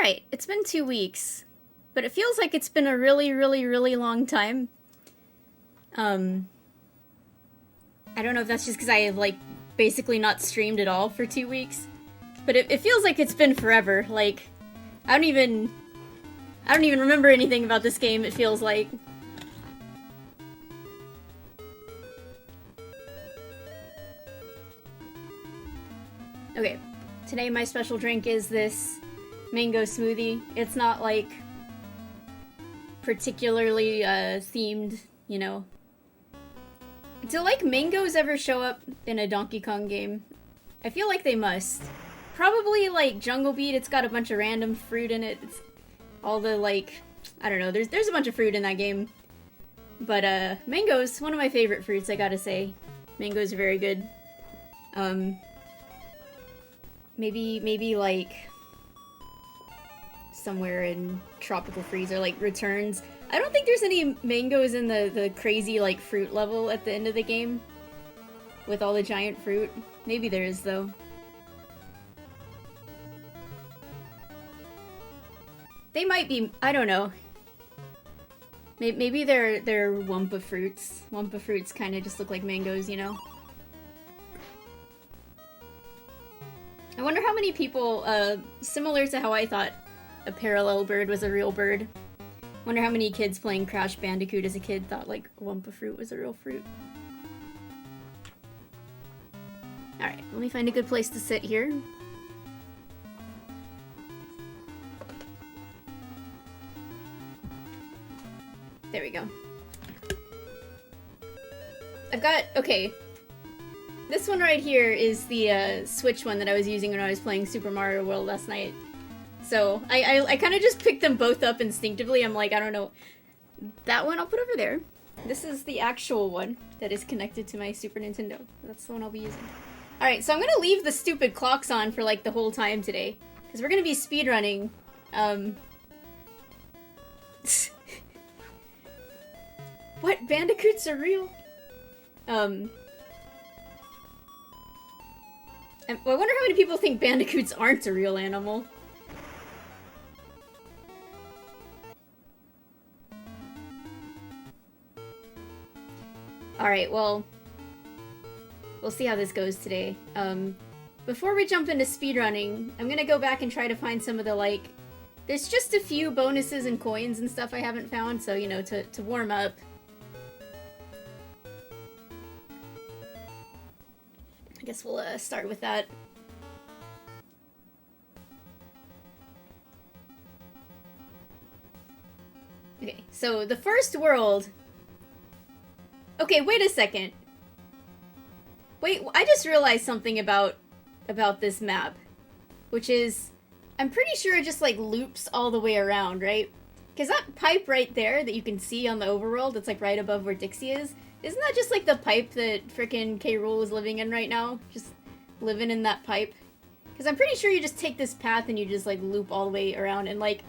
Alright, it's been 2 weeks, but it feels like it's been a really, really, really long time. I don't know if that's just because I have, like, basically not streamed at all for 2 weeks, but it feels like it's been forever. Like, I don't even remember anything about this game, it feels like. Okay, today my special drink is this mango smoothie. It's not, like, particularly, themed, you know. Do, like, mangoes ever show up in a Donkey Kong game? I feel like they must. Probably, like, Jungle Beat, it's got a bunch of random fruit in it. It's all the, like, I don't know, there's a bunch of fruit in that game. But, mangoes, one of my favorite fruits, I gotta say. Mangoes are very good. Maybe, like, somewhere in Tropical Freeze or, like, Returns. I don't think there's any mangoes in the crazy, like, fruit level at the end of the game. With all the giant fruit. Maybe there is, though. They might be, I don't know. Maybe they're Wumpa fruits. Wumpa fruits kind of just look like mangoes, you know? I wonder how many people, similar to how I thought a parallel bird was a real bird. Wonder how many kids playing Crash Bandicoot as a kid thought, like, Wumpa fruit was a real fruit. Alright, let me find a good place to sit here. There we go. I've got, okay. This one right here is the Switch one that I was using when I was playing Super Mario World last night. So, I kind of just picked them both up instinctively. I'm like, I don't know. That one I'll put over there. This is the actual one that is connected to my Super Nintendo. That's the one I'll be using. Alright, so I'm gonna leave the stupid clocks on for, like, the whole time today. Because we're gonna be speedrunning. What? Bandicoots are real? Well, I wonder how many people think bandicoots aren't a real animal. Alright, well, we'll see how this goes today. Before we jump into speedrunning, I'm gonna go back and try to find some of the, like, there's just a few bonuses and coins and stuff I haven't found, so, you know, to warm up. I guess we'll, start with that. Okay, so the first world... Okay, wait a second. Wait, I just realized something about this map. Which is, I'm pretty sure it just, like, loops all the way around, right? Because that pipe right there that you can see on the overworld, that's, like, right above where Dixie is, isn't that just, like, the pipe that frickin' Rool is living in right now? Just living in that pipe? Because I'm pretty sure you just take this path and you just, like, loop all the way around, and, like,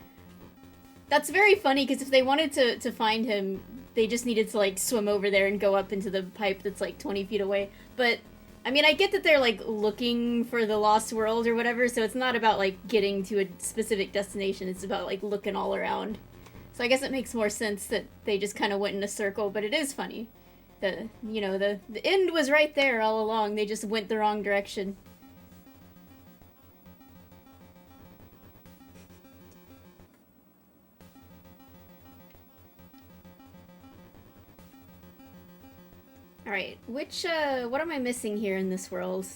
that's very funny, because if they wanted to find him, they just needed to, like, swim over there and go up into the pipe that's, like, 20 feet away. But, I mean, I get that they're, like, looking for the lost world or whatever, so it's not about, like, getting to a specific destination, it's about, like, looking all around. So I guess it makes more sense that they just kind of went in a circle, but it is funny. You know, the end was right there all along, they just went the wrong direction. Alright, what am I missing here in this world?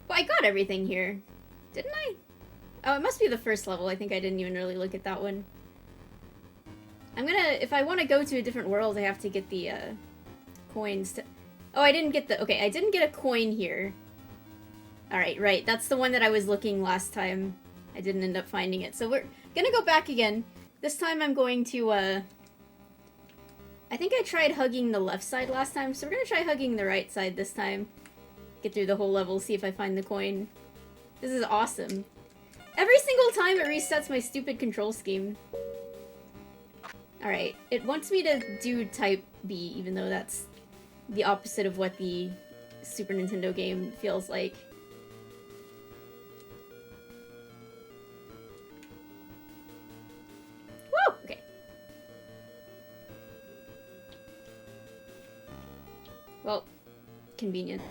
Well, I got everything here. Didn't I? Oh, it must be the first level. I think I didn't even really look at that one. I'm gonna, if I want to go to a different world, I have to get the, coins to... Oh, I didn't get the, okay, I didn't get a coin here. Alright, right, that's the one that I was looking last time. I didn't end up finding it. So we're gonna go back again. This time I'm going to, I think I tried hugging the left side last time, so we're gonna try hugging the right side this time. Get through the whole level, see if I find the coin. This is awesome. Every single time it resets my stupid control scheme. Alright, it wants me to do type B, even though that's the opposite of what the Super Nintendo game feels like. Woo! Okay. Well, convenient.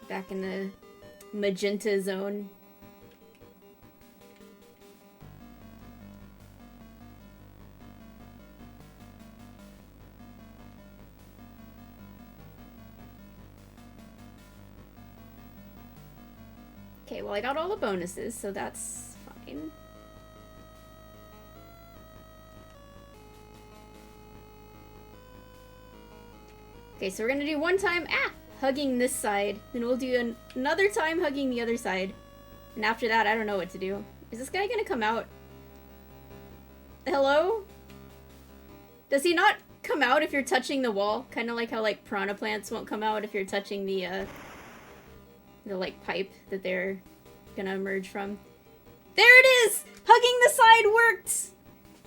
Back in the magenta zone. Okay, well I got all the bonuses, so that's fine. Okay, so we're gonna do one time, hugging this side. Then we'll do another time hugging the other side. And after that, I don't know what to do. Is this guy gonna come out? Hello? Does he not come out if you're touching the wall? Kind of like how, like, piranha plants won't come out if you're touching the like, pipe that they're gonna emerge from. There it is! Hugging the side worked!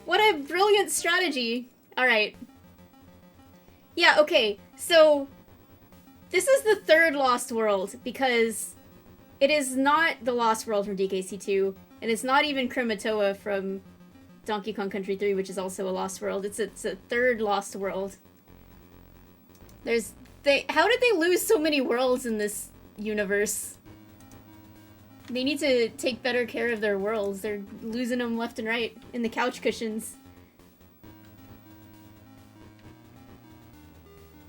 What a brilliant strategy. Alright. Yeah, okay, so this is the third Lost World, because it is not the Lost World from DKC2, and it's not even Krematoa from Donkey Kong Country 3, which is also a Lost World. It's a third Lost World. How did they lose so many worlds in this universe? They need to take better care of their worlds. They're losing them left and right in the couch cushions.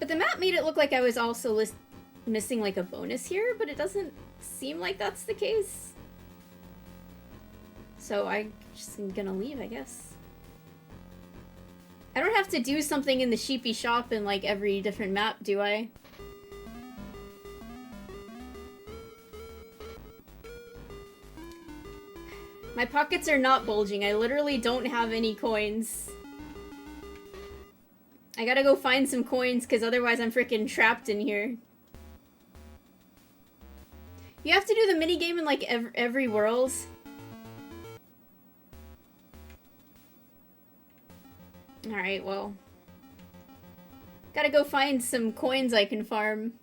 But the map made it look like I was also missing like a bonus here, but it doesn't seem like that's the case. So I just am gonna leave, I guess. I don't have to do something in the sheepy shop in like every different map, do I? My pockets are not bulging. I literally don't have any coins. I gotta go find some coins, because otherwise I'm freaking trapped in here. You have to do the minigame in, like, every world. Alright, well. Gotta go find some coins I can farm.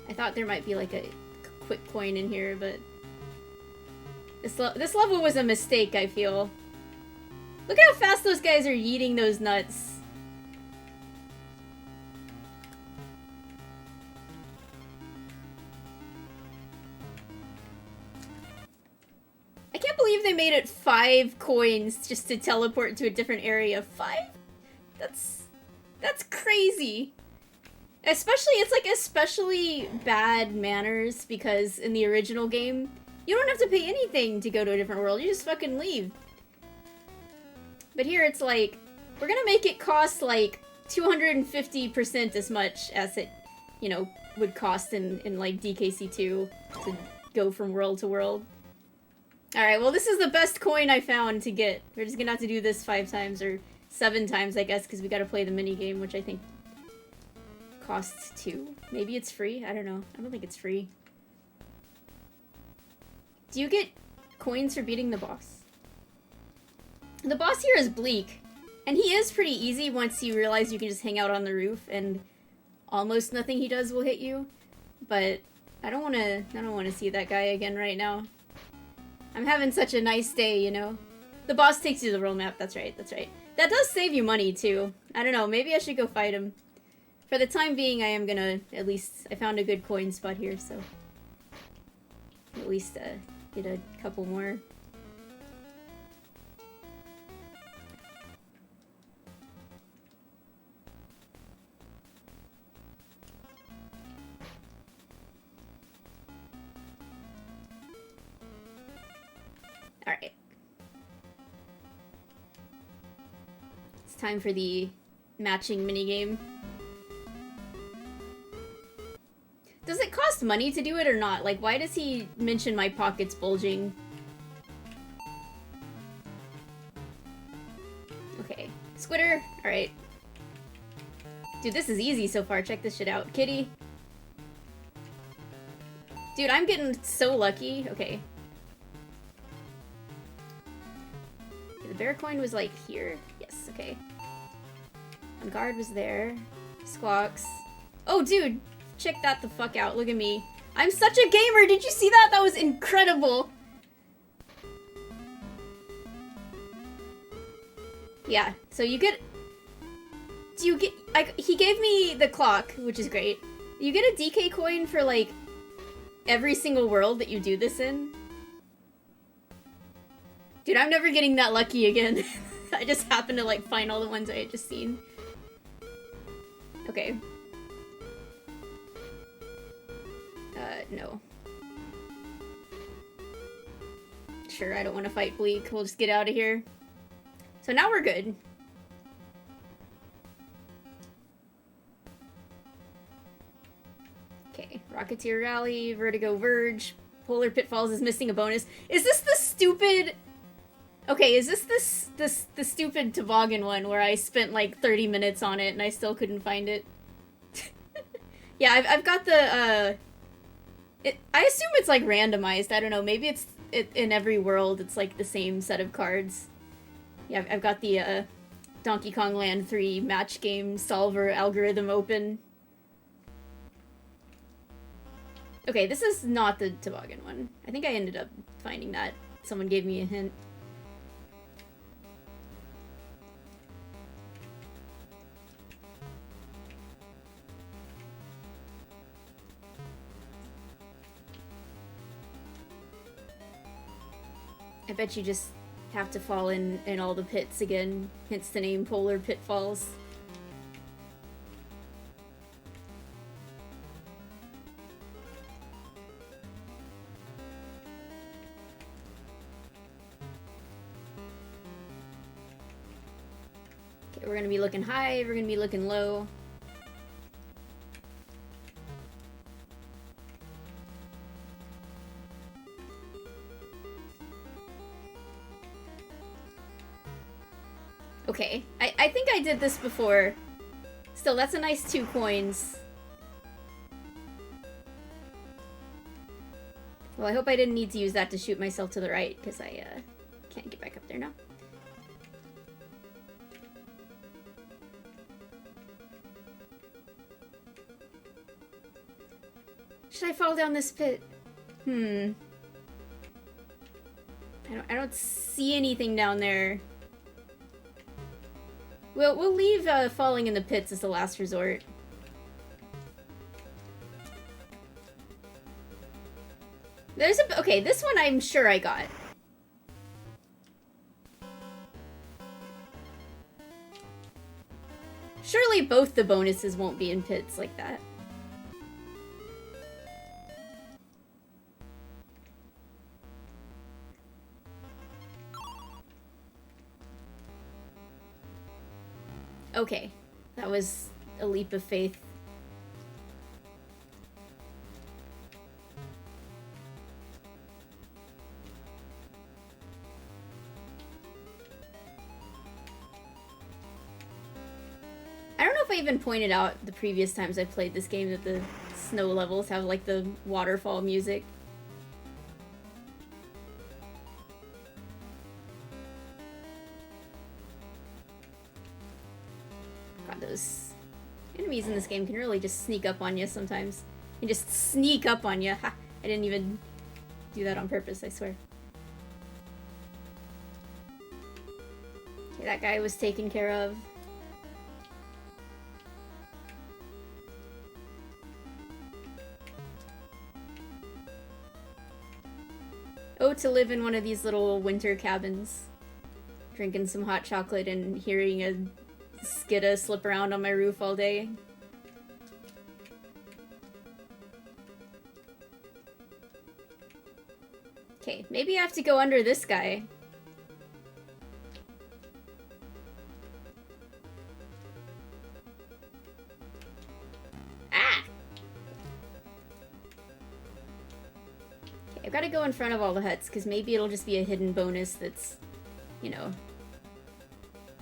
I thought there might be like a quick coin in here, but this level was a mistake, I feel. Look at how fast those guys are yeeting those nuts. I can't believe they made it 5 coins just to teleport to a different area. 5? That's crazy. It's like especially bad manners, because in the original game, you don't have to pay anything to go to a different world, you just fucking leave. But here it's like, we're gonna make it cost like 250% as much as it, you know, would cost in like DKC2 to go from world to world. Alright, well this is the best coin I found to get. We're just gonna have to do this 5 times, or 7 times I guess, because we gotta play the minigame, which I think costs 2. Maybe it's free? I don't know. I don't think it's free. Do you get coins for beating the boss? The boss here is Bleak, and he is pretty easy once you realize you can just hang out on the roof and almost nothing he does will hit you. But I don't want to see that guy again right now. I'm having such a nice day, you know. The boss takes you to the world map. That's right. That's right. That does save you money too. I don't know. Maybe I should go fight him. For the time being, I am gonna, at least, I found a good coin spot here, so at least get a couple more. Alright. It's time for the matching minigame. Does it cost money to do it or not? Like, why does he mention my pockets bulging? Okay. Squitter? Alright. Dude, this is easy so far. Check this shit out. Kitty. Dude, I'm getting so lucky. Okay. The bear coin was like here. Yes, okay. And guard was there. Squawks. Oh, dude! Check that the fuck out. Look at me. I'm such a gamer! Did you see that? That was incredible! Yeah, so you get... he gave me the clock, which is great. You get a DK coin for, like, every single world that you do this in. Dude, I'm never getting that lucky again. I just happened to, like, find all the ones I had just seen. Okay. No. Sure, I don't want to fight Bleak. We'll just get out of here. So now we're good. Okay, Rocketeer Rally, Vertigo Verge, Polar Pitfalls is missing a bonus. Is this the stupid... Okay, is this the stupid toboggan one where I spent like 30 minutes on it and I still couldn't find it? Yeah, I've got the, I assume it's like randomized. I don't know, maybe it's in every world it's like the same set of cards. Yeah, I've got the Donkey Kong Land 3 match game solver algorithm open. Okay, this is not the toboggan one. I think I ended up finding that. Someone gave me a hint. I bet you just have to fall in all the pits again, hence the name Polar Pitfalls. Okay, we're gonna be looking high, we're gonna be looking low. Okay, I think I did this before. Still, that's a nice 2 coins. Well, I hope I didn't need to use that to shoot myself to the right, because I can't get back up there now. Should I fall down this pit? I don't see anything down there. We'll leave falling in the pits as the last resort. There's a... Okay, this one I'm sure I got. Surely both the bonuses won't be in pits like that. Okay, that was a leap of faith. I don't know if I even pointed out the previous times I played this game that the snow levels have like the waterfall music. Those enemies in this game can really just sneak up on you sometimes. They just sneak up on you. Ha! I didn't even do that on purpose, I swear. Okay, that guy was taken care of. Oh, to live in one of these little winter cabins. Drinking some hot chocolate and hearing a skidda slip around on my roof all day. Okay, maybe I have to go under this guy. Ah! Okay, I've got to go in front of all the huts, because maybe it'll just be a hidden bonus that's, you know...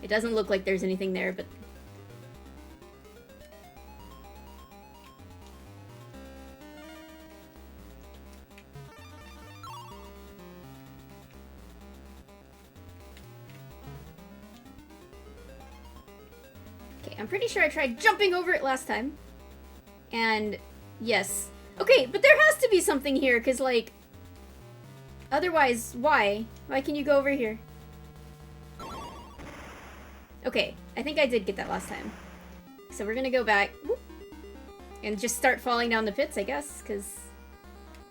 It doesn't look like there's anything there, but... I'm pretty sure I tried jumping over it last time. And yes. Okay, but there has to be something here, because, like, otherwise, why? Why can you go over here? Okay, I think I did get that last time. So we're gonna go back and just start falling down the pits, I guess, because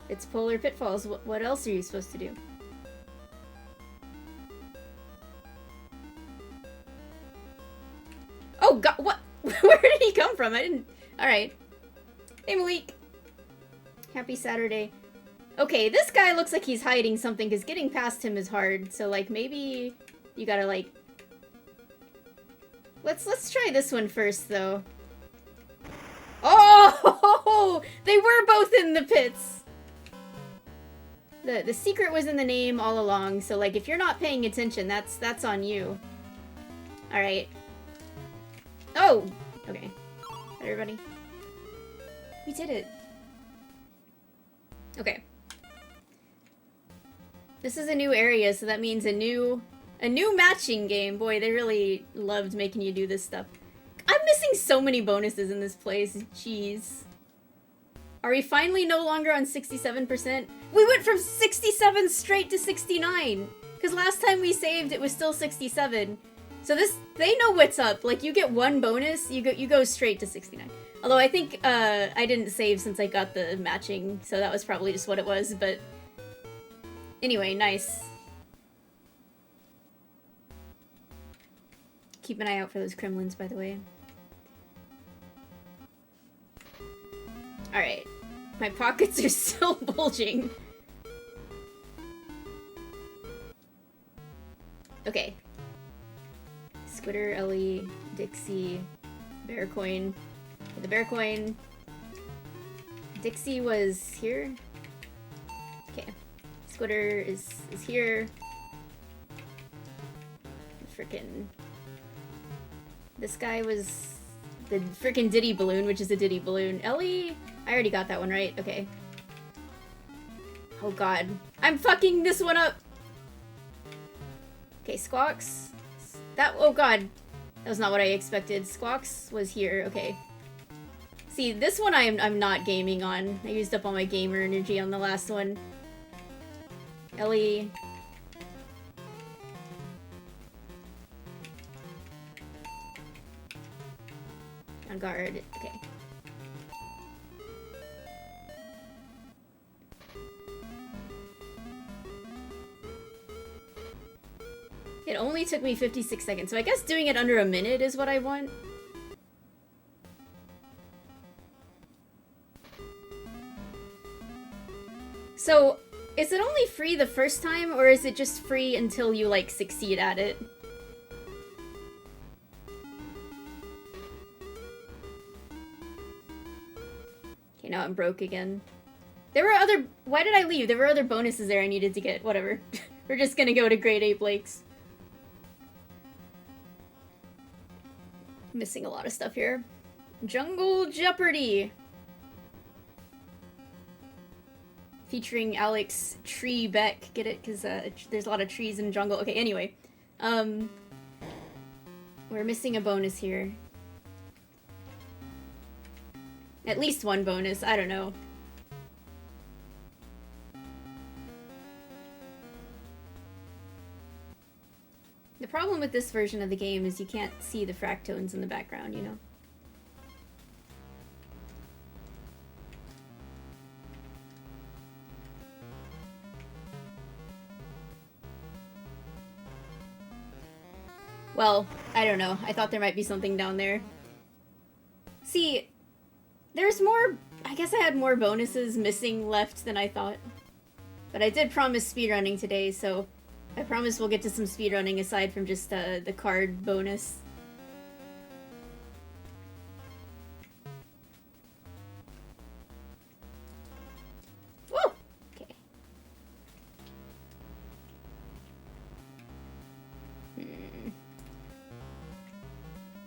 it's polar pitfalls. What else are you supposed to do? Oh god, what? Where did he come from? I didn't... Alright. Hey, Malik. Happy Saturday. Okay, this guy looks like he's hiding something, because getting past him is hard. So, like, maybe you gotta, like... Let's try this one first, though. Oh! They were both in the pits! The secret was in the name all along, so, like, if you're not paying attention, that's on you. Alright. Oh! Okay. Everybody. We did it. Okay. This is a new area, so that means a new matching game. Boy, they really loved making you do this stuff. I'm missing so many bonuses in this place. Jeez. Are we finally no longer on 67%? We went from 67 straight to 69! Because last time we saved, it was still 67. So they know what's up. Like, you get one bonus, you go straight to 69. Although I think I didn't save since I got the matching, so that was probably just what it was, but... Anyway, nice. Keep an eye out for those Kremlins, by the way. Alright. My pockets are still bulging. Okay. Squitter, Ellie, Dixie, Bear Coin. The Bear Coin. Dixie was here. Okay. Squitter is here. Frickin'. This guy was the frickin' Diddy Balloon, which is a Diddy Balloon. Ellie? I already got that one right. Okay. Oh god. I'm fucking this one up! Okay, Squawks. Oh god. That was not what I expected. Squawks was here. Okay. See, this one I'm not gaming on. I used up all my gamer energy on the last one. Ellie. On guard. Okay. It only took me 56 seconds, so I guess doing it under a minute is what I want. So, is it only free the first time, or is it just free until you, like, succeed at it? Okay, now I'm broke again. There were other... Why did I leave? There were other bonuses there I needed to get. Whatever. We're just gonna go to Grade 8 Lakes. Missing a lot of stuff here. Jungle Jeopardy! Featuring Alex Tree Beck. Get it? Because there's a lot of trees in jungle. Okay, anyway. We're missing a bonus here. At least one bonus. I don't know. The problem with this version of the game is you can't see the fractones in the background, you know? Well, I don't know. I thought there might be something down there. See, there's more... I guess I had more bonuses missing left than I thought. But I did promise speedrunning today, so I promise we'll get to some speedrunning aside from just the card bonus. Woo! Okay.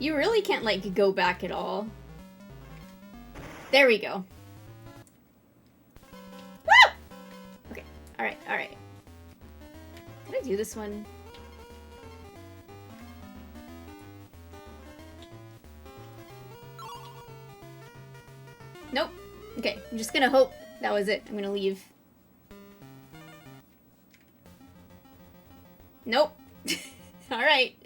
You really can't, like, go back at all. There we go. Woo! Okay, alright, alright. Can I do this one? Okay, I'm just gonna hope that was it. I'm gonna leave. Nope. Alright.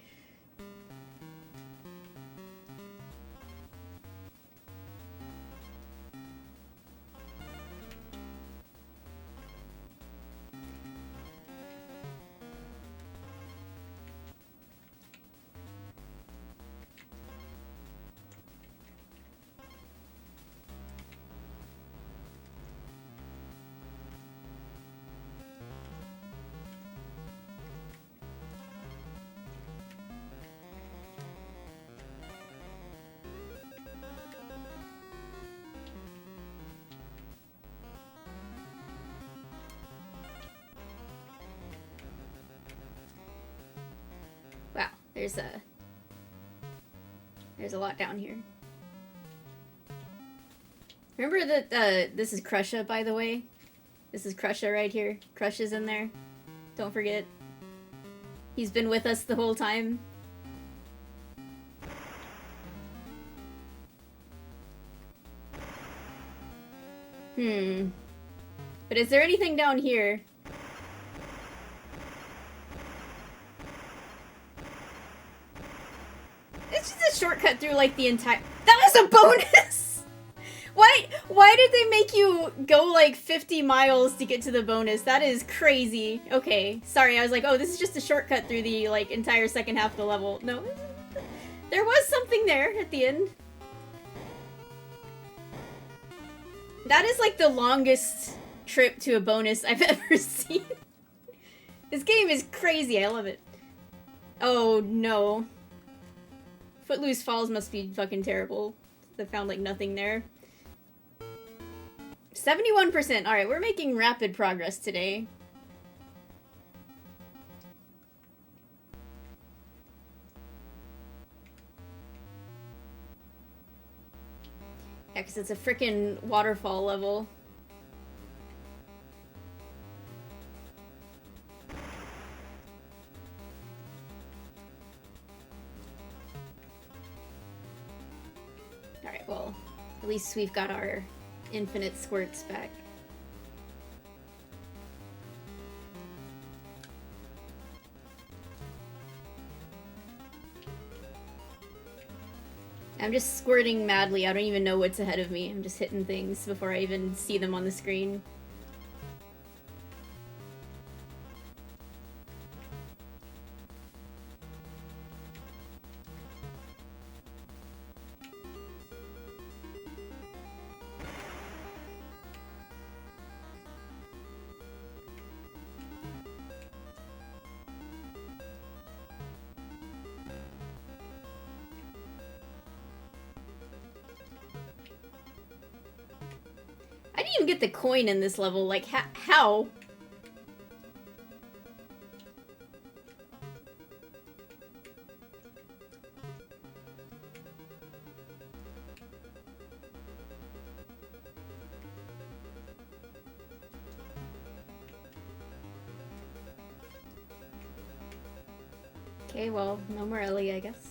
Wow, there's a lot down here. Remember that this is Crusha, by the way? This is Crusha right here. Crusha's in there. Don't forget. He's been with us the whole time. But is there anything down here? It's just a shortcut through, like, the entire... That was a bonus! Why did they make you go, like, 50 miles to get to the bonus? That is crazy. Okay, sorry, I was like, oh, this is just a shortcut through the, like, entire second half of the level. No, there was something there at the end. That is, like, the longest trip to a bonus I've ever seen. This game is crazy, I love it. Oh, no. Footloose Falls must be fucking terrible. I found, like, nothing there. 71%. Alright, we're making rapid progress today. Yeah, because it's a frickin' waterfall level. Alright, well, at least we've got our infinite squirts back. I'm just squirting madly. I don't even know what's ahead of me. I'm just hitting things before I even see them on the screen. I didn't even get the coin in this level. Like, how? Okay, well, no more Ellie, I guess.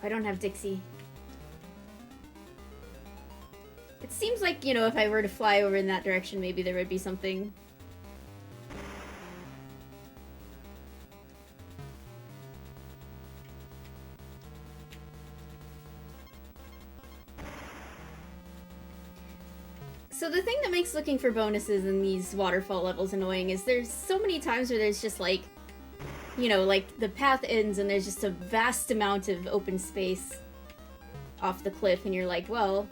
I don't have Dixie. It seems like, you know, if I were to fly over in that direction, maybe there would be something. So the thing that makes looking for bonuses in these waterfall levels annoying is there's so many times where there's just like, you know, like the path ends and there's just a vast amount of open space off the cliff and you're like, well,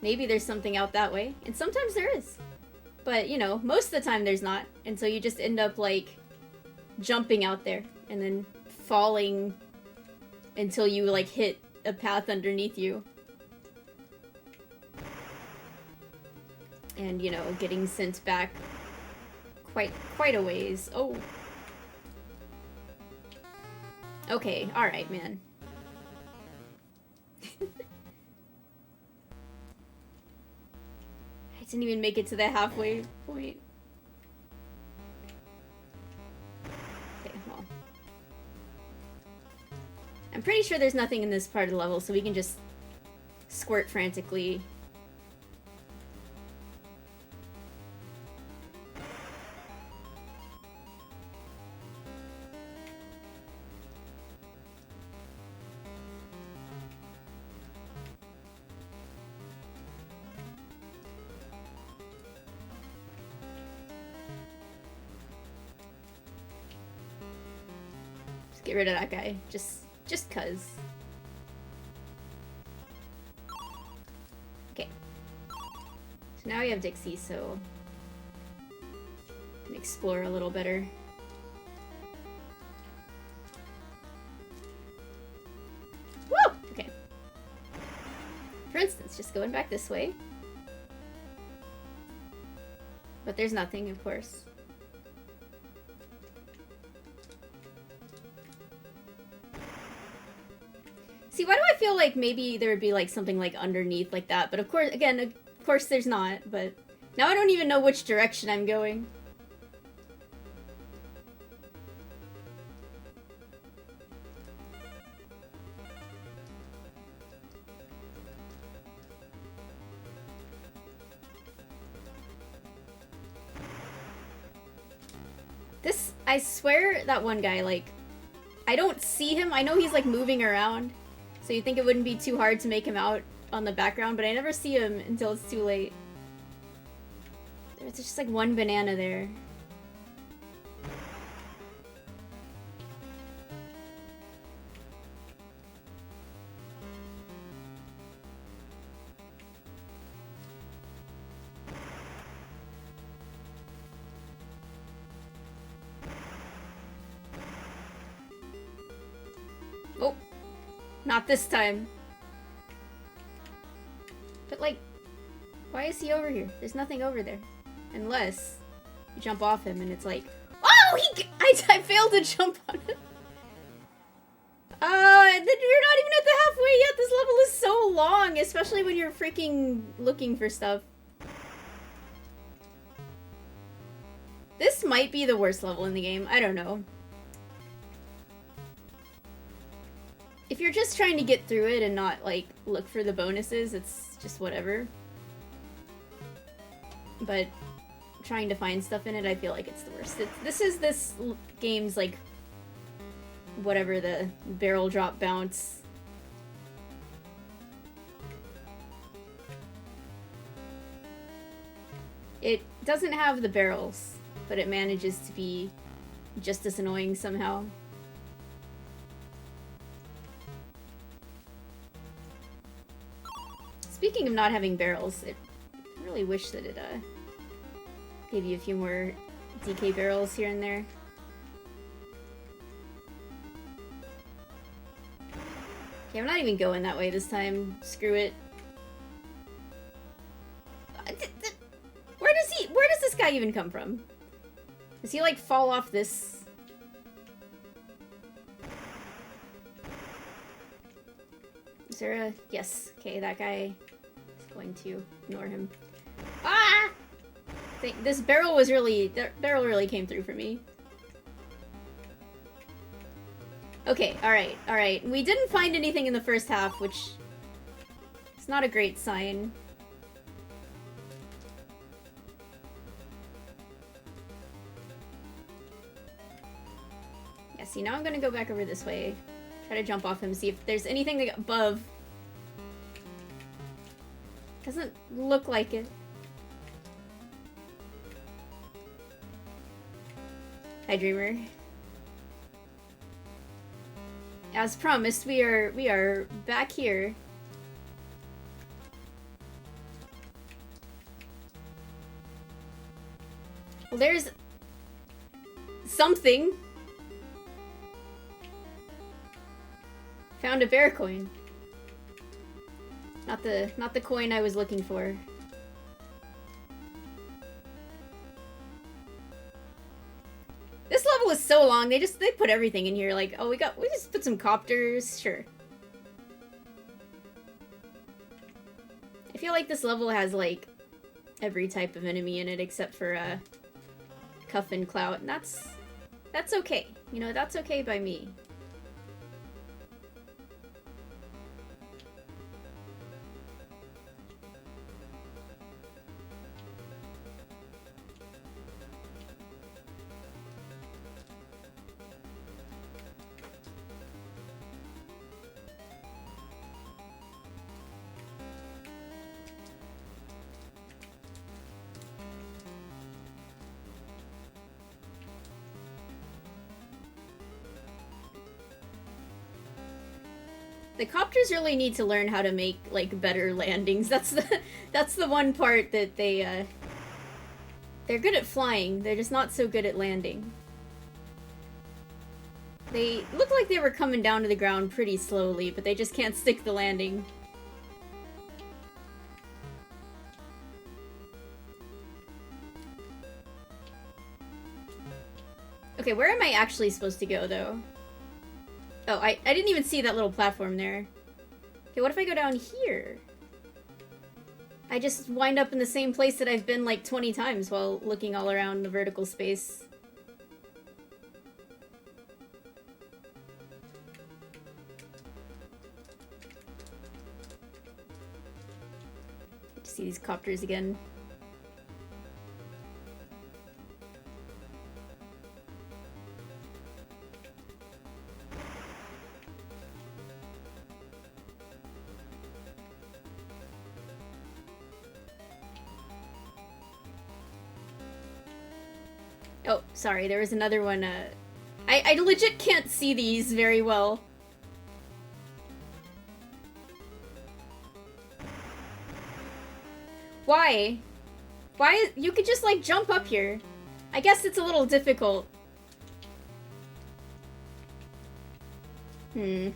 maybe there's something out that way. And sometimes there is. But, you know, most of the time there's not. And so you just end up like jumping out there and then falling until you like hit a path underneath you. And, you know, getting sent back quite a ways. Oh. Okay, alright, man. didn't even make it to the halfway point. Okay, well. I'm pretty sure there's nothing in this part of the level, so we can just squirt frantically. Get rid of that guy, just cuz. Okay. So now we have Dixie, so we can explore a little better. Woo! Okay. For instance, just going back this way. But there's nothing, of course. See, why do I feel like maybe there would be like something like underneath like that? But of course, again, of course there's not, but now I don't even know which direction I'm going. This, I swear that one guy, like, I don't see him. I know he's like moving around. So you'd think it wouldn't be too hard to make him out on the background, but I never see him until it's too late. There's just like one banana there. Oh. Not this time. But like, why is he over here? There's nothing over there. Unless you jump off him and it's like, oh, I failed to jump on him. We're not even at the halfway yet. This level is so long, especially when you're freaking looking for stuff. This might be the worst level in the game. I don't know. If you're just trying to get through it and not, like, look for the bonuses, it's just whatever. But trying to find stuff in it, I feel like it's the worst. This is this game's, like, whatever, the barrel drop bounce. It doesn't have the barrels, but it manages to be just as annoying somehow. Speaking of not having barrels, I really wish that it gave you a few more DK barrels here and there. Okay, I'm not even going that way this time. Screw it. Where does this guy even come from? Does he like fall off this? Is there a... Yes. Okay, that guy is going to ignore him. Ah! This barrel was really... That barrel really came through for me. Okay, alright, alright. We didn't find anything in the first half, which is not a great sign. Yeah, see, now I'm gonna go back over this way. Try to jump off him, see if there's anything above. Doesn't look like it. Hi, Dreamer. As promised, we are back here. Well, there's something. Found a bear coin. Not the coin I was looking for. This level is so long. They put everything in here. Like, oh, we just put some copters. Sure. I feel like this level has like every type of enemy in it except for Cuff and Clout, and that's okay. You know, that's okay by me. The copters really need to learn how to make, like, better landings. That's the one part that they're good at flying, they're just not so good at landing. They look like they were coming down to the ground pretty slowly, but they just can't stick the landing. Okay, where am I actually supposed to go, though? Oh, I didn't even see that little platform there. Okay, what if I go down here? I just wind up in the same place that I've been like 20 times while looking all around the vertical space. Good to see these copters again. Oh, sorry, there was another one, I legit can't see these very well. Why? Why? You could just, like, jump up here. I guess it's a little difficult. They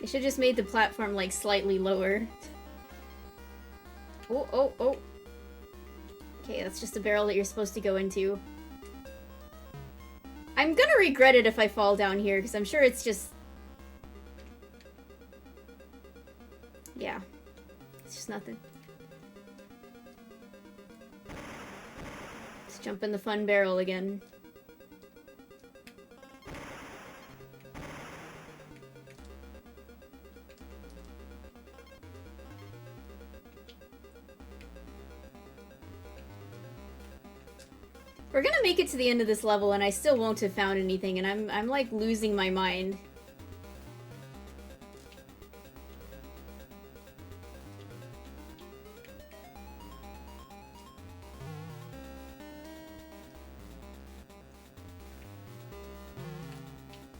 should've just made the platform, like, slightly lower. Oh, oh, oh. Okay, that's just a barrel that you're supposed to go into. I'm gonna regret it if I fall down here, because I'm sure it's just... Yeah. It's just nothing. Let's jump in the fun barrel again. We're gonna make it to the end of this level and I still won't have found anything, and I'm like losing my mind.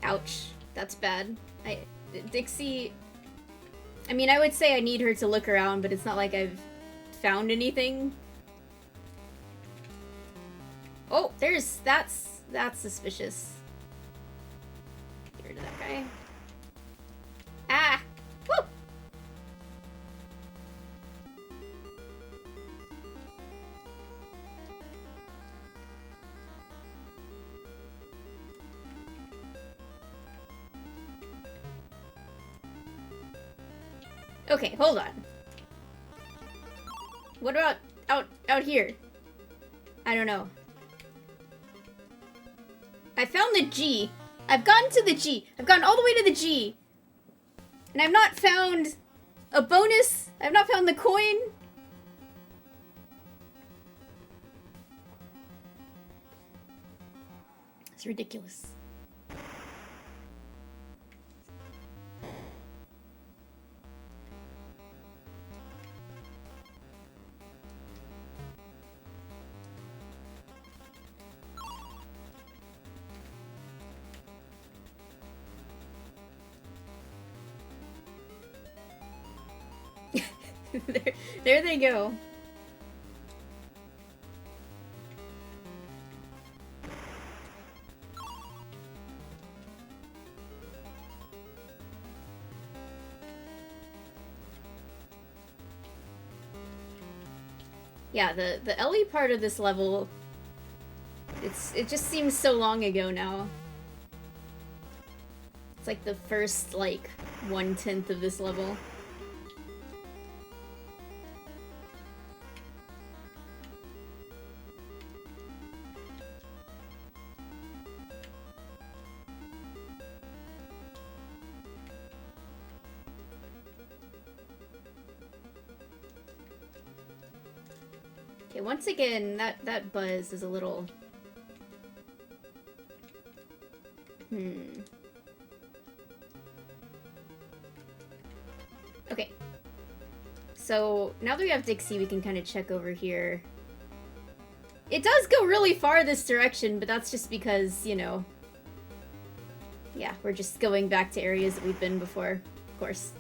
Ouch. That's bad. Dixie... I mean, I would say I need her to look around, but it's not like I've found anything. Oh, that's suspicious. Get rid of that guy. Ah! Woo! Okay, hold on. What about out here? I don't know. I found the G. I've gotten to the G. I've gotten all the way to the G. And I've not found a bonus. I've not found the coin. It's ridiculous. There they go. Yeah, the Ellie part of this level, it just seems so long ago now. It's like the first, like, 1/10 of this level. Okay, once again, that buzz is a little... Okay. So, now that we have Dixie, we can kind of check over here. It does go really far this direction, but that's just because, you know... Yeah, we're just going back to areas that we've been before, of course.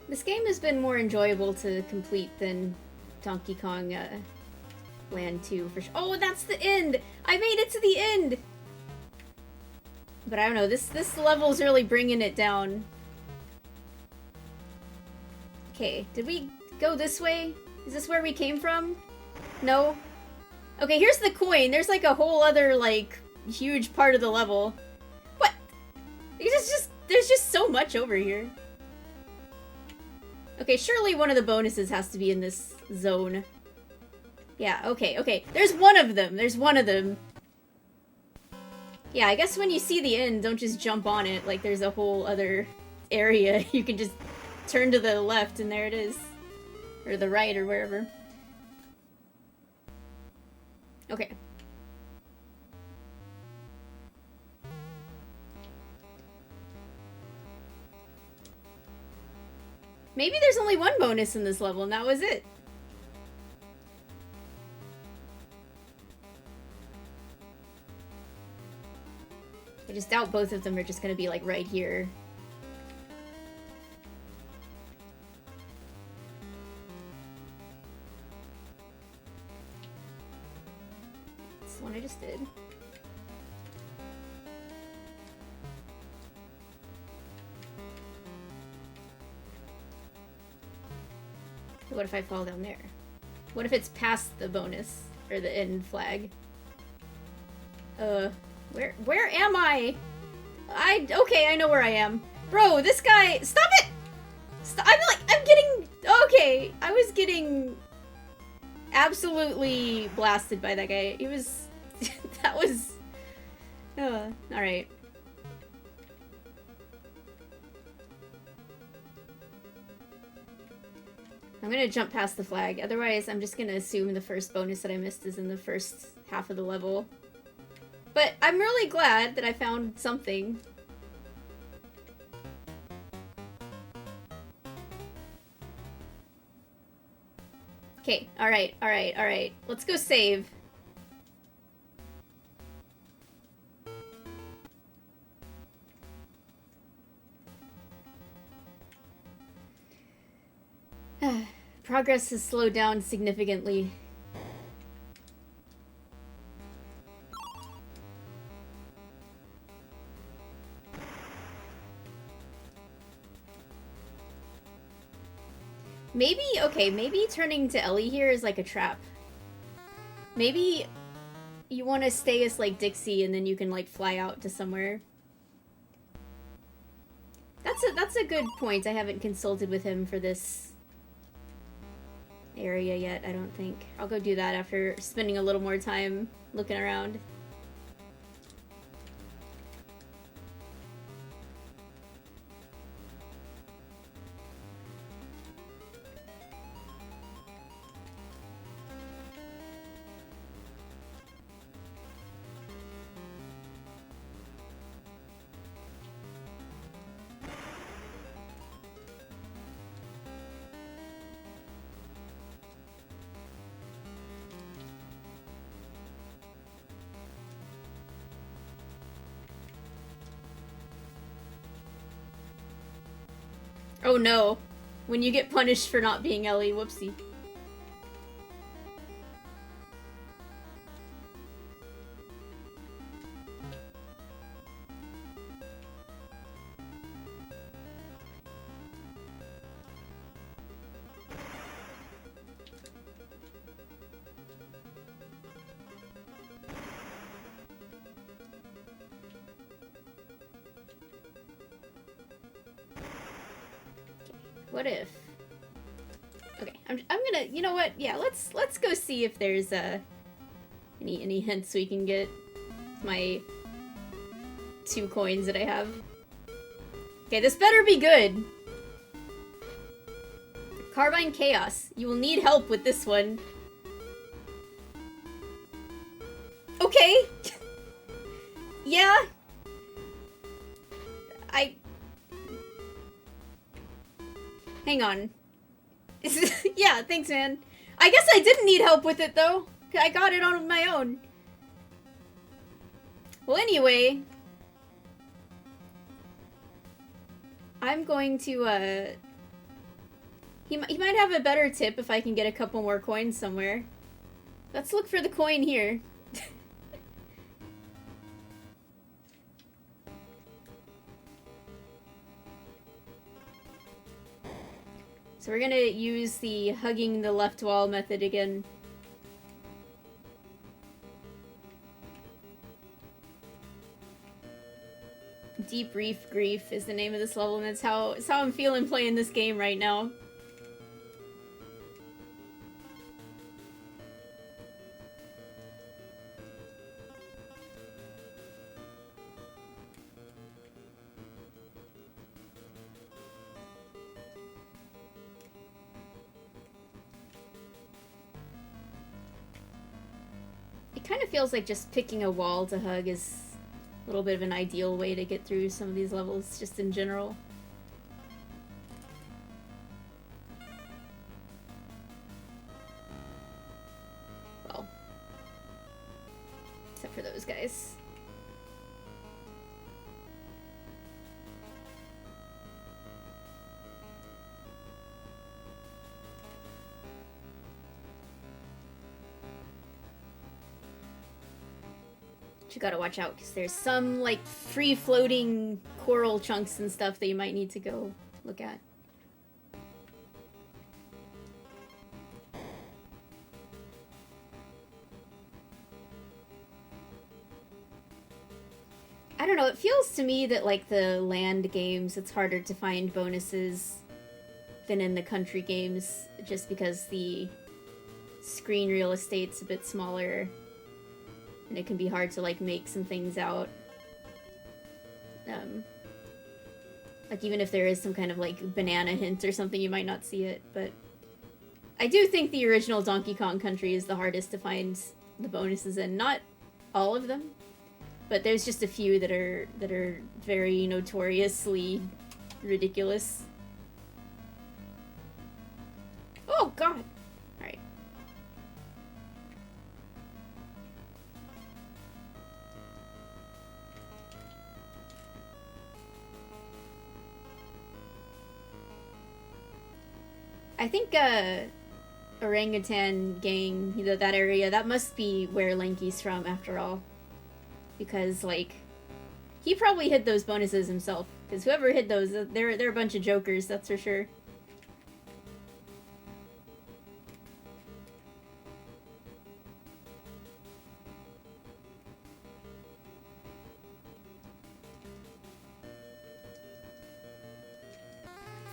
This game has been more enjoyable to complete than Donkey Kong Land 2 for sure. Oh, that's the end! I made it to the end! But I don't know, this level's really bringing it down. Okay, did we go this way? Is this where we came from? No? Okay, here's the coin. There's like a whole other, like, huge part of the level. What? There's just so much over here. Okay, surely one of the bonuses has to be in this zone. Yeah, okay. There's one of them. There's one of them. Yeah, I guess when you see the end, don't just jump on it. Like, there's a whole other area. You can just turn to the left and there it is. Or the right or wherever. Okay. Maybe there's only one bonus in this level, and that was it. I just doubt both of them are just gonna be, like, right here. That's the one I just did. What if I fall down there? What if it's past the bonus? Or the end flag? Where am I? Okay, I know where I am. Bro, this guy, stop it! I'm getting, okay, I was getting absolutely blasted by that guy. He was, that was, alright. I'm gonna jump past the flag, otherwise I'm just gonna assume the first bonus that I missed is in the first half of the level. But I'm really glad that I found something. Okay, alright. Let's go save. Progress has slowed down significantly. Maybe, okay, maybe turning to Ellie here is like a trap. Maybe you want to stay as like Dixie and then you can like fly out to somewhere. That's a good point. I haven't consulted with him for this area yet, I don't think. I'll go do that after spending a little more time looking around. Oh no. When you get punished for not being Ellie, whoopsie. What if? Okay, I'm gonna, you know what? Yeah, let's go see if there's any hints we can get. My 2 coins that I have. Okay, this better be good. Carbine Chaos. You will need help with this one. Okay. Yeah. Hang on. Yeah, thanks, man. I guess I didn't need help with it, though. I got it on my own. Well, anyway. I'm going to, He might have a better tip if I can get a couple more coins somewhere. Let's look for the coin here. So we're gonna use the hugging the left wall method again. Deep Reef Grief is the name of this level, and it's how I'm feeling playing this game right now. It kind of feels like just picking a wall to hug is a little bit of an ideal way to get through some of these levels, just in general. Well, except for those guys. You gotta watch out, because there's some, like, free-floating coral chunks and stuff that you might need to go look at. I don't know, it feels to me that, like, the land games, it's harder to find bonuses than in the country games, just because the screen real estate's a bit smaller. And it can be hard to, like, make some things out. Like, even if there is some kind of, like, banana hint or something, you might not see it, but... I do think the original Donkey Kong Country is the hardest to find the bonuses in. Not all of them, but there's just a few that are very notoriously ridiculous. Oh, God! Alright. I think, Orangutan Gang, that area, that must be where Lanky's from, after all. Because, like, he probably hid those bonuses himself. Because whoever hid those, they're a bunch of jokers, that's for sure.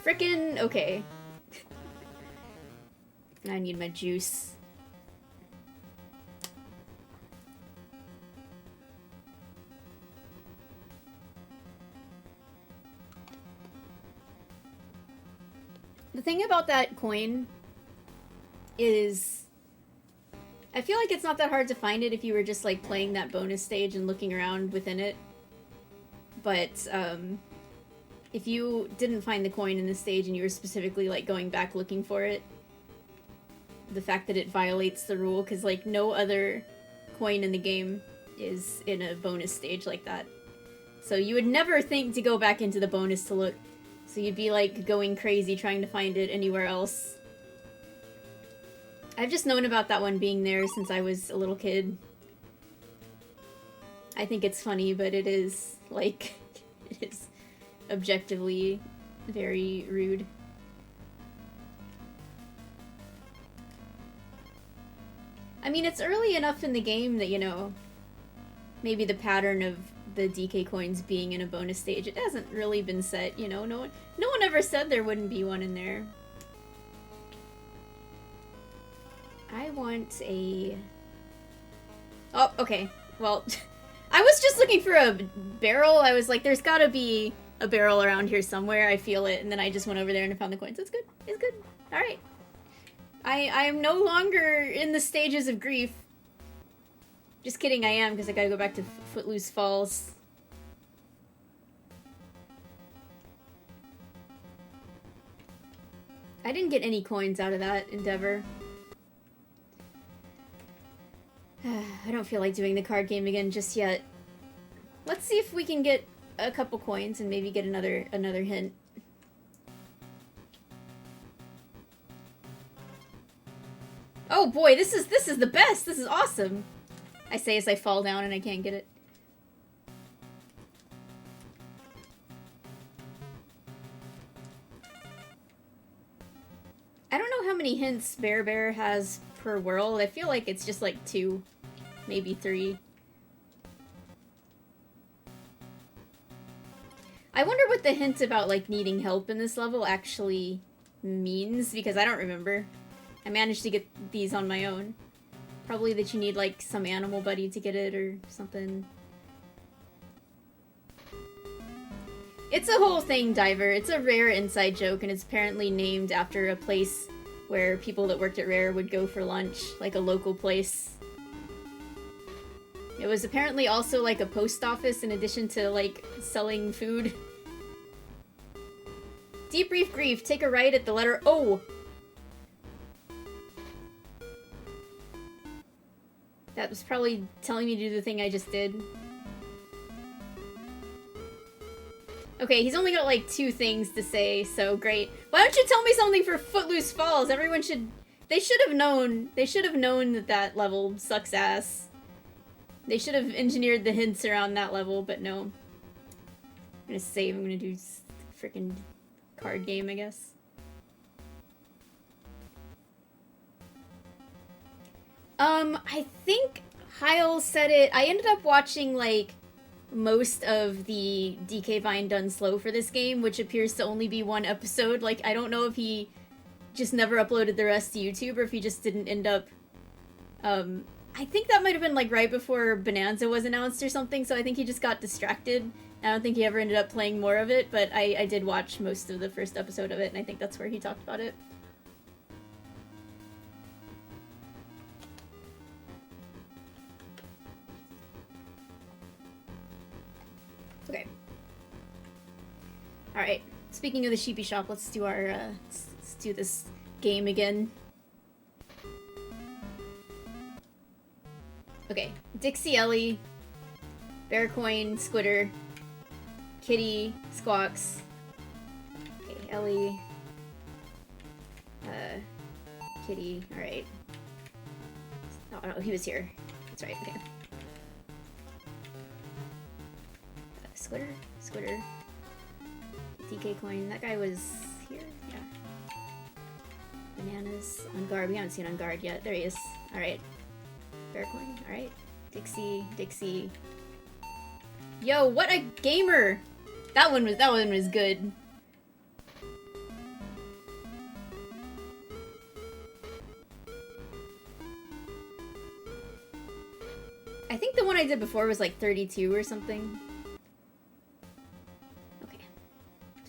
Frickin' okay. I need my juice. The thing about that coin is I feel like it's not that hard to find it if you were just like playing that bonus stage and looking around within it. But if you didn't find the coin in the stage and you were specifically like going back looking for it, the fact that it violates the rule, because like no other coin in the game is in a bonus stage like that. So you would never think to go back into the bonus to look. So you'd be like going crazy trying to find it anywhere else. I've just known about that one being there since I was a little kid. I think it's funny, but it is, like, it is objectively very rude. I mean, it's early enough in the game that, you know, maybe the pattern of the DK coins being in a bonus stage. It hasn't really been set, you know. No one ever said there wouldn't be one in there. I want a... Oh, okay. Well, I was just looking for a barrel. I was like, there's gotta be a barrel around here somewhere. I feel it. And then I just went over there and I found the coins. It's good. It's good. Alright. I am no longer in the stages of grief. Just kidding, I am, because I gotta go back to Footloose Falls. I didn't get any coins out of that endeavor. I don't feel like doing the card game again just yet. Let's see if we can get a couple coins and maybe get another hint. Oh boy, this is the best. This is awesome. I say as I fall down and I can't get it. I don't know how many hints Bear has per world. I feel like it's just like 2, maybe 3. I wonder what the hint about like needing help in this level actually means, because I don't remember. I managed to get these on my own. Probably that you need, like, some animal buddy to get it or something. It's a whole thing, Diver. It's a Rare inside joke, and it's apparently named after a place where people that worked at Rare would go for lunch. Like a local place. It was apparently also, like, a post office in addition to, like, selling food. Debrief Grief. Take a right at the letter O. That was probably telling me to do the thing I just did. Okay, he's only got like 2 things to say, so great. Why don't you tell me something for Footloose Falls? Everyone should... They should have known that that level sucks ass. They should have engineered the hints around that level, but no. I'm gonna save, I'm gonna do freaking card game, I guess. I think Heil said it. I ended up watching, like, most of the DK Vine done slow for this game, which appears to only be 1 episode. Like, I don't know if he just never uploaded the rest to YouTube, or if he just didn't end up, I think that might have been, like, right before Bonanza was announced or something, so I think he just got distracted. I don't think he ever ended up playing more of it, but I did watch most of the first episode of it, and I think that's where he talked about it. Okay. Alright, speaking of the sheepy shop, let's do our, let's do this game again. Okay, Dixie Ellie, Bearcoin, Squitter, Kitty, Squawks. Okay, Ellie, Kitty, alright. Oh, no, he was here. That's right, okay. Squitter, DK coin. That guy was here? Yeah. Bananas. On guard. We haven't seen on guard yet. There he is. Alright. Bear coin. Alright. Dixie. Yo, what a gamer! That one was good. I think the one I did before was like 32 or something.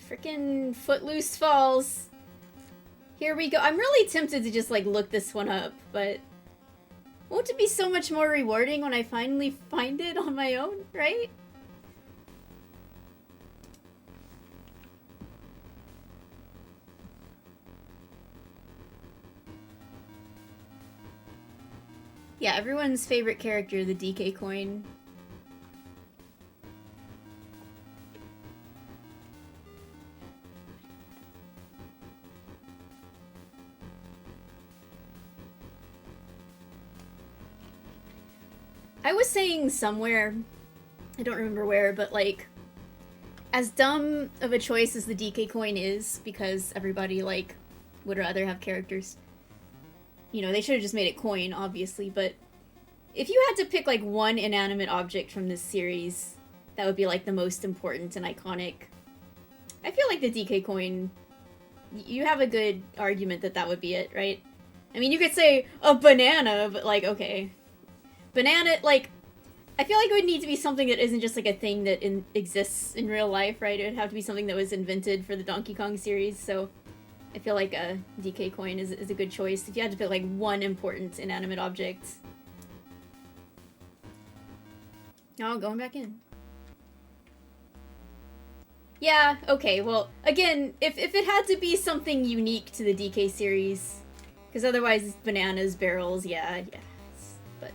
Frickin' Footloose Falls. Here we go. I'm really tempted to just, like, look this one up, but won't it be so much more rewarding when I finally find it on my own, right? Yeah, everyone's favorite character, the DK coin. I was saying somewhere, I don't remember where, but like, as dumb of a choice as the DK coin is, because everybody, like, would rather have characters. You know, they should have just made it coin, obviously, but if you had to pick, like, one inanimate object from this series that would be like the most important and iconic. I feel like the DK coin, you have a good argument that that would be it, right? I mean, you could say a banana, but like, okay. Banana, like, I feel like it would need to be something that isn't just like a thing that exists in real life, right? It would have to be something that was invented for the Donkey Kong series, so I feel like a DK coin is a good choice if you had to pick like one important inanimate object. Oh, going back in. Yeah, okay, well, again, if it had to be something unique to the DK series, because otherwise bananas, barrels, yeah, but...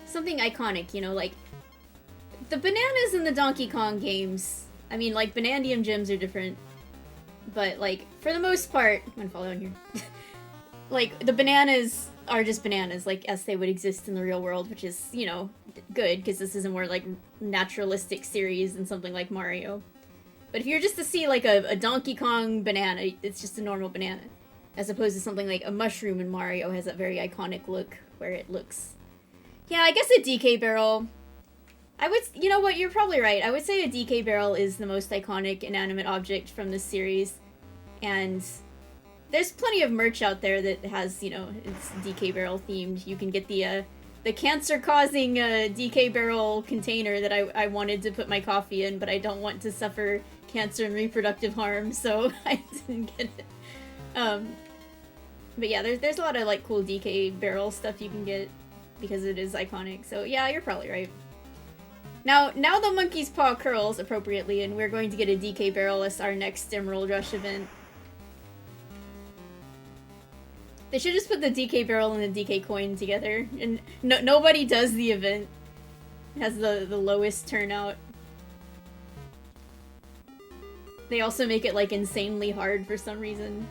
something iconic, you know, like, the bananas in the Donkey Kong games, I mean, like, Banandium gems are different, but, like, for the most part, I'm gonna follow in here, like, the bananas are just bananas, like, as they would exist in the real world, which is, you know, good, because this is a more, like, naturalistic series than something like Mario. But if you're just to see, like, a Donkey Kong banana, it's just a normal banana, as opposed to something like a mushroom in Mario has that very iconic look, where it looks... Yeah, I guess a DK barrel... I would... You know what, you're probably right. I would say a DK barrel is the most iconic inanimate object from this series, and... there's plenty of merch out there that has, you know, it's DK barrel themed. You can get the cancer-causing DK barrel container that I wanted to put my coffee in, but I don't want to suffer cancer and reproductive harm, so I didn't get it. But yeah, there's a lot of, like, cool DK barrel stuff you can get because it is iconic. So yeah, you're probably right. Now the monkey's paw curls appropriately, and we're going to get a DK barrel as our next Emerald Rush event. They should just put the DK barrel and the DK coin together, and nobody does the event. It has the lowest turnout. They also make it, like, insanely hard for some reason.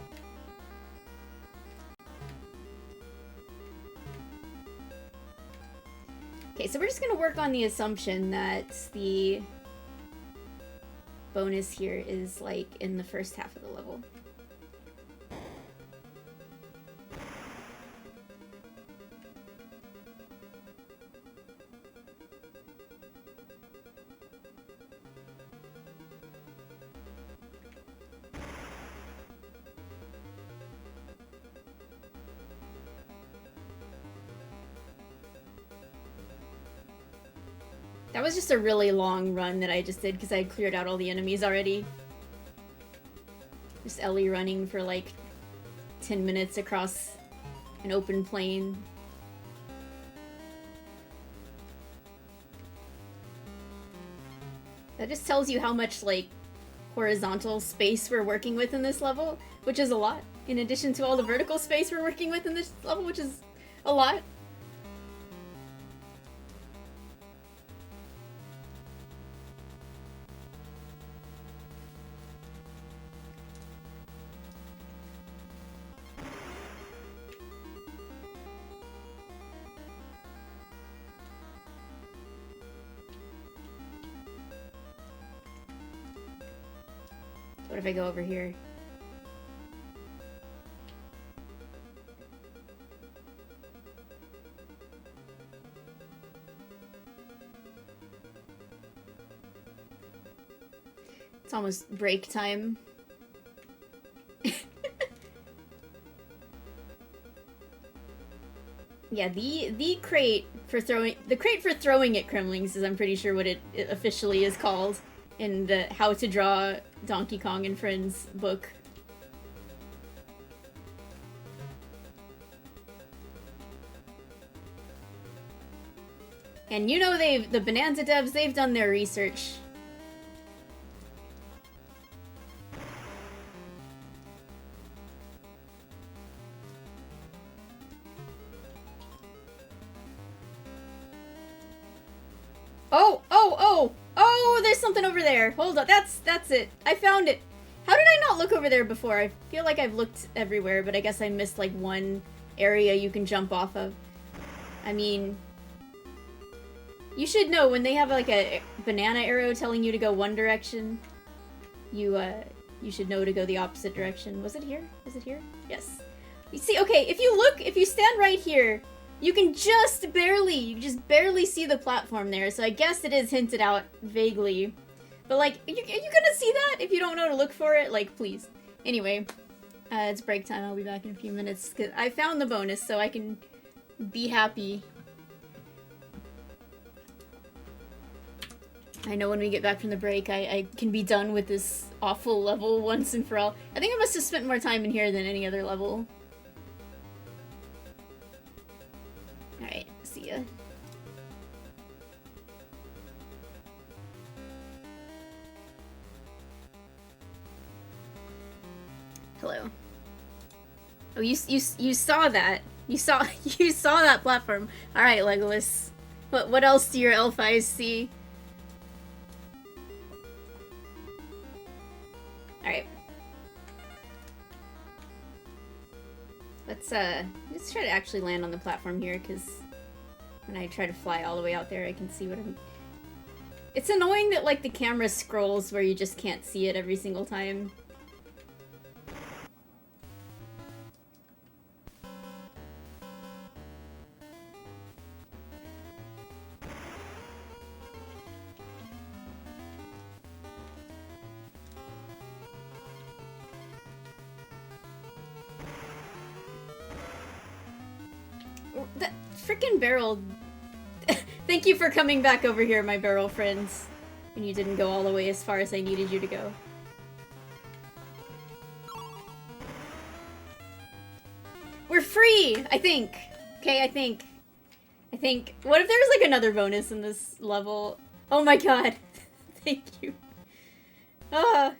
Okay, so we're just gonna work on the assumption that the bonus here is, like, in the first half of the level. That was just a really long run that I just did because I cleared out all the enemies already. Just Ellie running for like 10 minutes across an open plain. That just tells you how much, like, horizontal space we're working with in this level, which is a lot. In addition to all the vertical space we're working with in this level, which is a lot. What if I go over here? It's almost break time. Yeah, the crate for throwing at Kremlings is, I'm pretty sure, what it officially is called in the How to Draw Donkey Kong and Friends book. And you know, the Bonanza devs, they've done their research. Oh, there's something over there. Hold on, that's it. I found it. How did I not look over there before? I feel like I've looked everywhere, but I guess I missed, like, one area you can jump off of. I mean, you should know when they have, like, a banana arrow telling you to go one direction, you you should know to go the opposite direction. Was it here? Is it here? Yes. You see, okay, if you stand right here, you can just barely see the platform there, so I guess it is hinted out vaguely. But, like, you gonna see that if you don't know to look for it? Like, please. Anyway, it's break time. I'll be back in a few minutes, because I found the bonus, so I can be happy. I know when we get back from the break, I can be done with this awful level once and for all. I think I must have spent more time in here than any other level. Alright, see ya. Hello. Oh, you saw that. You saw that platform. Alright, Legolas. What else do your elf eyes see? Alright. Let's try to actually land on the platform here, because when I try to fly all the way out there, I can see what I'm... It's annoying that, like, the camera scrolls where you just can't see it every single time. That frickin' barrel... Thank you for coming back over here, my barrel friends. When you didn't go all the way as far as I needed you to go. We're free! I think. Okay, I think. What if there's like another bonus in this level? Oh my god. Thank you. Ah.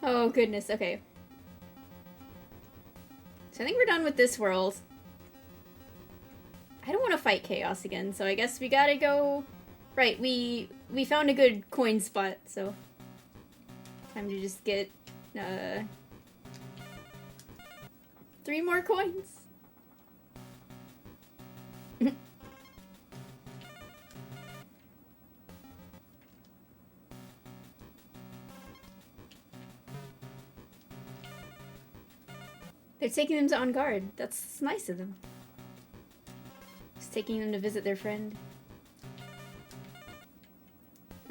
Oh goodness, okay. So I think we're done with this world. I don't want to fight chaos again, so I guess we gotta go... Right, we found a good coin spot, so... Time to just get, 3 more coins. They're taking them to on guard. That's nice of them. Just taking them to visit their friend.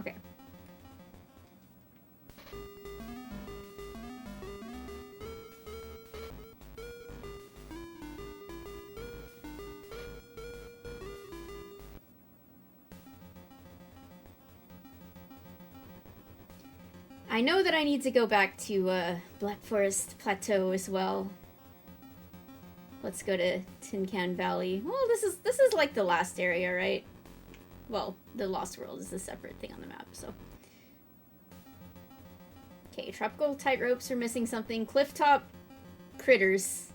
Okay. I know that I need to go back to Black Forest Plateau as well. Let's go to Tin Can Valley. Well, this is like the last area, right? Well, the Lost World is a separate thing on the map, so. Okay, tropical tightropes are missing something. Clifftop critters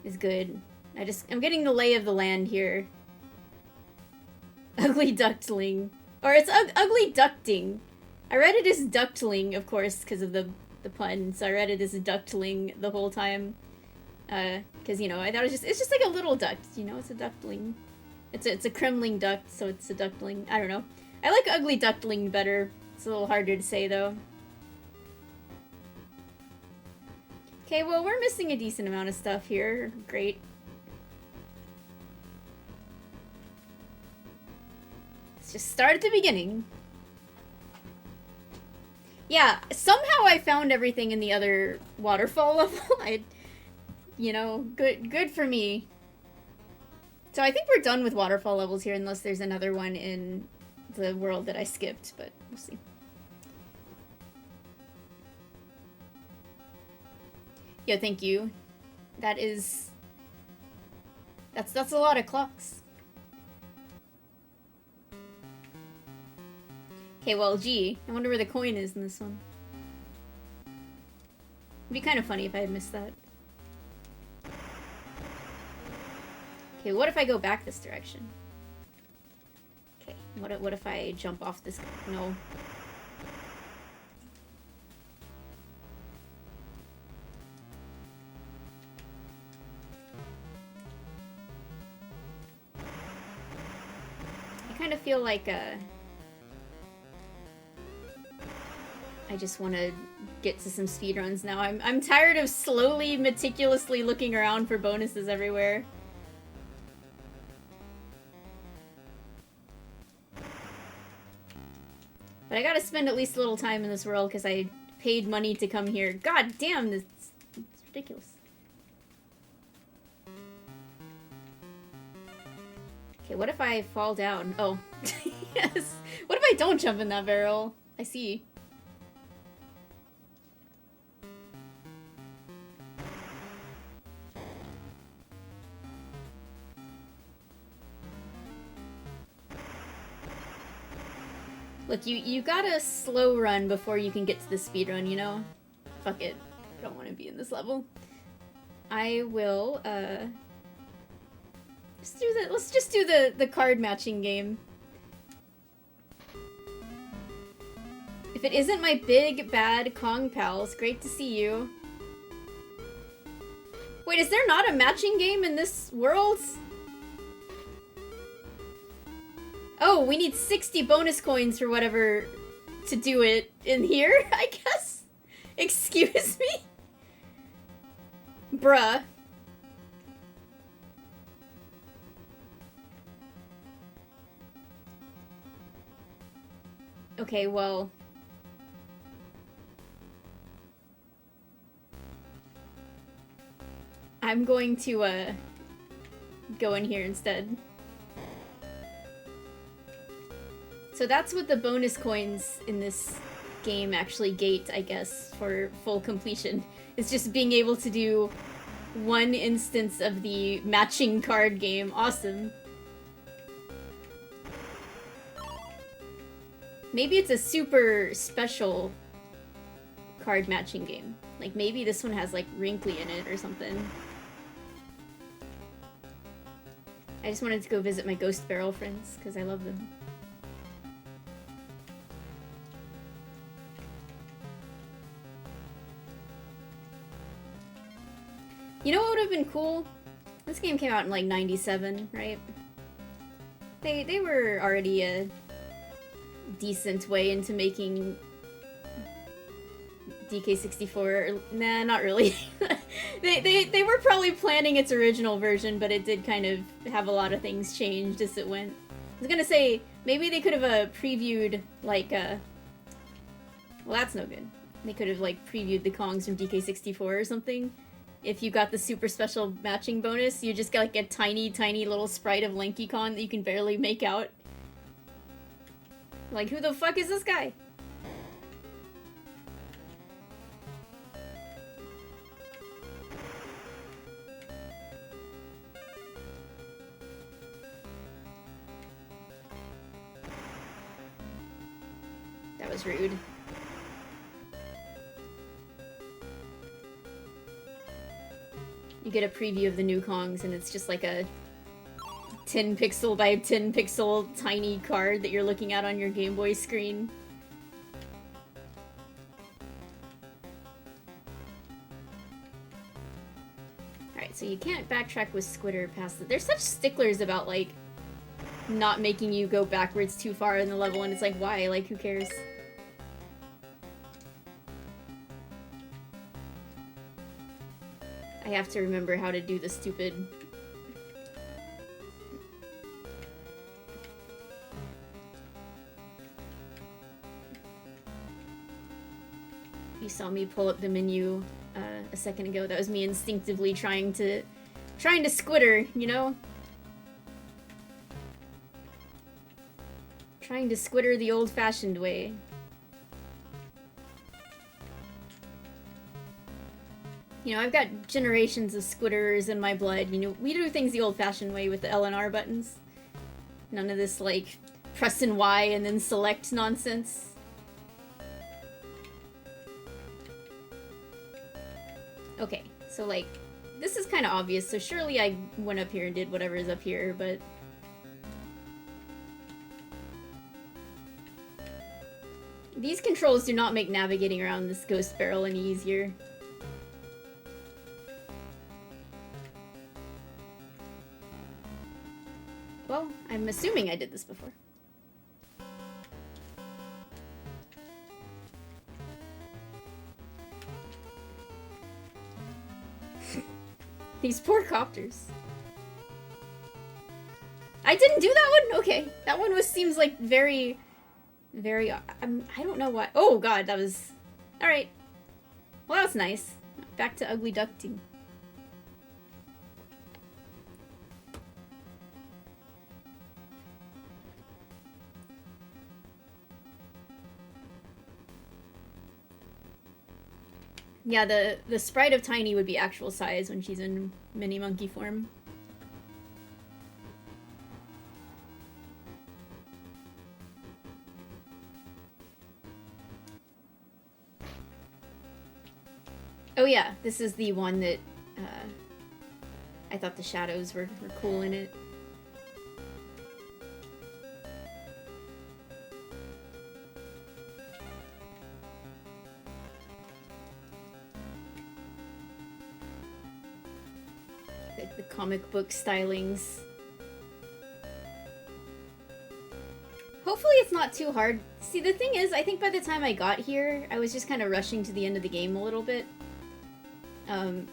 is good. I'm getting the lay of the land here. Ugly duckling. Or it's ugly ducting. I read it as ductling, of course, because of the pun, so I read it as ductling the whole time. Because, you know, I thought it's just like a little duct, you know, it's a duckling. It's a Kremling duct, so it's a duckling. I don't know. I like ugly duckling better. It's a little harder to say, though. Okay, well, we're missing a decent amount of stuff here. Great. Let's just start at the beginning. Yeah, somehow I found everything in the other waterfall level. You know, good for me. So I think we're done with waterfall levels here, unless there's another one in the world that I skipped, but we'll see. Yo, thank you. That's a lot of clocks. Okay, well, gee, I wonder where the coin is in this one. It'd be kind of funny if I had missed that. Okay, what if I go back this direction? Okay, what if I jump off this... No. I kind of feel like I just want to get to some speedruns now. I'm tired of slowly, meticulously looking around for bonuses everywhere. But I gotta spend at least a little time in this world because I paid money to come here. God damn, this it's ridiculous. Okay, what if I fall down? Oh, yes. What if I don't jump in that barrel? I see. Look, you gotta slow run before you can get to the speed run, you know? Fuck it. I don't want to be in this level. I will, let's just do the card matching game. If it isn't my big, bad Kong pals, great to see you. Wait, is there not a matching game in this world? Oh, we need 60 bonus coins for whatever to do it in here, I guess? Excuse me? Bruh. Okay, well... I'm going to, go in here instead. So that's what the bonus coins in this game actually gate, I guess, for full completion. It's just being able to do one instance of the matching card game. Awesome. Maybe it's a super special card matching game. Like, maybe this one has, like, wrinkly in it or something. I just wanted to go visit my ghost barrel friends, because I love them. You know what would have been cool? This game came out in like 97, right? They were already a decent way into making DK64. Nah, not really. they were probably planning its original version, but it did kind of have a lot of things changed as it went. I was gonna say, maybe they could have previewed, like, well, that's no good. They could have, like, previewed the Kongs from DK64 or something. If you got the super special matching bonus, you just got like a tiny, tiny little sprite of Lanky Kong that you can barely make out. Like, who the fuck is this guy? That was rude. You get a preview of the new Kongs, and it's just like a 10 pixel by 10 pixel tiny card that you're looking at on your Game Boy screen. Alright, so you can't backtrack with Squitter past the— They're such sticklers about, like, not making you go backwards too far in the level, and it's like, why? Like, who cares? I have to remember how to do the stupid... You saw me pull up the menu a second ago. That was me instinctively trying to squitter, you know? Trying to squitter the old-fashioned way. You know, I've got generations of squitterers in my blood. You know, we do things the old-fashioned way with the L and R buttons. None of this, like, press and Y and then select nonsense. Okay, so, like, this is kind of obvious, so surely I went up here and did whatever is up here, but... These controls do not make navigating around this ghost barrel any easier. Well, I'm assuming I did this before. These poor copters. I didn't do that one? Okay. That one seems like very... Very... I don't know why... Oh god, that was... Alright. Well, that was nice. Back to ugly ducting. Yeah, the sprite of Tiny would be actual size when she's in mini monkey form. Oh yeah, this is the one that I thought the shadows were cool in it. The comic book stylings. Hopefully it's not too hard. See, the thing is, I think by the time I got here, I was just kind of rushing to the end of the game a little bit.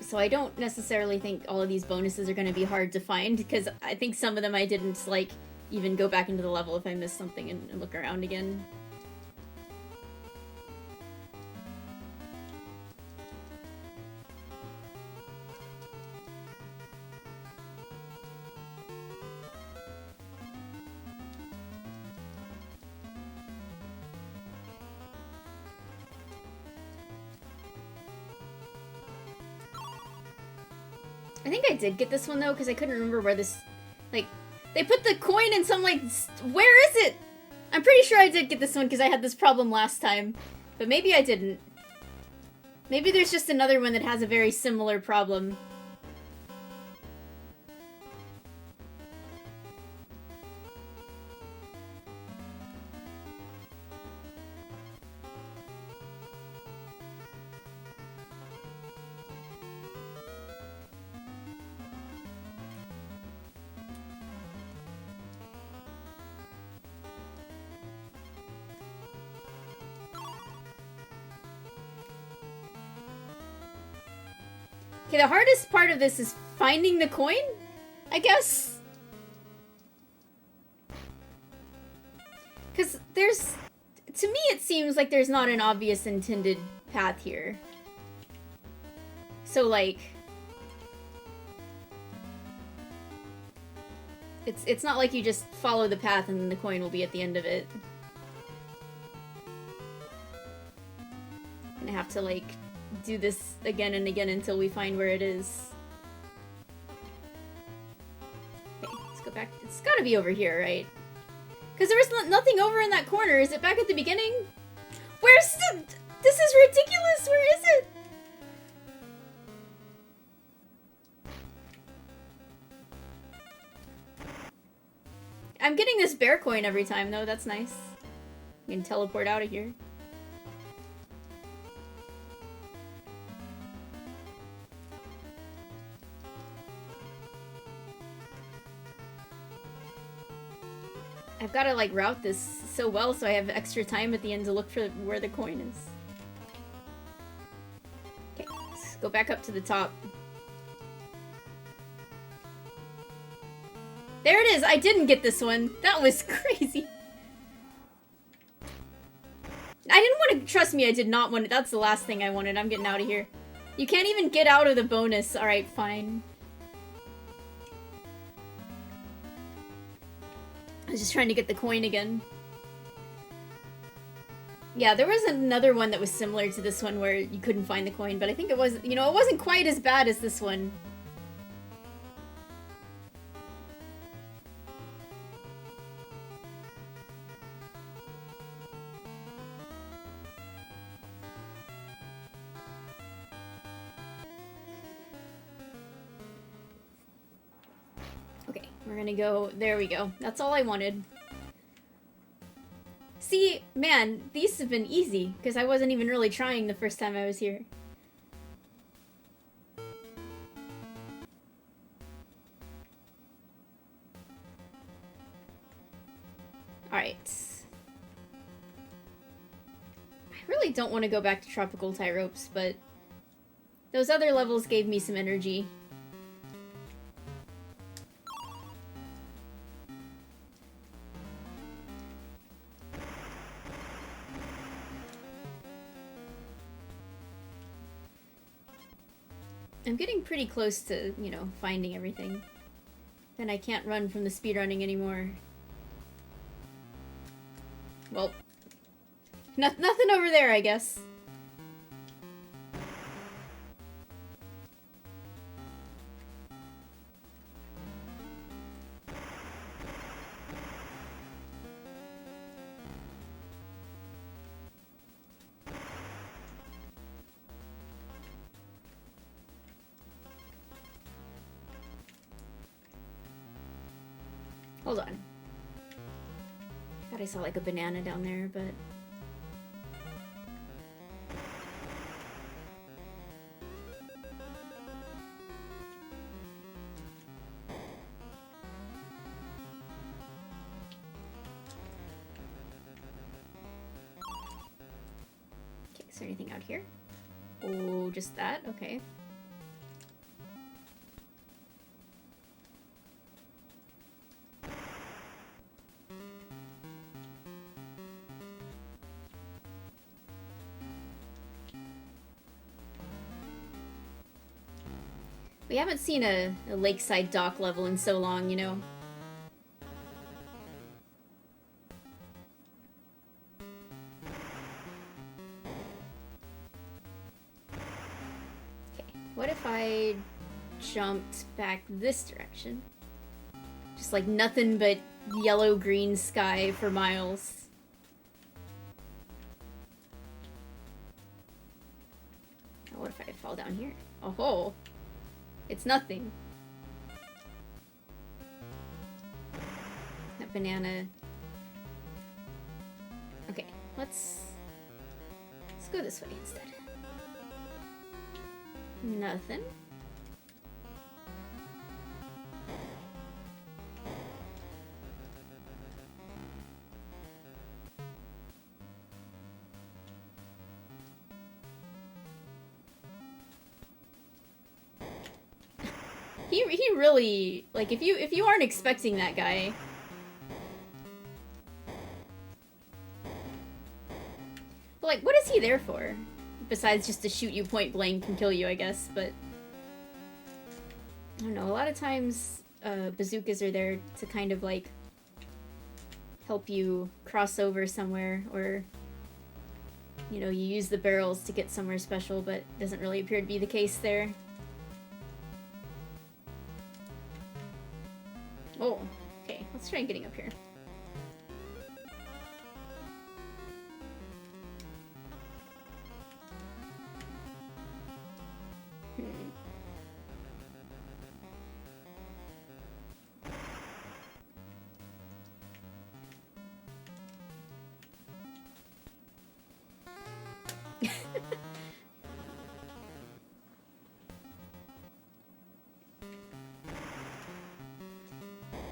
So I don't necessarily think all of these bonuses are going to be hard to find, because I think some of them I didn't, like, even go back into the level if I missed something and look around again. I think I did get this one, though, because I couldn't remember where this... Like, they put the coin in some, like... Where is it? I'm pretty sure I did get this one, because I had this problem last time. But maybe I didn't. Maybe there's just another one that has a very similar problem. Okay, the hardest part of this is finding the coin, I guess? Because there's... To me, it seems like there's not an obvious intended path here. So, like... It's not like you just follow the path and then the coin will be at the end of it. I'm gonna have to, like... do this again and again until we find where it is. Okay, let's go back. It's gotta be over here, right? Because there was nothing over in that corner. Is it back at the beginning? Where's the... This is ridiculous! Where is it? I'm getting this bear coin every time, though. That's nice. I can teleport out of here. I've got to, like, route this so well so I have extra time at the end to look for where the coin is. Okay, let's go back up to the top. There it is! I didn't get this one! That was crazy! I didn't want to... Trust me, I did not want it. That's the last thing I wanted. I'm getting out of here. You can't even get out of the bonus. Alright, fine. I was just trying to get the coin again. Yeah, there was another one that was similar to this one where you couldn't find the coin, but I think it was, you know, it wasn't quite as bad as this one. We're gonna go... There we go. That's all I wanted. See, man, these have been easy, because I wasn't even really trying the first time I was here. Alright. I really don't want to go back to Tropical Tie Ropes, but those other levels gave me some energy. I'm getting pretty close to, you know, finding everything. Then I can't run from the speedrunning anymore. Well, nothing over there, I guess. Hold on. I thought I saw like a banana down there, but... Okay, is there anything out here? Oh, just that? Okay. We haven't seen a lakeside dock level in so long, you know? Okay, what if I jumped back this direction? Just like nothing but yellow-green sky for miles. Oh, what if I fall down here? Oh-ho! It's nothing. That banana. Okay, let's go this way instead. Nothing. He really, like, if you aren't expecting that guy. But like, what is he there for? Besides just to shoot you point blank and kill you, I guess, but I don't know, a lot of times bazookas are there to kind of like help you cross over somewhere, or you know, you use the barrels to get somewhere special, but it doesn't really appear to be the case there. Oh, okay. Let's try getting up here.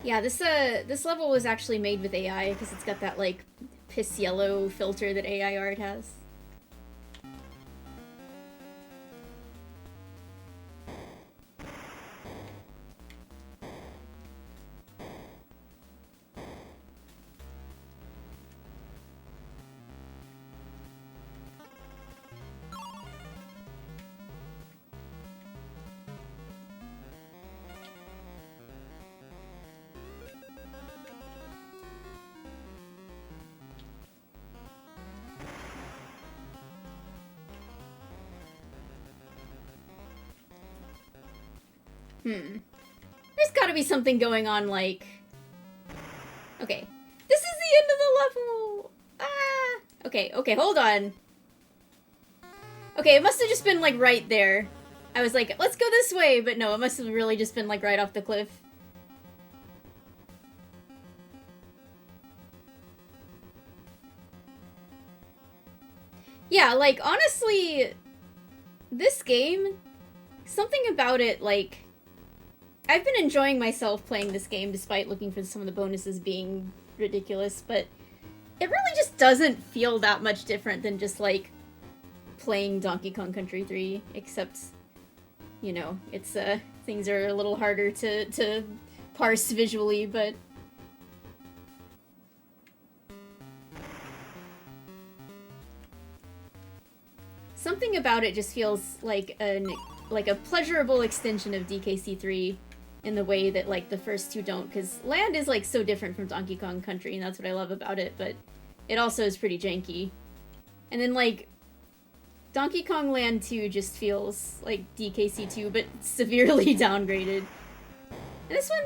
Yeah, this level was actually made with AI because it's got that like piss yellow filter that AI art has. There's gotta be something going on, like... Okay. This is the end of the level! Ah! Okay, hold on. Okay, it must have just been, like, right there. I was like, let's go this way! But no, it must have really just been, like, right off the cliff. Yeah, like, honestly... This game... Something about it, like... I've been enjoying myself playing this game despite looking for some of the bonuses being ridiculous, but it really just doesn't feel that much different than just, like, playing Donkey Kong Country 3, except, you know, it's, things are a little harder to parse visually, but... Something about it just feels like an like a pleasurable extension of DKC3 in the way that like the first two don't, because land is like so different from Donkey Kong Country, and that's what I love about it, but it also is pretty janky. And then like Donkey Kong Land 2 just feels like DKC2, but severely downgraded. And this one,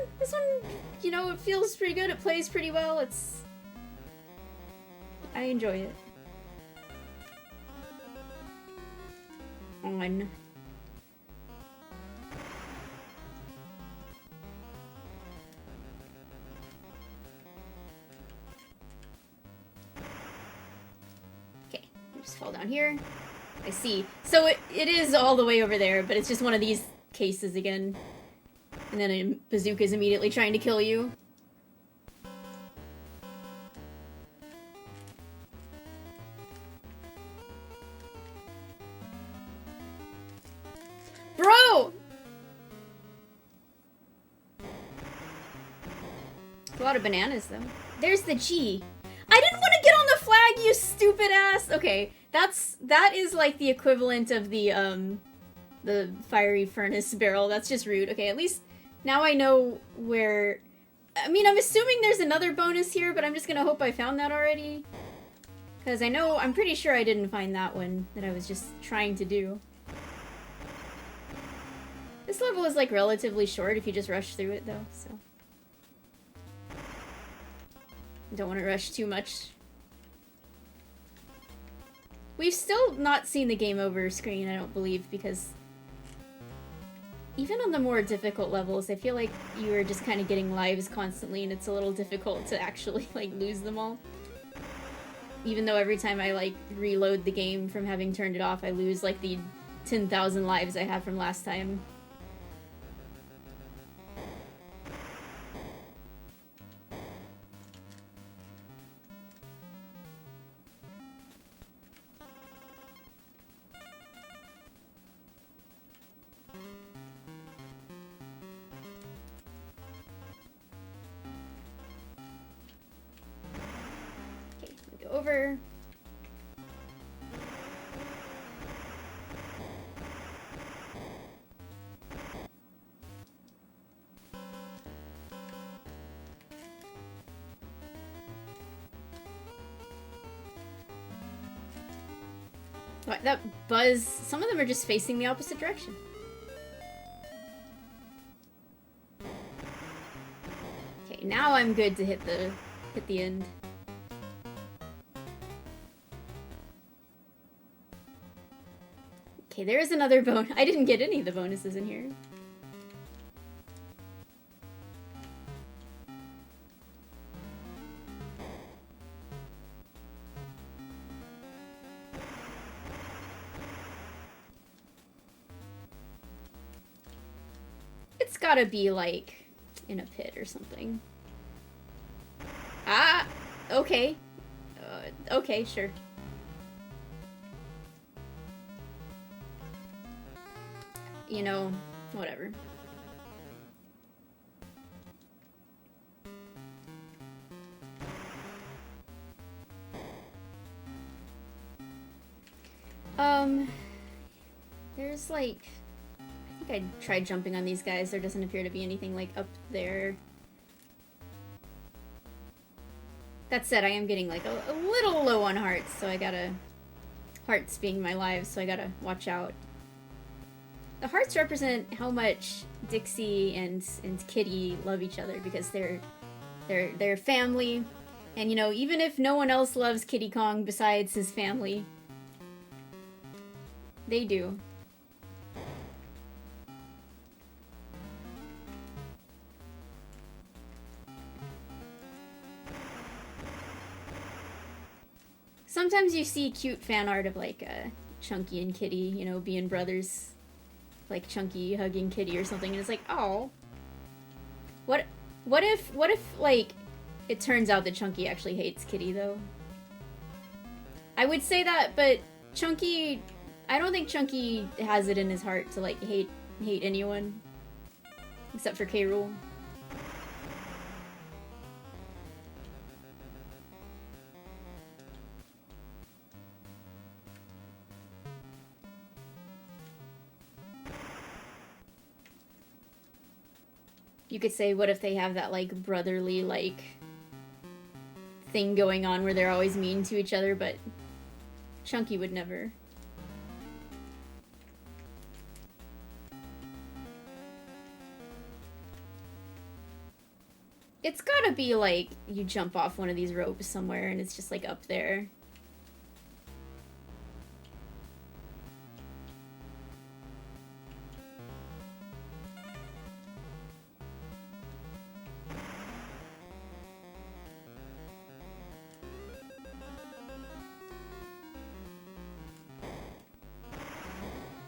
you know, it feels pretty good, it plays pretty well, I enjoy it. On. Okay, just fall down here. I see. So it is all the way over there, but it's just one of these cases again. And then a bazooka's immediately trying to kill you. Bro! A lot of bananas, though. There's the G. I didn't want to get on the flag, you stupid ass! Okay, that is like the equivalent of the fiery furnace barrel. That's just rude. Okay, at least now I know where... I mean, I'm assuming there's another bonus here, but I'm just gonna hope I found that already. Because I'm pretty sure I didn't find that one that I was just trying to do. This level is, like, relatively short if you just rush through it, though, so... Don't want to rush too much. We've still not seen the game over screen, I don't believe, because... Even on the more difficult levels, I feel like you are just kind of getting lives constantly, and it's a little difficult to actually, like, lose them all. Even though every time I, like, reload the game from having turned it off, I lose, like, the 10,000 lives I had from last time. Over. What, that buzz? Some of them are just facing the opposite direction. Okay, now I'm good to hit the end. Okay, there is another bonus. I didn't get any of the bonuses in here. It's gotta be, like, in a pit or something. Ah! Okay. Okay, sure. You know, whatever. There's like... I think I tried jumping on these guys. There doesn't appear to be anything like up there. That said, I am getting like a little low on hearts, so I gotta... Hearts being my lives, so I gotta watch out. The hearts represent how much Dixie and Kitty love each other, because they're family, and you know, even if no one else loves Kitty Kong besides his family, they do. Sometimes you see cute fan art of like Chunky and Kitty, you know, being brothers. Like Chunky hugging Kitty or something, and it's like, oh. What if like it turns out that Chunky actually hates Kitty though? I would say that, but Chunky, I don't think Chunky has it in his heart to like hate anyone except for Rool. You could say, what if they have that, like, brotherly, like, thing going on where they're always mean to each other, but Chunky would never. It's gotta be, like, you jump off one of these ropes somewhere and it's just, like, up there.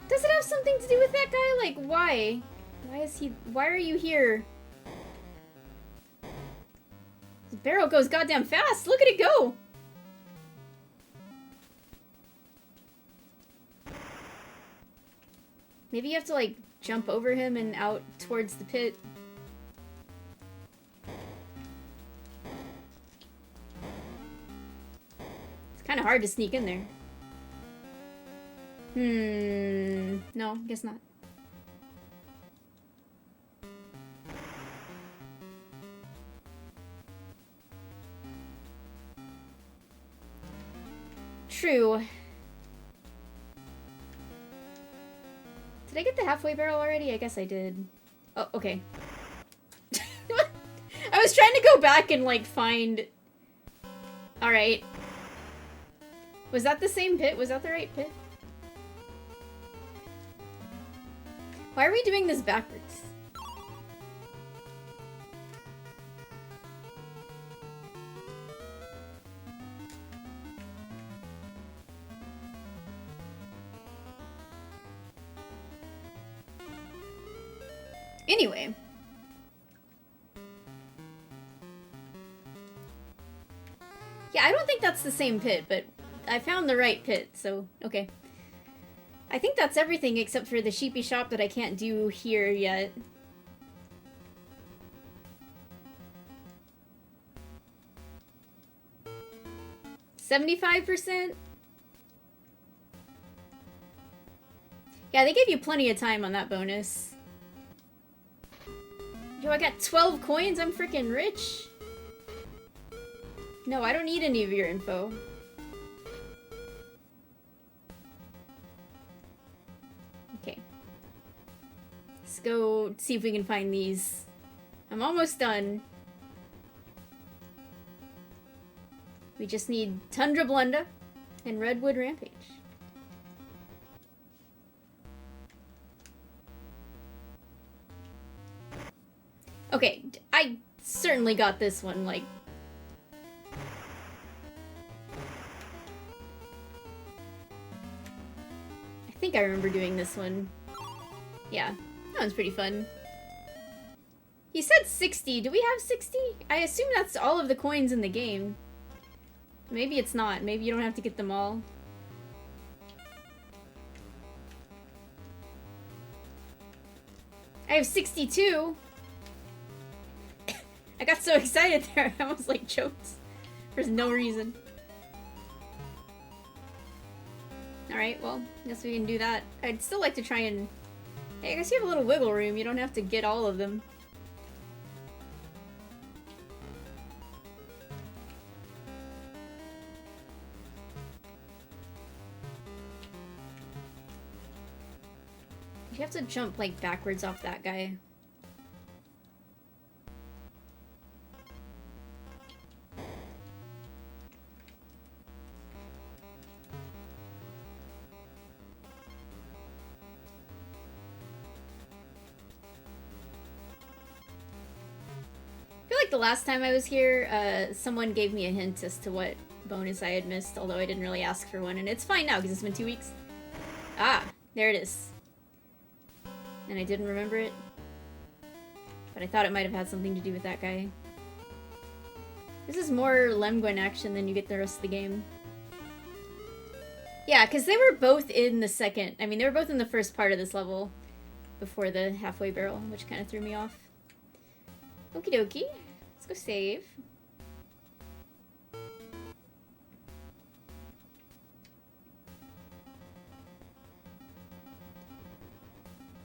Does it have something to do with that guy? Like, why? Why are you here? This barrel goes goddamn fast! Look at it go! Maybe you have to, like, jump over him and out towards the pit. It's kind of hard to sneak in there. No, guess not. True. Did I get the halfway barrel already? I guess I did. Oh, okay. I was trying to go back and, like, find... Alright. Was that the same pit? Was that the right pit? Why are we doing this backwards? Anyway. Yeah, I don't think that's the same pit, but I found the right pit, so okay. I think that's everything except for the sheepy shop that I can't do here yet. $75%? Yeah, they gave you plenty of time on that bonus. Yo, I got 12 coins? I'm freaking rich. No, I don't need any of your info. Okay. Let's go see if we can find these. I'm almost done. We just need Tundra Blunda and Redwood Rampage. Okay, I certainly got this one, like... I think I remember doing this one. Yeah, that one's pretty fun. He said 60. Do we have 60? I assume that's all of the coins in the game. Maybe it's not. Maybe you don't have to get them all. I have 62! I got so excited there, I almost like choked. For no reason. Alright, well, I guess we can do that. I'd still like to try and... Hey, I guess you have a little wiggle room. You don't have to get all of them. You have to jump, like, backwards off that guy. The last time I was here, someone gave me a hint as to what bonus I had missed, although I didn't really ask for one, and it's fine now because it's been 2 weeks. Ah, there it is. And I didn't remember it, but I thought it might have had something to do with that guy. This is more Lemguin action than you get the rest of the game. Yeah, because they were both in the second, I mean, they were both in the first part of this level before the halfway barrel, which kind of threw me off. Okie dokie. Let's go save.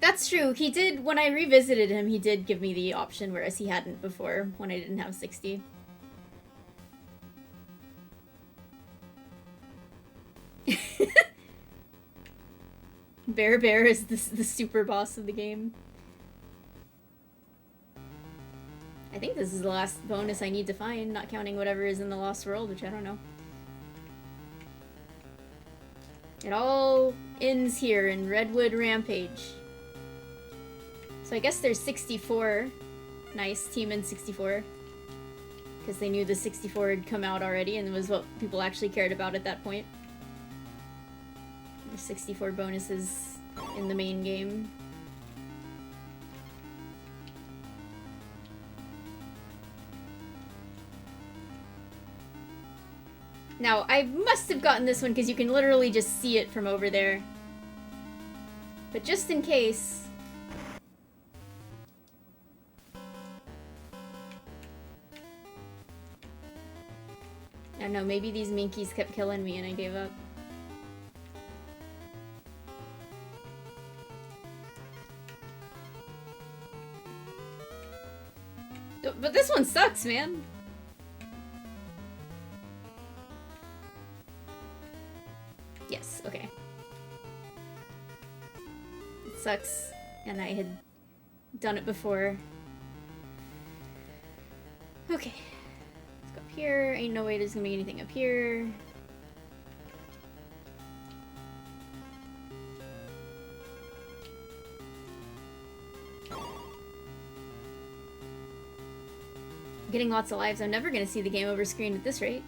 That's true. He did, when I revisited him, he did give me the option, whereas he hadn't before when I didn't have 60. Bear is the super boss of the game. I think this is the last bonus I need to find, not counting whatever is in the Lost World, which I don't know. It all ends here in Redwood Rampage. So I guess there's 64. Nice, Team in 64. Because they knew the 64 had come out already and was what people actually cared about at that point. There's 64 bonuses in the main game. Now, I must have gotten this one because you can literally just see it from over there. But just in case... I don't know, maybe these minkies kept killing me and I gave up. But this one sucks, man! Yes, okay. It sucks, and I had done it before. Okay. Let's go up here. Ain't no way there's gonna be anything up here. Getting lots of lives. I'm never gonna see the game over screen at this rate.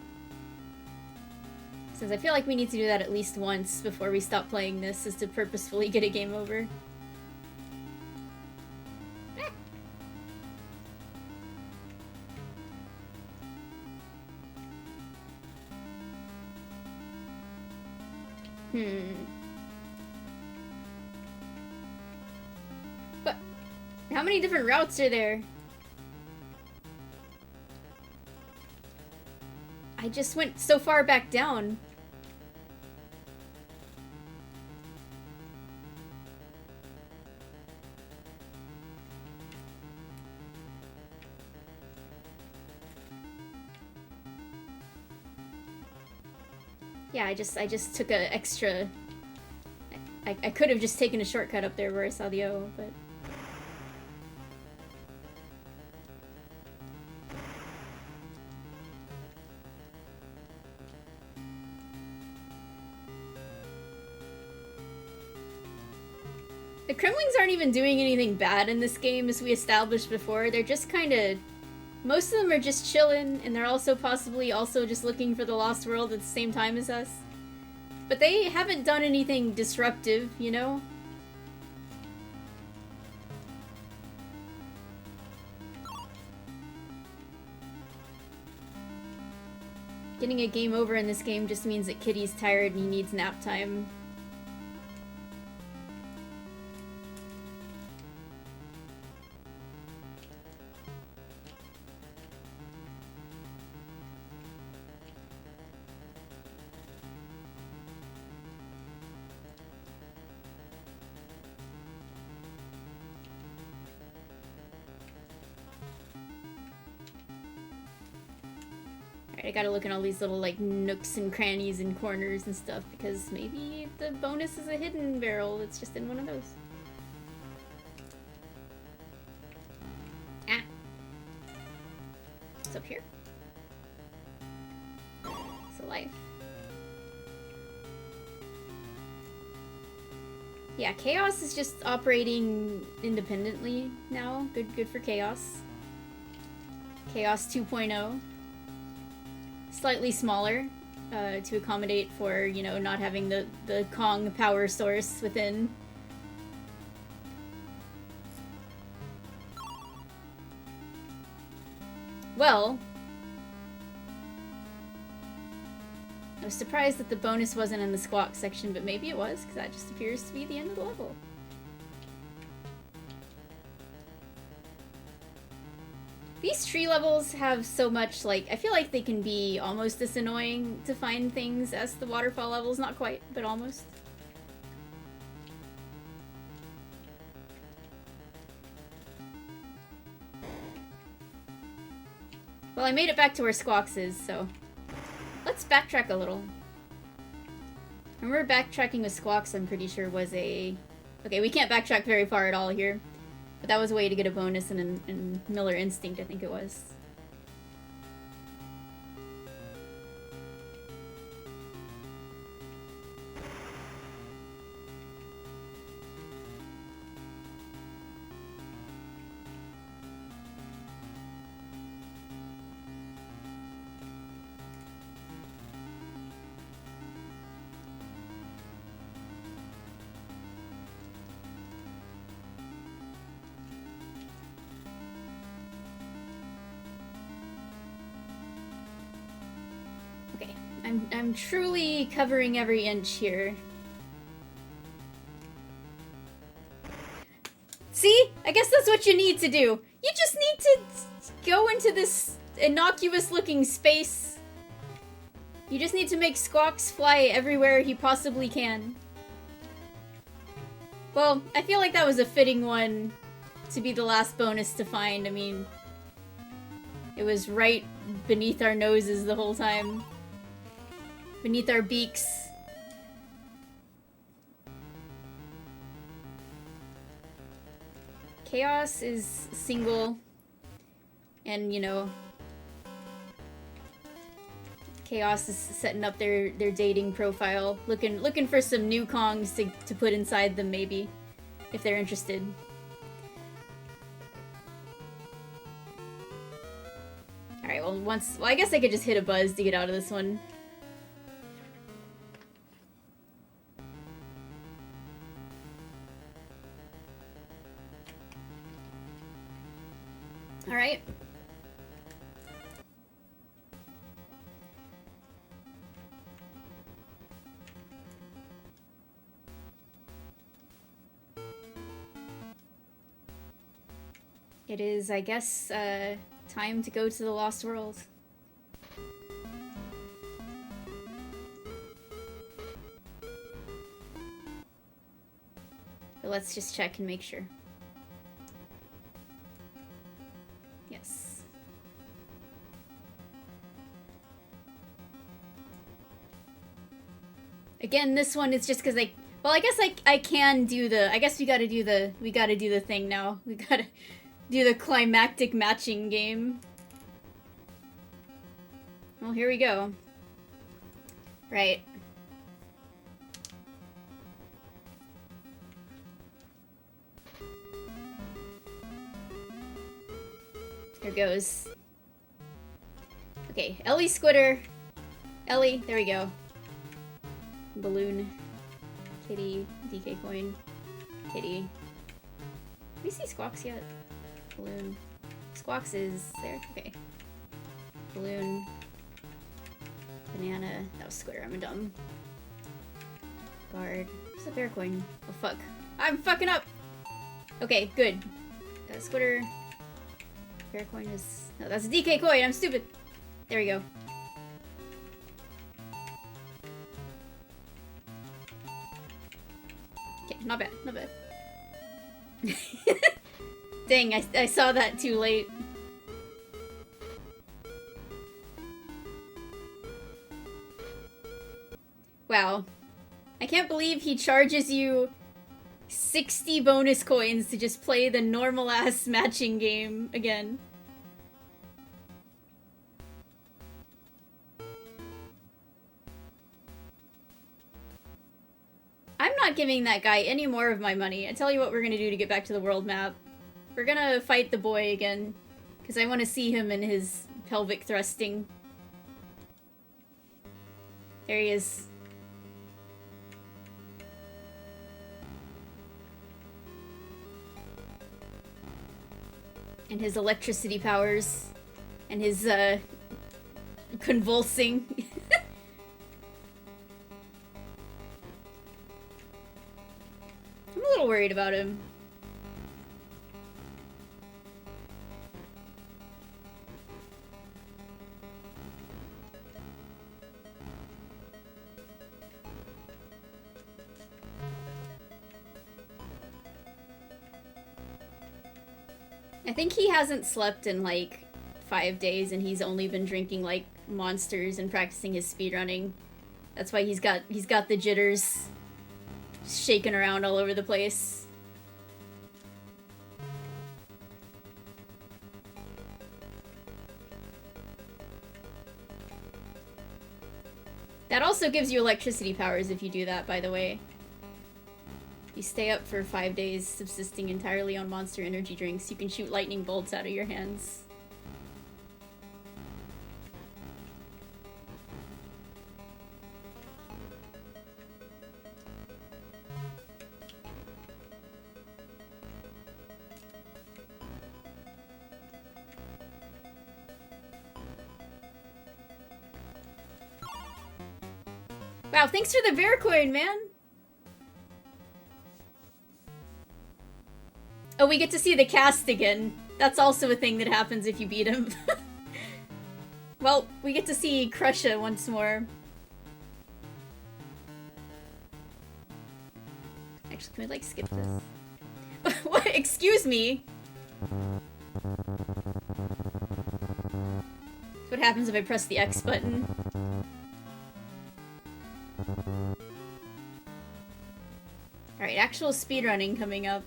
Since I feel like we need to do that at least once before we stop playing this, is to purposefully get a game over. But how many different routes are there? I just went so far back down. Yeah, I just took a extra... I could have just taken a shortcut up there where I saw the O, but... The Kremlings aren't even doing anything bad in this game, as we established before. They're just kind of... Most of them are just chilling, and they're also possibly also just looking for the Lost World at the same time as us. But they haven't done anything disruptive, you know? Getting a game over in this game just means that Kitty's tired and he needs nap time. I gotta look at all these little, like, nooks and crannies and corners and stuff, because maybe the bonus is a hidden barrel that's just in one of those. Ah! It's up here. It's a life. Yeah, Chaos is just operating independently now. Good for Chaos. Chaos 2.0. Slightly smaller, to accommodate for, you know, not having the Kong power source within. Well, I was surprised that the bonus wasn't in the squawk section, but maybe it was, because that just appears to be the end of the level. These tree levels have so much, like, I feel like they can be almost as annoying to find things as the waterfall levels. Not quite, but almost. Well, I made it back to where Squawks is, so... Let's backtrack a little. Remember backtracking with Squawks, I'm pretty sure, was a... Okay, we can't backtrack very far at all here. But that was a way to get a bonus in Miller Instinct, I think it was. I'm truly covering every inch here. See? I guess that's what you need to do. You just need to go into this innocuous-looking space. You just need to make Squawks fly everywhere he possibly can. Well, I feel like that was a fitting one to be the last bonus to find. I mean, it was right beneath our noses the whole time. Beneath our beaks. Chaos is single. And, you know... Chaos is setting up their dating profile. Looking for some new Kongs to put inside them, maybe. If they're interested. Alright, well, well, I guess I could just hit a buzz to get out of this one. Alright. It is, I guess, time to go to the Lost World. But let's just check and make sure. Yes. Again, this one is just because well, I guess I can do the, I guess we gotta do the thing now. We gotta do the climactic matching game. Well, here we go. Right. Here goes. Okay, Ellie Squitter. Ellie, there we go. Balloon. Kitty. DK coin. Kitty. Did we see Squawks yet? Balloon. Squawks is there. Okay. Balloon. Banana. That was Squitter. I'm a dumb. Guard. What's the bear coin? Oh, fuck. I'm fucking up! Okay, good. Squitter. Bear coin is... No, that's a DK coin. I'm stupid. There we go. Okay, not bad. Not bad. Dang, I saw that too late. Wow. I can't believe he charges you 60 bonus coins to just play the normal-ass matching game again. I'm not giving that guy any more of my money. I tell you what we're gonna do to get back to the world map. We're gonna fight the boy again, because I want to see him in his pelvic thrusting. There he is. And his electricity powers. And his, convulsing. I'm a little worried about him. I think he hasn't slept in, like, 5 days, and he's only been drinking like monsters and practicing his speedrunning. That's why he's got the jitters, shaking around all over the place. That also gives you electricity powers if you do that, by the way. You stay up for 5 days, subsisting entirely on monster energy drinks. You can shoot lightning bolts out of your hands. Wow, thanks for the bear coin, man! Oh, we get to see the cast again. That's also a thing that happens if you beat him. Well, we get to see Krusha once more. Actually, can we, like, skip this? What? Excuse me? That's what happens if I press the X button. Alright, actual speedrunning coming up.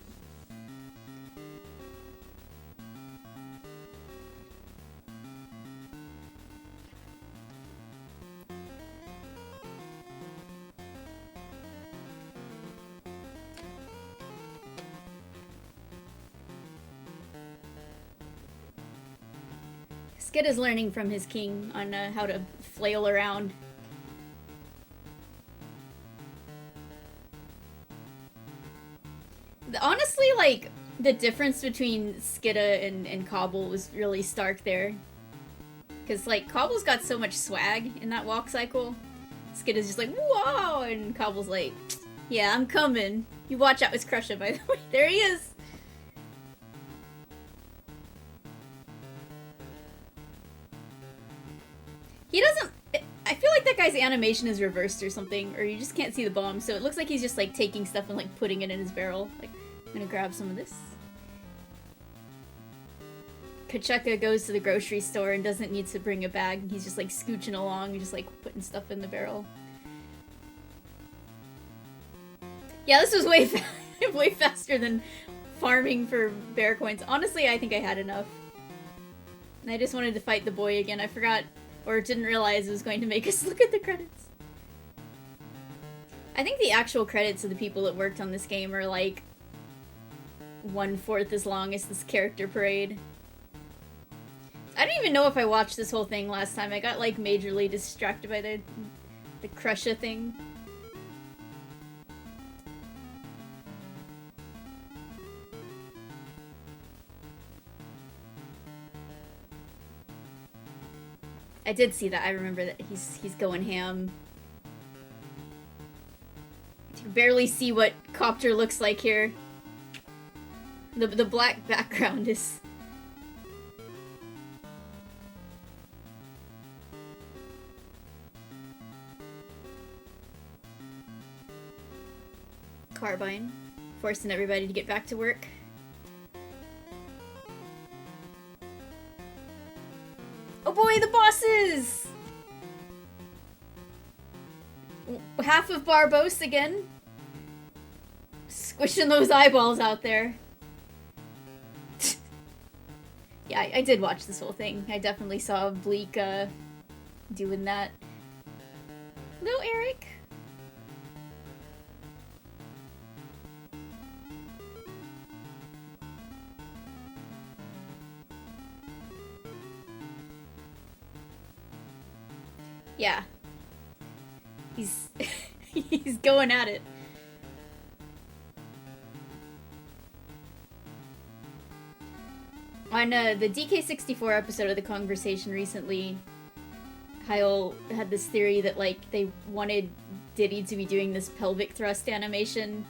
Skid is learning from his king on how to flail around. Honestly, like, the difference between Skidda and Cobble was really stark there. Because, like, Cobble's got so much swag in that walk cycle. Skidda's just like, whoa! And Cobble's like, yeah, I'm coming. You watch out, it's Krusha, by the way. There he is! He doesn't... I feel like that guy's animation is reversed or something, or you just can't see the bomb, so it looks like he's just, like, taking stuff and, like, putting it in his barrel. Like, I'm gonna grab some of this. Kacheka goes to the grocery store and doesn't need to bring a bag. He's just, like, scooching along and just, like, putting stuff in the barrel. Yeah, this was way, way faster than farming for bear coins. Honestly, I think I had enough. And I just wanted to fight the boy again. I forgot... or didn't realize it was going to make us look at the credits. I think the actual credits of the people that worked on this game are like 1/4 as long as this character parade. I don't even know if I watched this whole thing last time. I got like majorly distracted by the Krusha thing. I did see that. I remember that he's going ham. You can barely see what Copter looks like here. The black background is... Carbine. Forcing everybody to get back to work. Oh boy, the bosses! Half of Barbos again. Squishing those eyeballs out there. Yeah, I did watch this whole thing. I definitely saw Bleak doing that. Hello, Eric. Yeah. He's he's going at it. On the DK64 episode of The Conversation recently, Kyle had this theory that, like, they wanted Diddy to be doing this pelvic thrust animation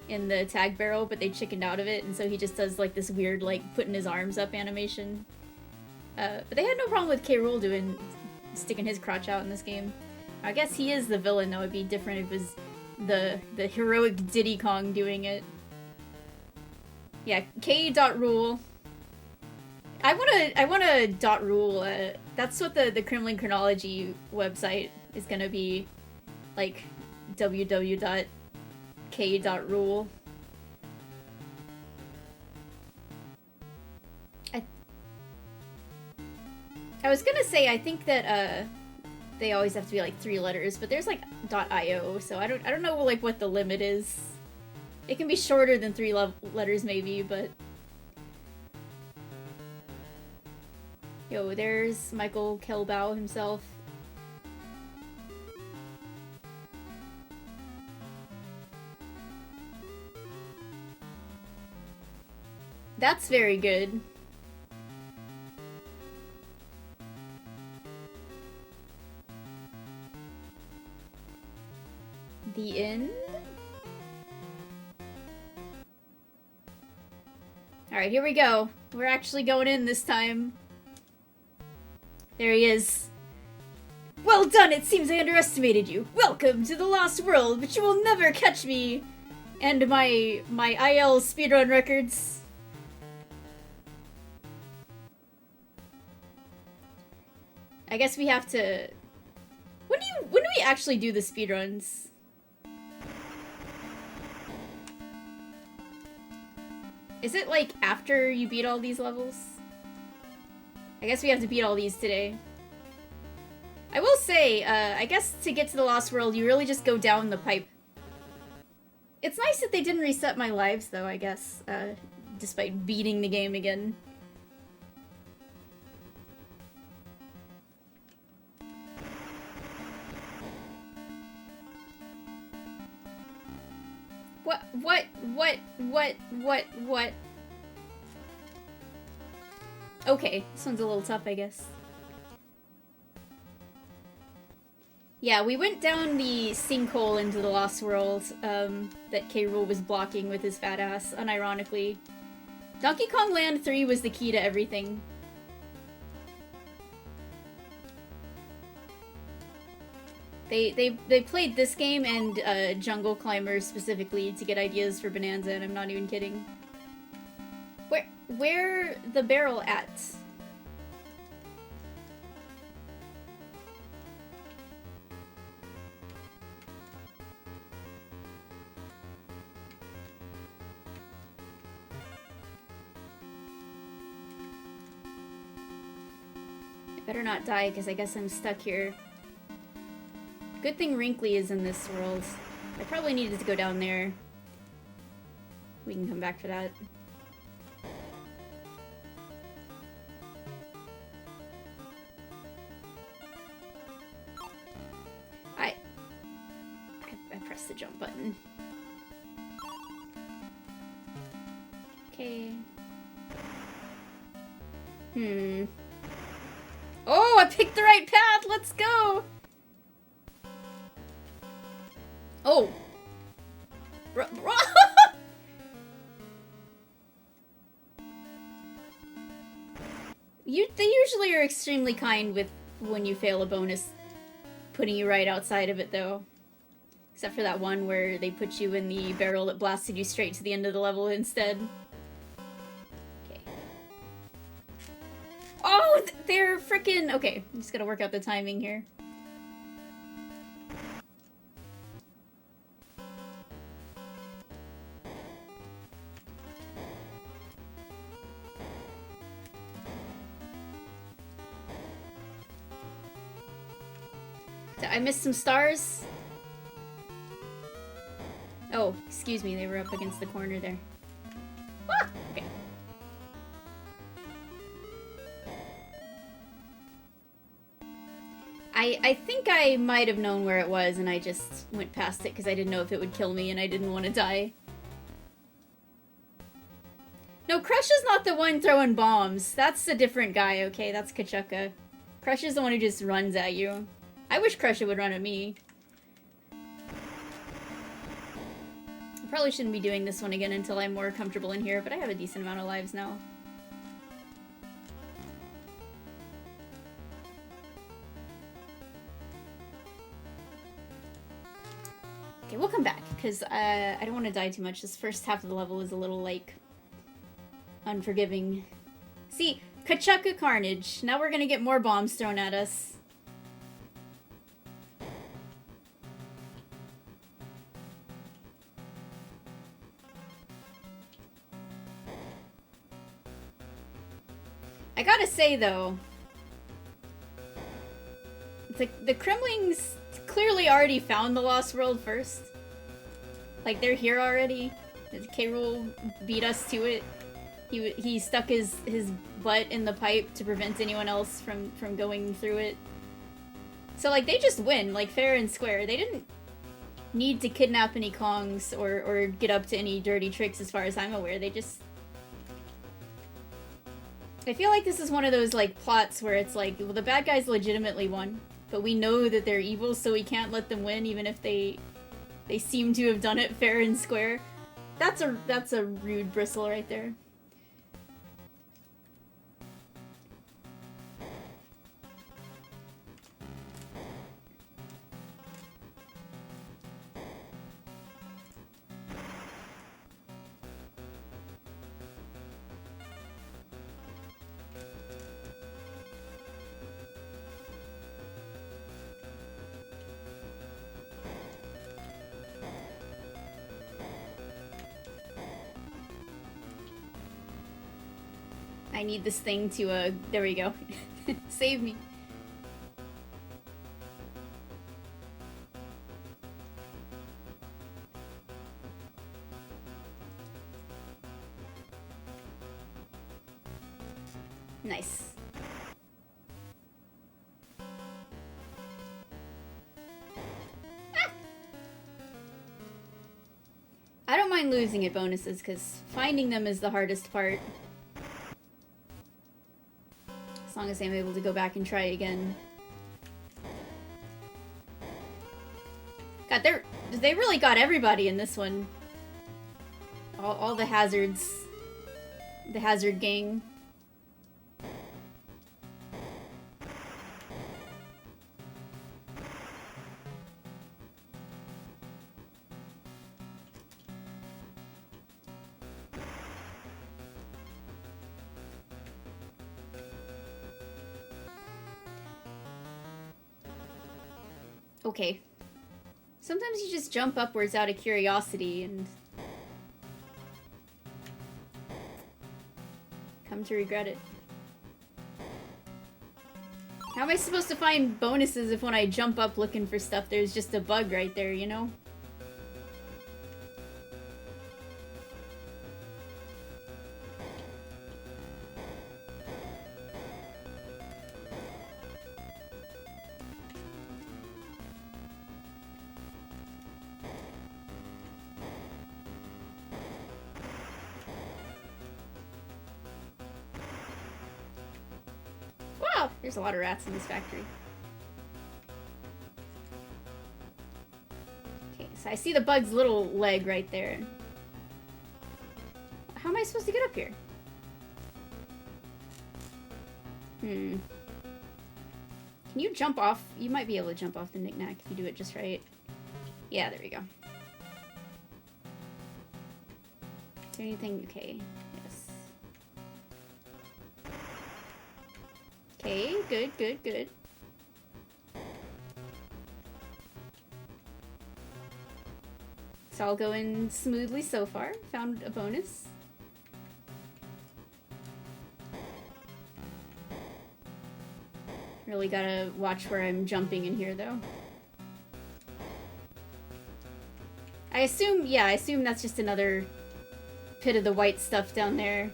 in the tag barrel, but they chickened out of it, and so he just does, like, this weird, like, putting his arms up animation. But they had no problem with K. Rool sticking his crotch out in this game. I guess he is the villain, though. It'd be different if it was the heroic Diddy Kong doing it. Yeah, K.Rool. I want a .rule. That's what the Kremling Kronology website is gonna be, like www.k.rule. I was gonna say I think that they always have to be like 3 letters, but there's like .io, so I don't know like what the limit is. It can be shorter than 3 letters maybe, but yo, there's Michael Kelbau himself. That's very good. The end? Alright, here we go. We're actually going in this time. There he is. Well done, it seems I underestimated you. Welcome to the Lost World, but you will never catch me and my IL speedrun records. I guess we have to... When do we actually do the speedruns? Is it like after you beat all these levels? I guess we have to beat all these today. I will say, I guess to get to the Lost World, you really just go down the pipe. It's nice that they didn't reset my lives, though, I guess, despite beating the game again. What? Okay, this one's a little tough, I guess. Yeah, we went down the sinkhole into the Lost World, that K. Rool was blocking with his fat ass, unironically. Donkey Kong Land 3 was the key to everything. They played this game and Jungle Climber specifically to get ideas for Bonanza, and I'm not even kidding. Where the barrel at? I better not die, because I guess I'm stuck here. Good thing Wrinkly is in this world. I probably needed to go down there. We can come back for that. I pressed the jump button. Okay. Oh, I picked the right path! Let's go! Oh! They usually are extremely kind with when you fail a bonus, putting you right outside of it, though. Except for that one where they put you in the barrel that blasted you straight to the end of the level instead. Okay. Oh, they're frickin'... Okay, I'm just gonna work out the timing here. I missed some stars. Oh, excuse me, they were up against the corner there. Ah! Okay. I think I might have known where it was and I just went past it because I didn't know if it would kill me and I didn't want to die. No, Crush is not the one throwing bombs. That's a different guy, okay? That's Kachuka. Crush is the one who just runs at you. I wish Crush would run at me. I probably shouldn't be doing this one again until I'm more comfortable in here, but I have a decent amount of lives now. Okay, we'll come back, because I don't want to die too much. This first half of the level is a little, like, unforgiving. See, Kachaka Carnage. Now we're gonna get more bombs thrown at us. I gotta say, though, the Kremlings clearly already found the Lost World first. Like, they're here already. K-Rool beat us to it. He stuck his butt in the pipe to prevent anyone else from going through it. So, like, they just win, like, fair and square. They didn't need to kidnap any Kongs or get up to any dirty tricks as far as I'm aware. They just... I feel like this is one of those, like, plots where it's like, well, the bad guys legitimately won, but we know that they're evil, so we can't let them win, even if they seem to have done it fair and square. That's a rude bristle right there. I need this thing to, there we go. Save me. Nice. Ah! I don't mind losing at bonuses, because finding them is the hardest part. As long as I'm able to go back and try again. God, they really got everybody in this one. All the hazards. The hazard gang. Okay. Sometimes you just jump upwards out of curiosity and come to regret it. How am I supposed to find bonuses if when I jump up looking for stuff there's just a bug right there, you know? There's a lot of rats in this factory. Okay, so I see the bug's little leg right there. How am I supposed to get up here? Can you jump off? You might be able to jump off the knick-knack if you do it just right. Yeah, there we go. Is there anything? Okay. Okay, good, good, good. It's all going smoothly so far. Found a bonus. Really gotta watch where I'm jumping in here, though. I assume that's just another pit of the white stuff down there.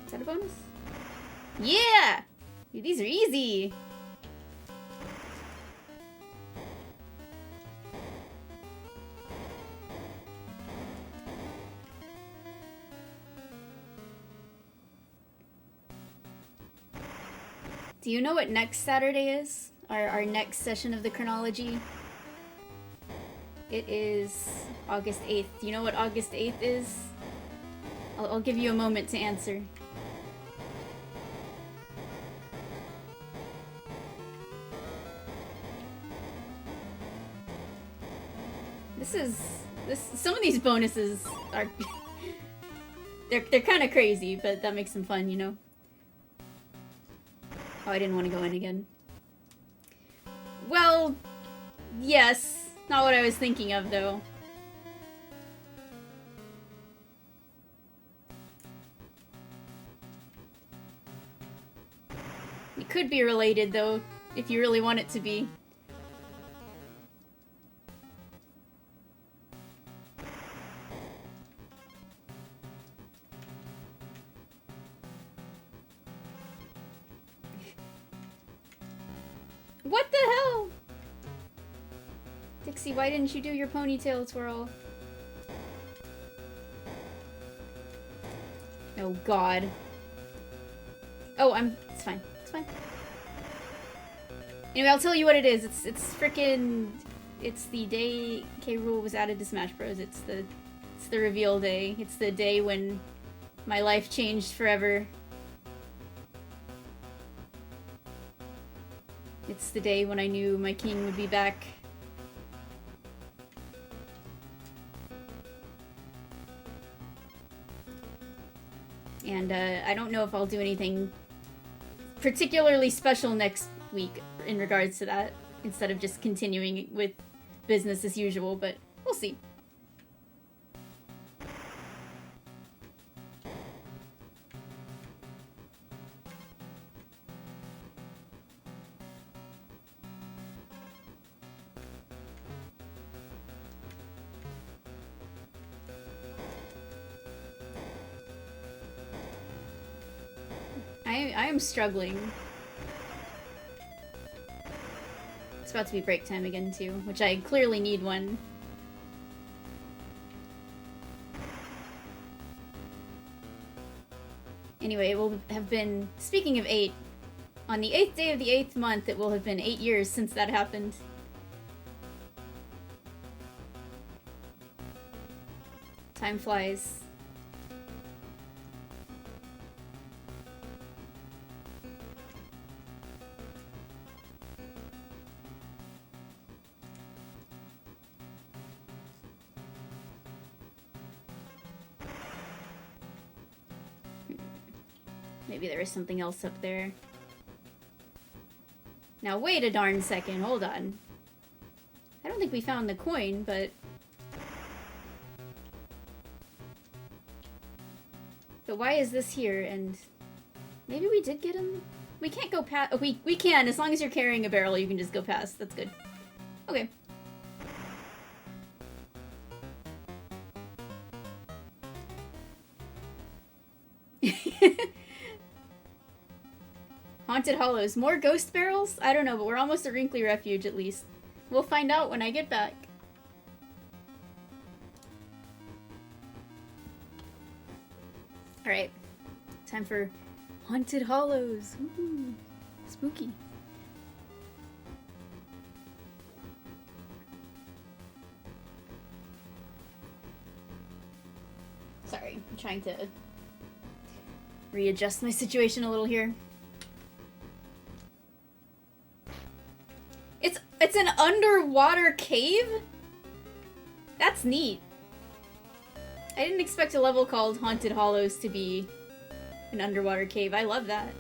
Is that a bonus? Yeah! Dude, these are easy! Do you know what next Saturday is? Our next session of the chronology? It is August 8th. Do you know what August 8th is? I'll give you a moment to answer. Some of these bonuses are they're kind of crazy, but that makes them fun, you know. Oh, I didn't want to go in again. Well, yes, not what I was thinking of though. It could be related though, if you really want it to be. What the hell? Dixie, why didn't you do your ponytail twirl? Oh god. Oh, it's fine. It's fine. Anyway, I'll tell you what it is. It's frickin'... It's the day Rool was added to Smash Bros. It's the reveal day. It's the day when my life changed forever. It's the day when I knew my king would be back. And I don't know if I'll do anything particularly special next week in regards to that, instead of just continuing with business as usual, but we'll see. I am struggling. It's about to be break time again too, which I clearly need one. Anyway, it will have been, speaking of 8, on the 8th day of the 8th month, it will have been 8 years since that happened. Time flies. Maybe there is something else up there. Now wait a darn second, hold on. I don't think we found the coin, but... But why is this here, and... Maybe we did get him? We can't go past... Oh, we can, as long as you're carrying a barrel, you can just go past. That's good. Okay. Haunted Hollows. More ghost barrels? I don't know, but we're almost at Wrinkly Refuge at least. We'll find out when I get back. Alright. Time for Haunted Hollows. Ooh, spooky. Sorry, I'm trying to readjust my situation a little here. It's an underwater cave? That's neat. I didn't expect a level called Haunted Hollows to be an underwater cave. I love that.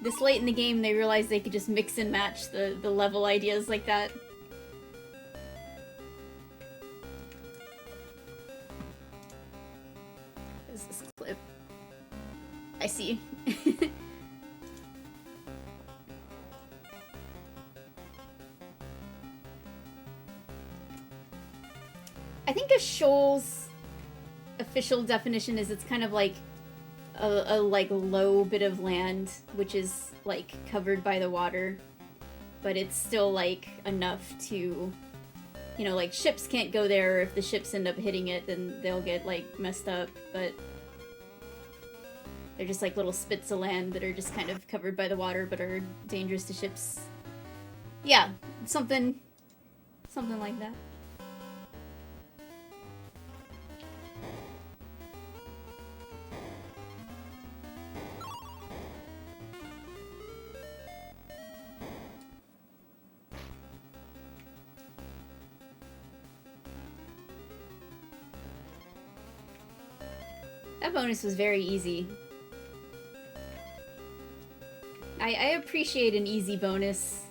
This late in the game, they realized they could just mix and match the level ideas like that. What is this clip? I see. I think a shoal's official definition is it's kind of like a like low bit of land which is like covered by the water, but it's still like enough to, you know, like ships can't go there, or if the ships end up hitting it then they'll get like messed up, but they're just like little spits of land that are just kind of covered by the water but are dangerous to ships. Yeah, something like that. That bonus was very easy. I appreciate an easy bonus.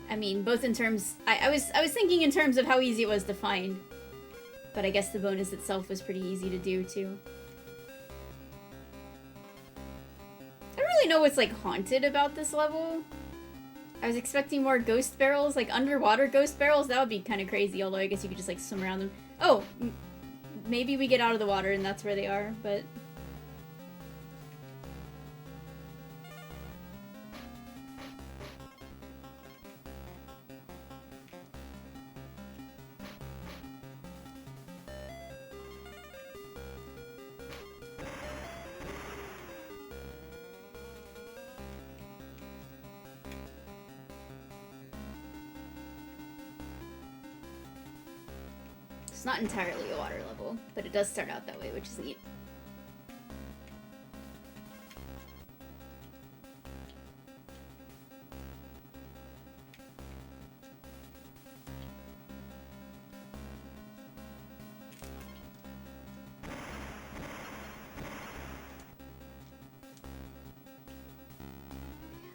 I mean, both in terms... I was thinking in terms of how easy it was to find. But I guess the bonus itself was pretty easy to do, too. I don't really know what's, like, haunted about this level. I was expecting more ghost barrels, like underwater ghost barrels. That would be kind of crazy, although I guess you could just, like, swim around them. Oh! Maybe we get out of the water and that's where they are, but... It's not entirely a water level, but it does start out that way, which is neat.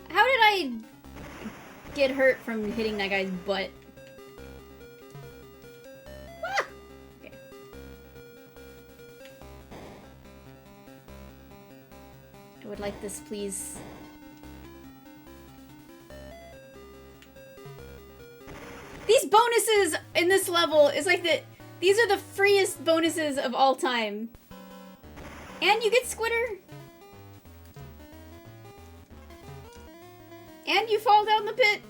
How did I get hurt from hitting that guy's butt? Would like this, please. These bonuses in this level is like these are the freest bonuses of all time. And you get Squitter. And you fall down the pit.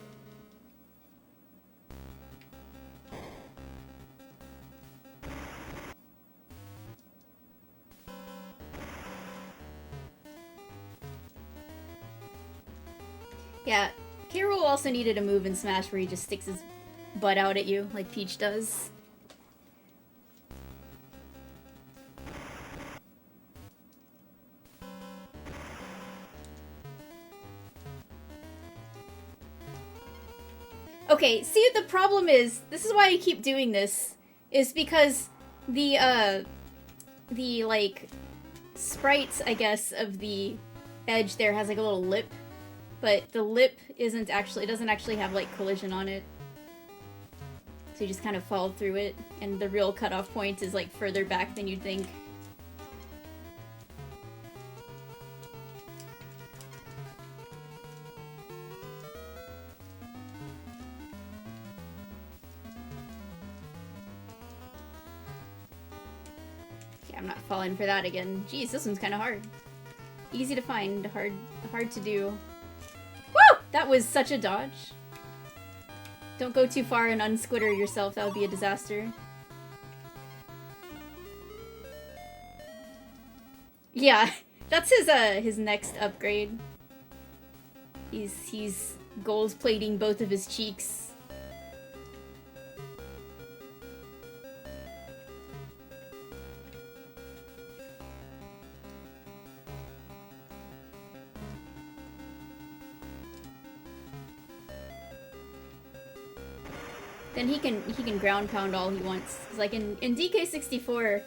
Yeah, Rool also needed a move in Smash where he just sticks his butt out at you, like Peach does. Okay, see, the problem is, this is why I keep doing this, is because the like, sprites, I guess, of the edge there has, like, a little lip. But the lip isn't actually, it doesn't actually have, like, collision on it. So you just kind of fall through it, and the real cutoff point is, like, further back than you'd think. Okay, I'm not falling for that again. Jeez, this one's kind of hard. Easy to find, hard to do. Woo! That was such a dodge. Don't go too far and unsquitter yourself, that would be a disaster. Yeah, that's his next upgrade. He's gold plating both of his cheeks. Then he can ground pound all he wants. It's like in DK64,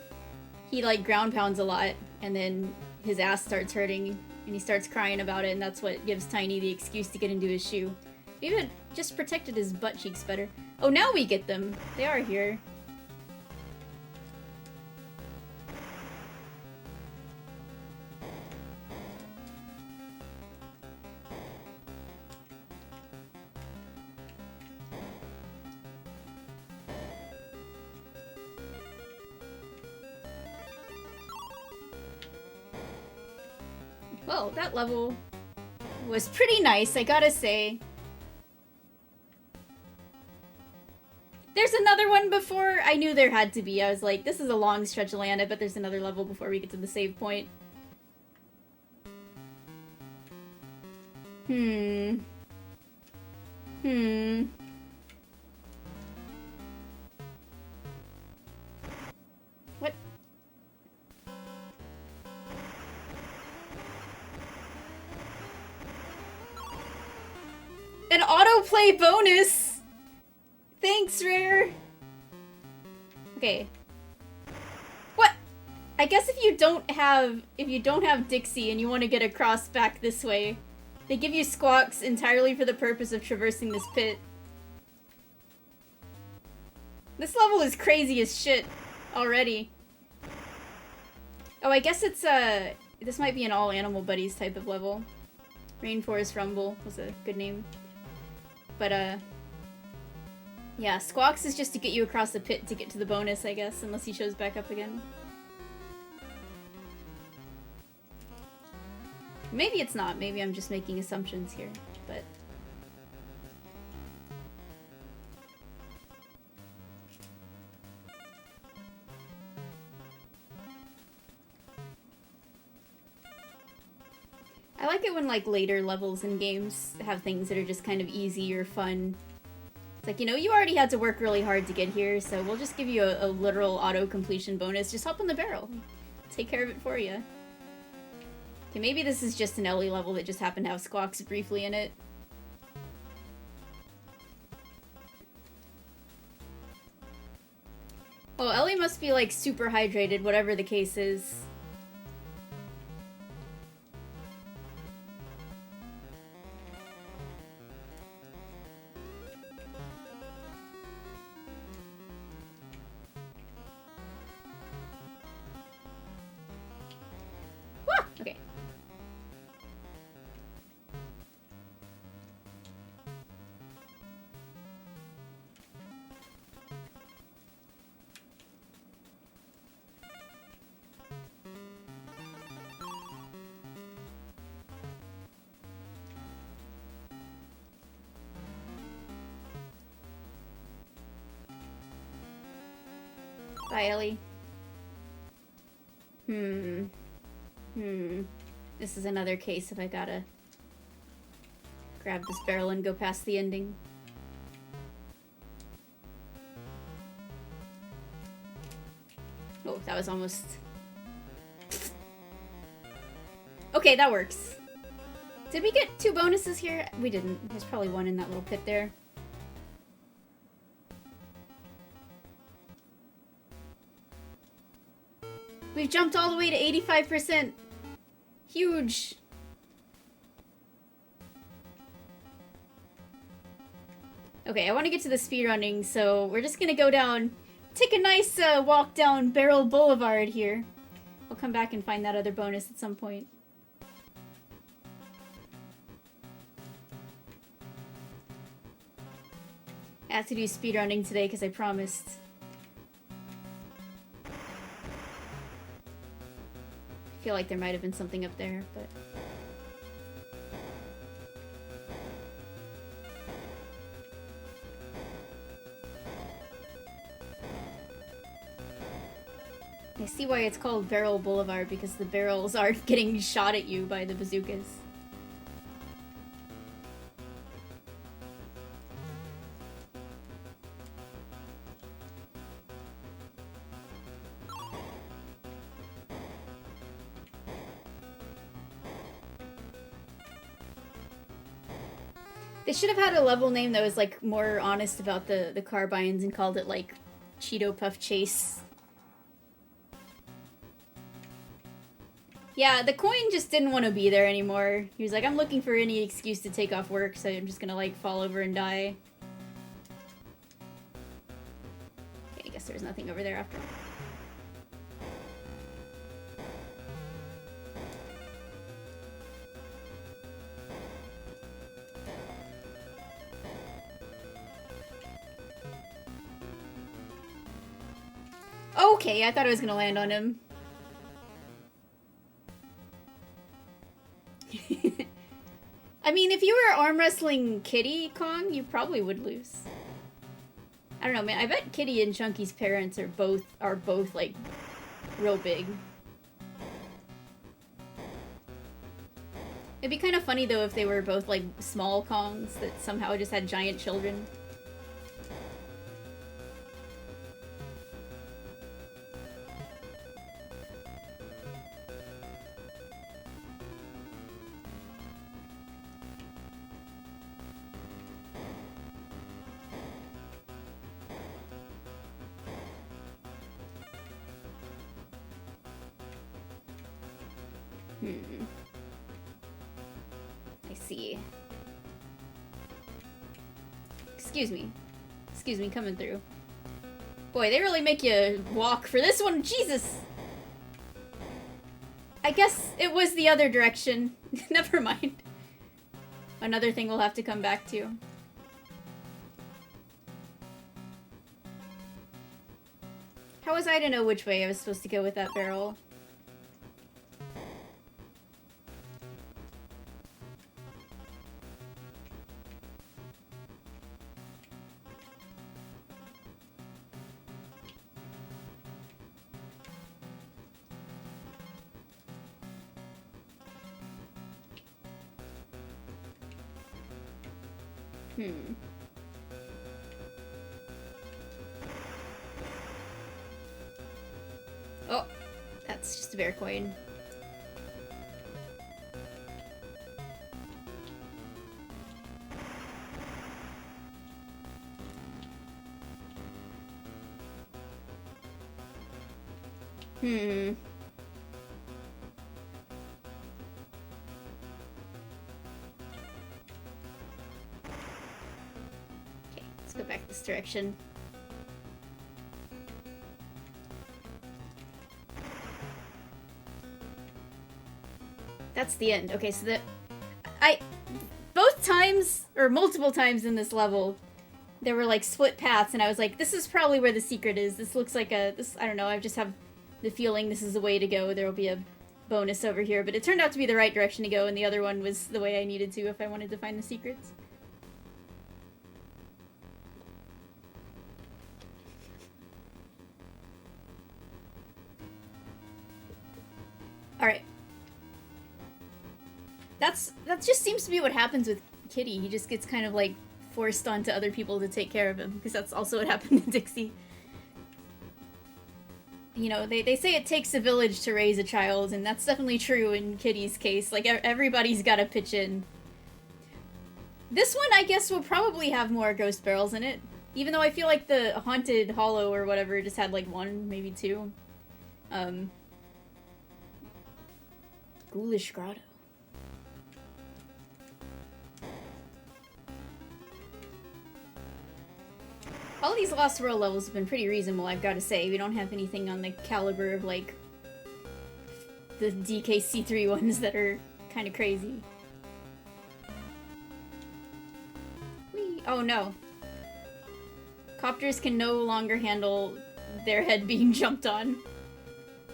he like ground pounds a lot, and then his ass starts hurting, and he starts crying about it, and that's what gives Tiny the excuse to get into his shoe. Maybe it just protected his butt cheeks better. Oh, now we get them. They are here. Well, that level was pretty nice, I gotta say. There's another one before. I knew there had to be. I was like, this is a long stretch of land. I bet there's another level before we get to the save point. What? An autoplay bonus! Thanks, Rare! Okay. What? I guess if you don't have Dixie and you want to get across back this way, they give you squawks entirely for the purpose of traversing this pit. This level is crazy as shit already. Oh, I guess it's this might be an all animal buddies type of level. Rainforest Rumble was a good name. But yeah, squawks is just to get you across the pit to get to the bonus, I guess, unless he shows back up again. Maybe it's not. Maybe I'm just making assumptions here, but... I like it when, like, later levels in games have things that are just kind of easy or fun. It's like, you know, you already had to work really hard to get here, so we'll just give you a literal auto-completion bonus. Just hop on the barrel. Take care of it for you. Okay, maybe this is just an Ellie level that just happened to have squawks briefly in it. Oh, Ellie must be, like, super hydrated, whatever the case is. Okay. Bye, Ellie. This is another case if I gotta grab this barrel and go past the ending. Oh, that was almost... Okay, that works. Did we get 2 bonuses here? We didn't. There's probably one in that little pit there. We've jumped all the way to 85%. Huge. Okay, I want to get to the speedrunning, so we're just gonna go down, take a nice walk down Barrel Boulevard here. We'll come back and find that other bonus at some point. I have to do speedrunning today because I promised. I feel like there might have been something up there, but... I see why it's called Barrel Boulevard, because the barrels are getting shot at you by the bazookas. They should have had a level name that was, like, more honest about the carbines and called it, like, Cheeto Puff Chase. Yeah, the coin just didn't want to be there anymore. He was like, I'm looking for any excuse to take off work, so I'm just gonna, like, fall over and die. Okay, I guess there's nothing over there after all. Okay, I thought I was gonna land on him. I mean, if you were arm wrestling Kitty Kong, you probably would lose. I don't know, man. I bet Kitty and Chunky's parents are both like real big. It'd be kind of funny though if they were both like small Kongs that somehow just had giant children. I see. Excuse me. Excuse me, coming through. Boy, they really make you walk for this one. Jesus! I guess it was the other direction. Never mind. Another thing we'll have to come back to. How was I to know which way I was supposed to go with that barrel? Oh, that's just a bear coin. Okay, let's go back this direction. That's the end. Okay, so both times, or multiple times in this level, there were like split paths, and I was like, this is probably where the secret is. This looks like I don't know, I just have the feeling this is the way to go. There will be a bonus over here, but it turned out to be the right direction to go, and the other one was the way I needed to if I wanted to find the secrets. Alright. That just seems to be what happens with Kitty. He just gets kind of like forced onto other people to take care of him, because that's also what happened to Dixie. You know, they say it takes a village to raise a child, and that's definitely true in Kitty's case. Like, everybody's gotta pitch in. This one, I guess, will probably have more ghost barrels in it. Even though I feel like the Haunted Hollow or whatever just had like one, maybe two. Ghoulish Grotto. All these Lost World levels have been pretty reasonable, I've got to say. We don't have anything on the caliber of, like, the DKLIII ones that are kind of crazy. Whee! Oh no. Copters can no longer handle their head being jumped on.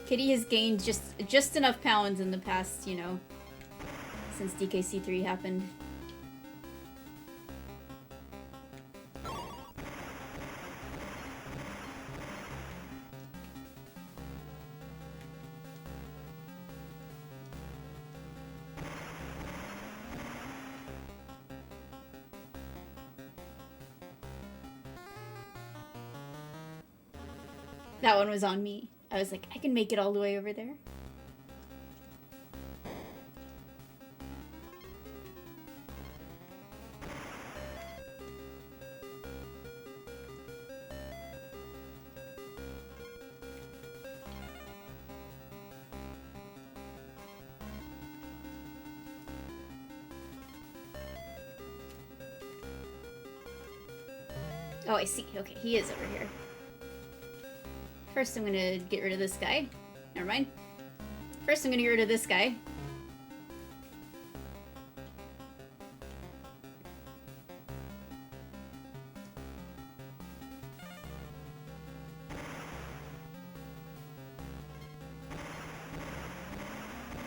Kitty has gained just enough pounds in the past, you know, since DKLIII happened. That one was on me. I was like, I can make it all the way over there. Oh, I see. Okay, he is over here. First, I'm gonna get rid of this guy. Never mind. First, I'm gonna get rid of this guy.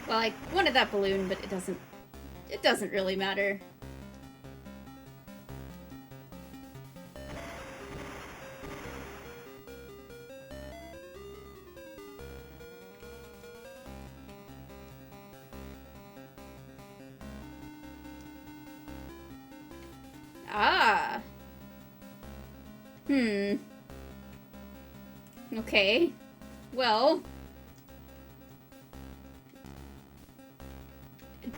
Well, I wanted that balloon, but it doesn't really matter. Ah. Okay. Well.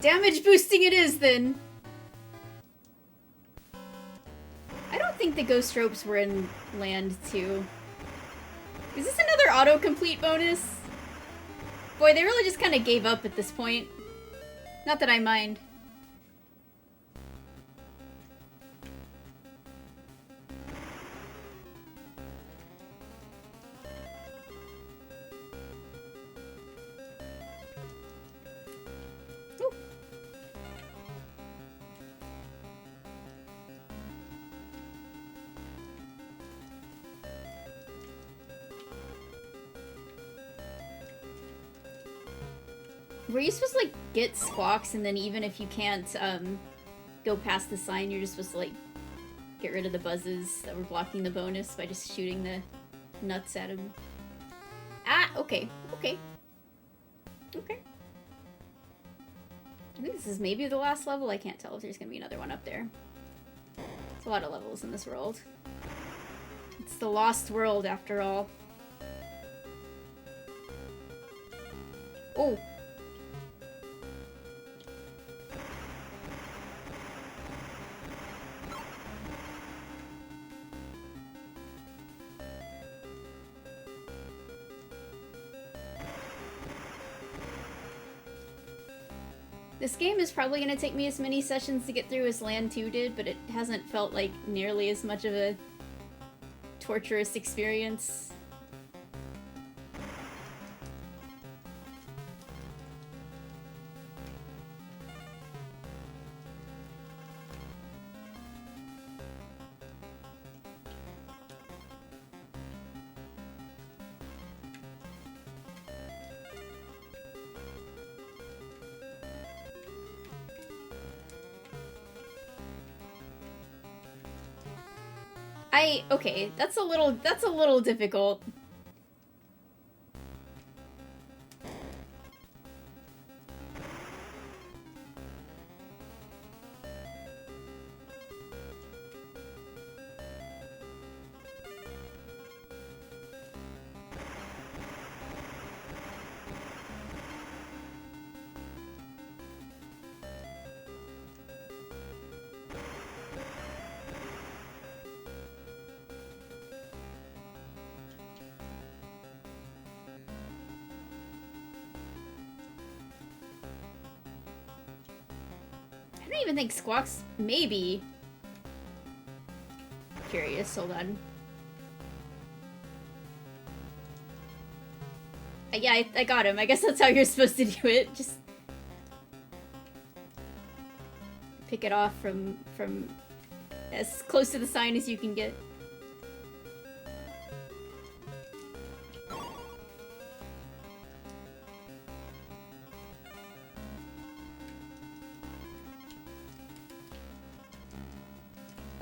Damage boosting it is, then. I don't think the ghost ropes were in land 2. Is this another autocomplete bonus? Boy, they really just kind of gave up at this point. Not that I mind. Were you supposed to, like, get squawks, and then even if you can't, go past the sign, you're just supposed to, like, get rid of the buzzes that were blocking the bonus by just shooting the nuts at him? Ah, okay. Okay. Okay. I think this is maybe the last level. I can't tell if there's gonna be another one up there. There's a lot of levels in this world. It's the lost world, after all. Oh! This game is probably going to take me as many sessions to get through as Land 2 did, but it hasn't felt like nearly as much of a torturous experience. Okay, that's a little difficult. I don't even think Squawk's maybe. Curious, hold on. Yeah, I got him. I guess that's how you're supposed to do it. Just pick it off from as close to the sign as you can get.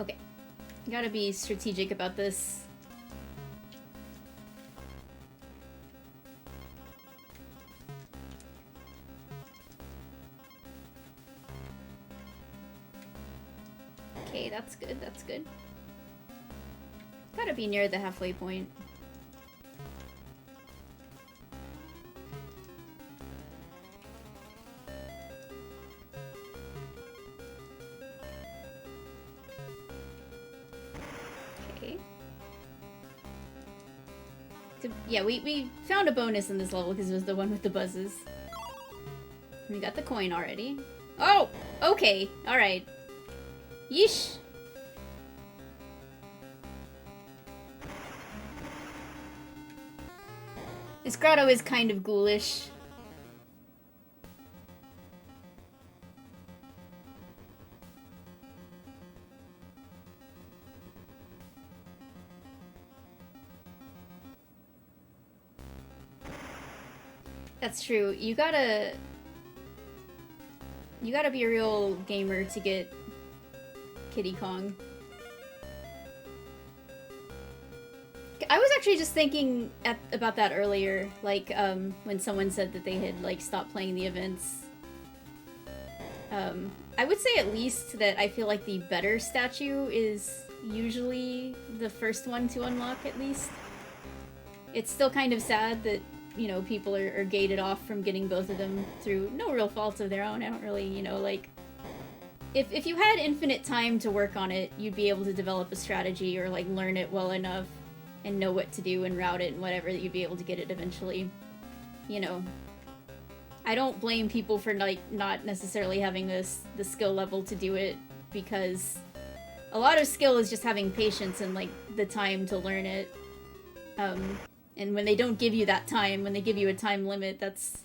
Okay. You gotta be strategic about this. Okay, that's good, that's good. Gotta be near the halfway point. Okay. So, yeah, we found a bonus in this level because it was the one with the buzzes. We got the coin already. Oh! Okay, alright. Yeesh. This grotto is kind of ghoulish. That's true. You gotta be a real gamer to get Kitty Kong. I was actually just thinking about that earlier, like, when someone said that they had, like, stopped playing the events. I would say at least that I feel like the better statue is usually the first one to unlock, at least. It's still kind of sad that, you know, people are gated off from getting both of them through no real faults of their own. I don't really, you know, like... If you had infinite time to work on it, you'd be able to develop a strategy or, like, learn it well enough and know what to do and route it and whatever, that you'd be able to get it eventually, you know, I don't blame people for like not necessarily having the skill level to do it, because a lot of skill is just having patience and like the time to learn it. And when they don't give you that time, when they give you a time limit, that's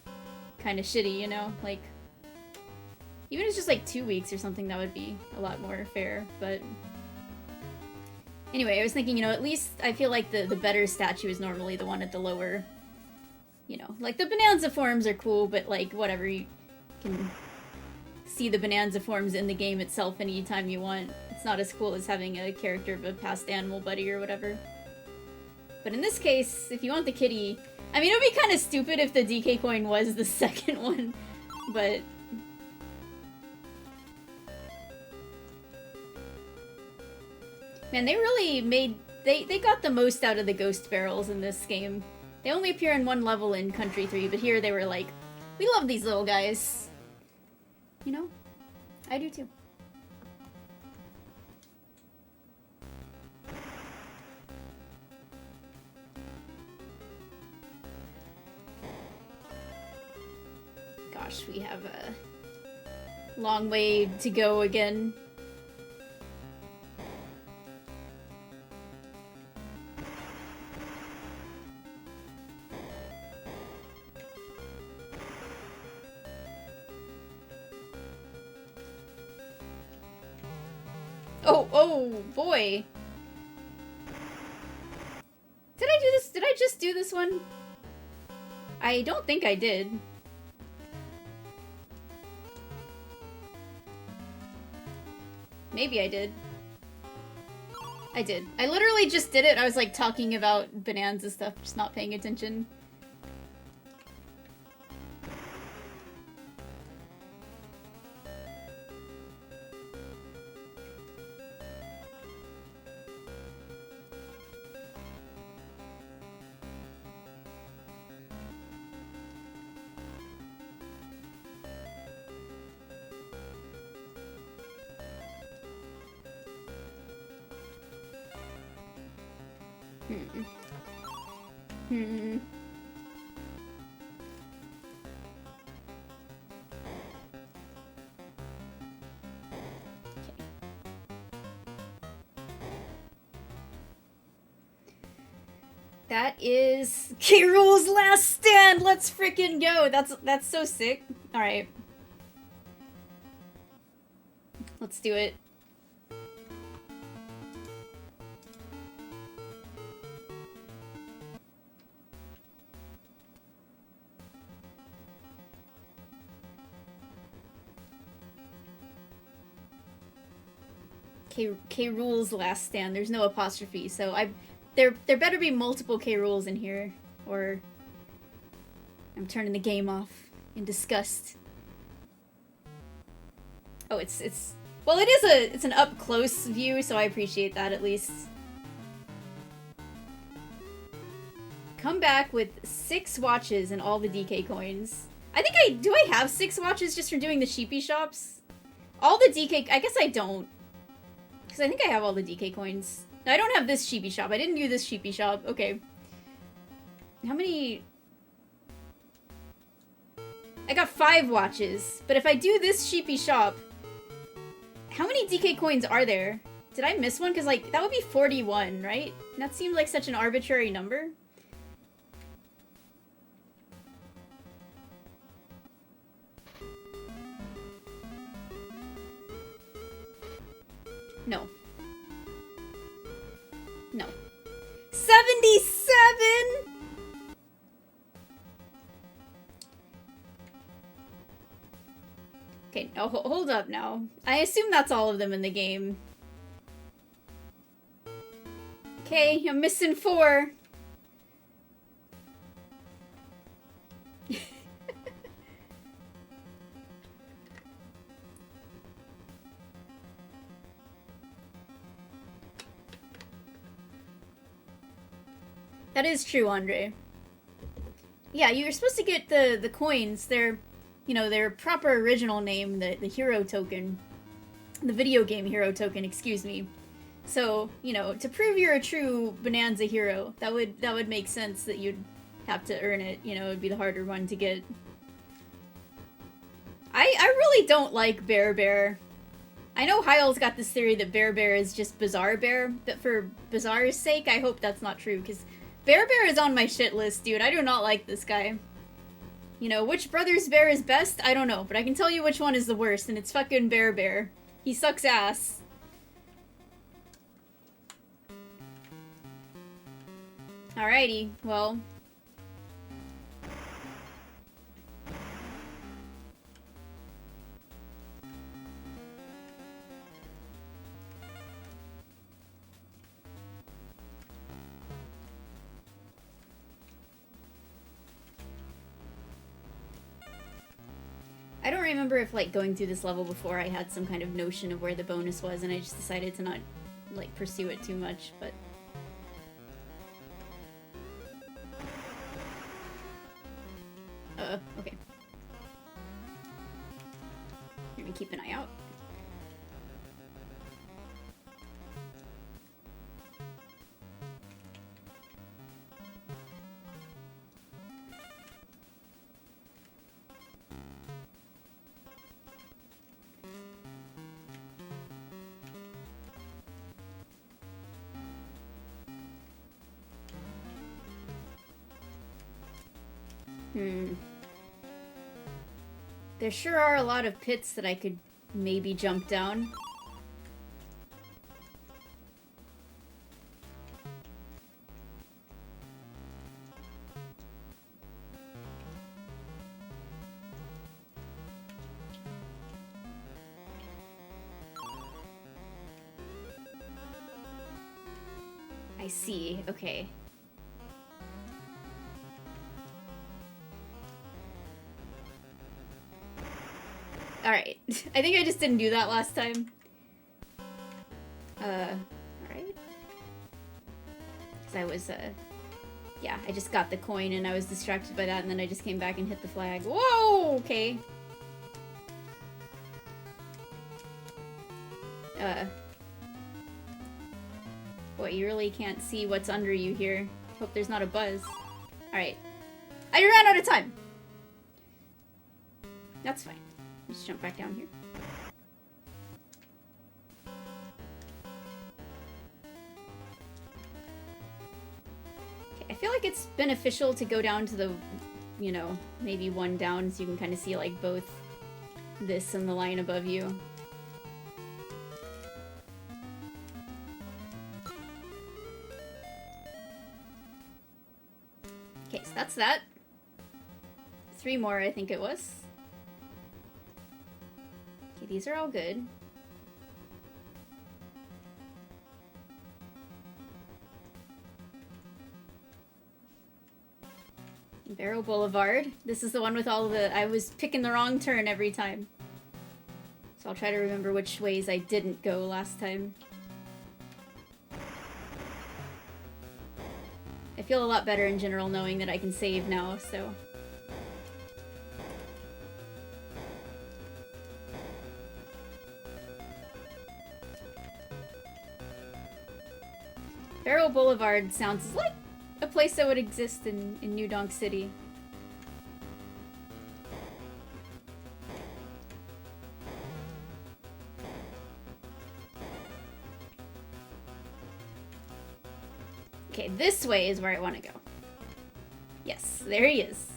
kind of shitty, you know? Like, even if it's just like 2 weeks or something, that would be a lot more fair, but... Anyway, I was thinking, you know, at least I feel like the better statue is normally the one at the lower, you know, like the Bonanza forms are cool, but like, whatever, you can see the Bonanza forms in the game itself anytime you want. It's not as cool as having a character of a past animal buddy or whatever. But in this case, if you want the kitty, I mean, it would be kind of stupid if the DK coin was the second one, but... Man, they really made... They got the most out of the ghost barrels in this game. They only appear in one level in Country 3, but here they were like, we love these little guys. You know? I do too. Gosh, we have a long way to go again. Oh boy. Did I do this? Did I just do this one? I don't think I did. Maybe I did. I did. I literally just did it. I was like talking about Bonanza stuff, just not paying attention. That is K. Rool's last stand. Let's freaking go. That's so sick. All right. Let's do it. K. Rool's last stand. There's no apostrophe, so there better be multiple K. Rools in here, or I'm turning the game off in disgust. Oh, well, it's an up close view, so I appreciate that at least. Come back with 6 watches and all the DK coins. I think do I have 6 watches just from doing the sheepy shops? All the DK, I guess I don't. Because I think I have all the DK coins. No, I don't have this sheepy shop. I didn't do this sheepy shop. Okay. How many... I got 5 watches. But if I do this sheepy shop... How many DK coins are there? Did I miss one? Because, like, that would be 41, right? And that seemed like such an arbitrary number. No. No. 77?! Okay, no, hold up now. I assume that's all of them in the game. Okay, I'm missing 4. That is true, Andre. Yeah, you're supposed to get the coins. They're, you know, their proper original name, the hero token. The video game hero token, excuse me. So, you know, to prove you're a true Bonanza hero, that would make sense that you'd have to earn it. You know, it'd be the harder one to get. I really don't like Bear Bear. I know Hyle's got this theory that Bear Bear is just Bizarre Bear, but for Bizarre's sake, I hope that's not true, because Bear Bear is on my shit list, dude. I do not like this guy. You know, which brother's bear is best? I don't know, but I can tell you which one is the worst, and it's fucking Bear Bear. He sucks ass. Alrighty, well... I don't remember if, like, going through this level before I had some kind of notion of where the bonus was, and I just decided to not, like, pursue it too much, but... okay. Let me keep an eye out. There sure are a lot of pits that I could maybe jump down. I see, okay. Alright. I think I just didn't do that last time. Alright. Because I was, yeah, I just got the coin and I was distracted by that and then I just came back and hit the flag. Whoa! Okay. Boy, you really can't see what's under you here. Hope there's not a buzz. Alright. I ran out of time! That's fine. Just jump back down here. Okay, I feel like it's beneficial to go down to the, you know, maybe one down so you can kind of see, like, both this and the line above you. Okay, so that's that. 3 more, I think it was. Okay, these are all good. Barrow Boulevard. This is the one with all the... I was picking the wrong turn every time. So I'll try to remember which ways I didn't go last time. I feel a lot better in general knowing that I can save now, so... Barrow Boulevard sounds like a place that would exist in New Donk City. Okay, this way is where I want to go. Yes, there he is.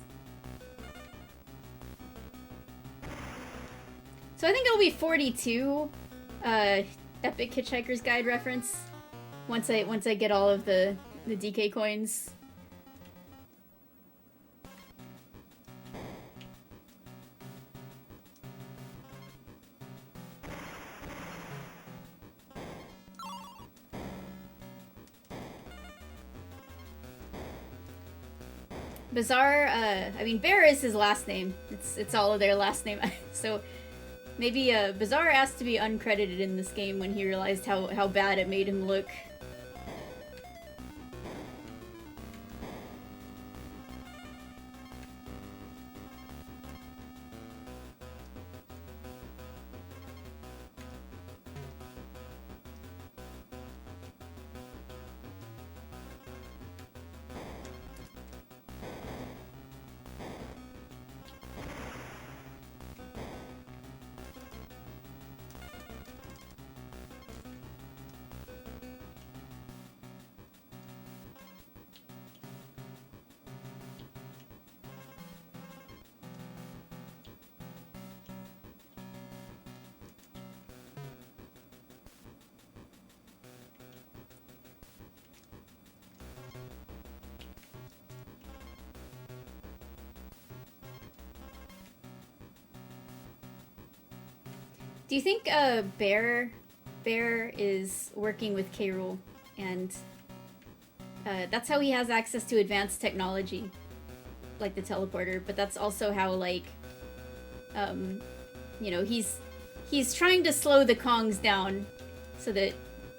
So I think it'll be 42 Epic Hitchhiker's Guide reference once I get all of the DK coins. Bizarre, I mean, Bear is his last name. It's all of their last name. So maybe Bizarre asked to be uncredited in this game when he realized how bad it made him look. Do you think Bear is working with K-Rool, and that's how he has access to advanced technology, like the teleporter, but that's also how, like, you know, he's trying to slow the Kongs down so that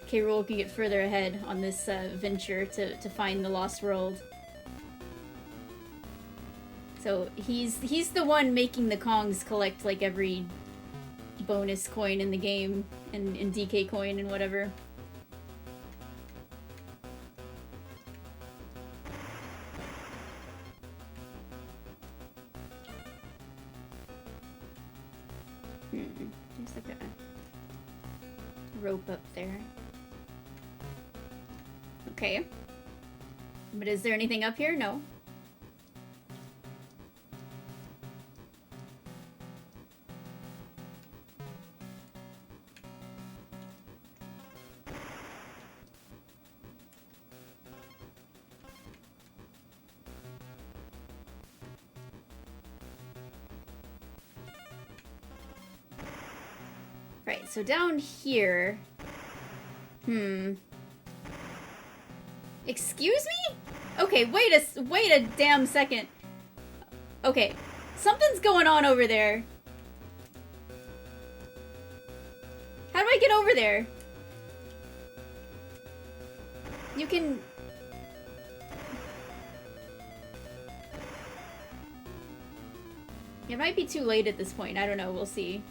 K-Rool can get further ahead on this venture to find the Lost World. So he's the one making the Kongs collect, like, every bonus coin in the game, and DK coin and whatever. There's like a rope up there. Okay. But is there anything up here? No. Right, so down here... Excuse me? Okay, wait a damn second. Okay, something's going on over there. How do I get over there? You can... It might be too late at this point. I don't know. We'll see.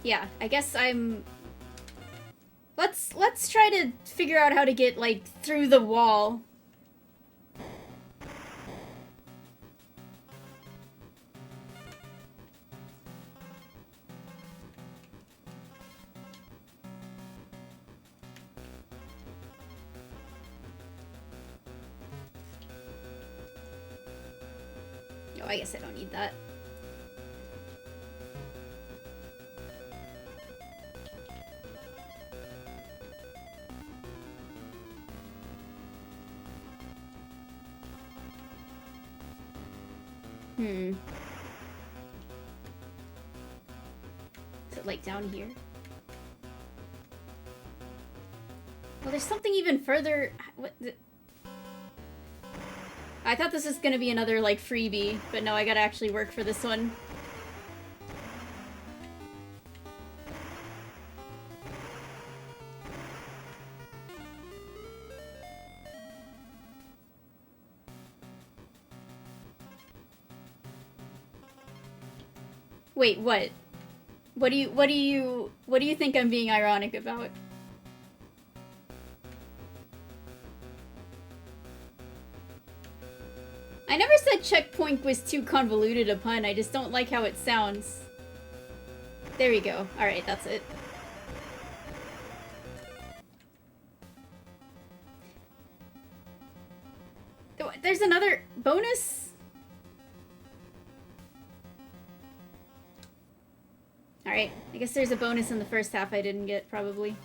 Yeah, I guess I'm... Let's try to figure out how to get, like, through the wall. Oh, I guess I don't need that. Is it like down here? Well, there's something even further. What? I thought this was gonna be another like freebie, but no, I gotta actually work for this one. Wait, what? What do you think I'm being ironic about? I never said checkpoint was too convoluted a pun, I just don't like how it sounds. There we go. Alright, that's it. There's another bonus? Alright, I guess there's a bonus in the first half I didn't get, probably.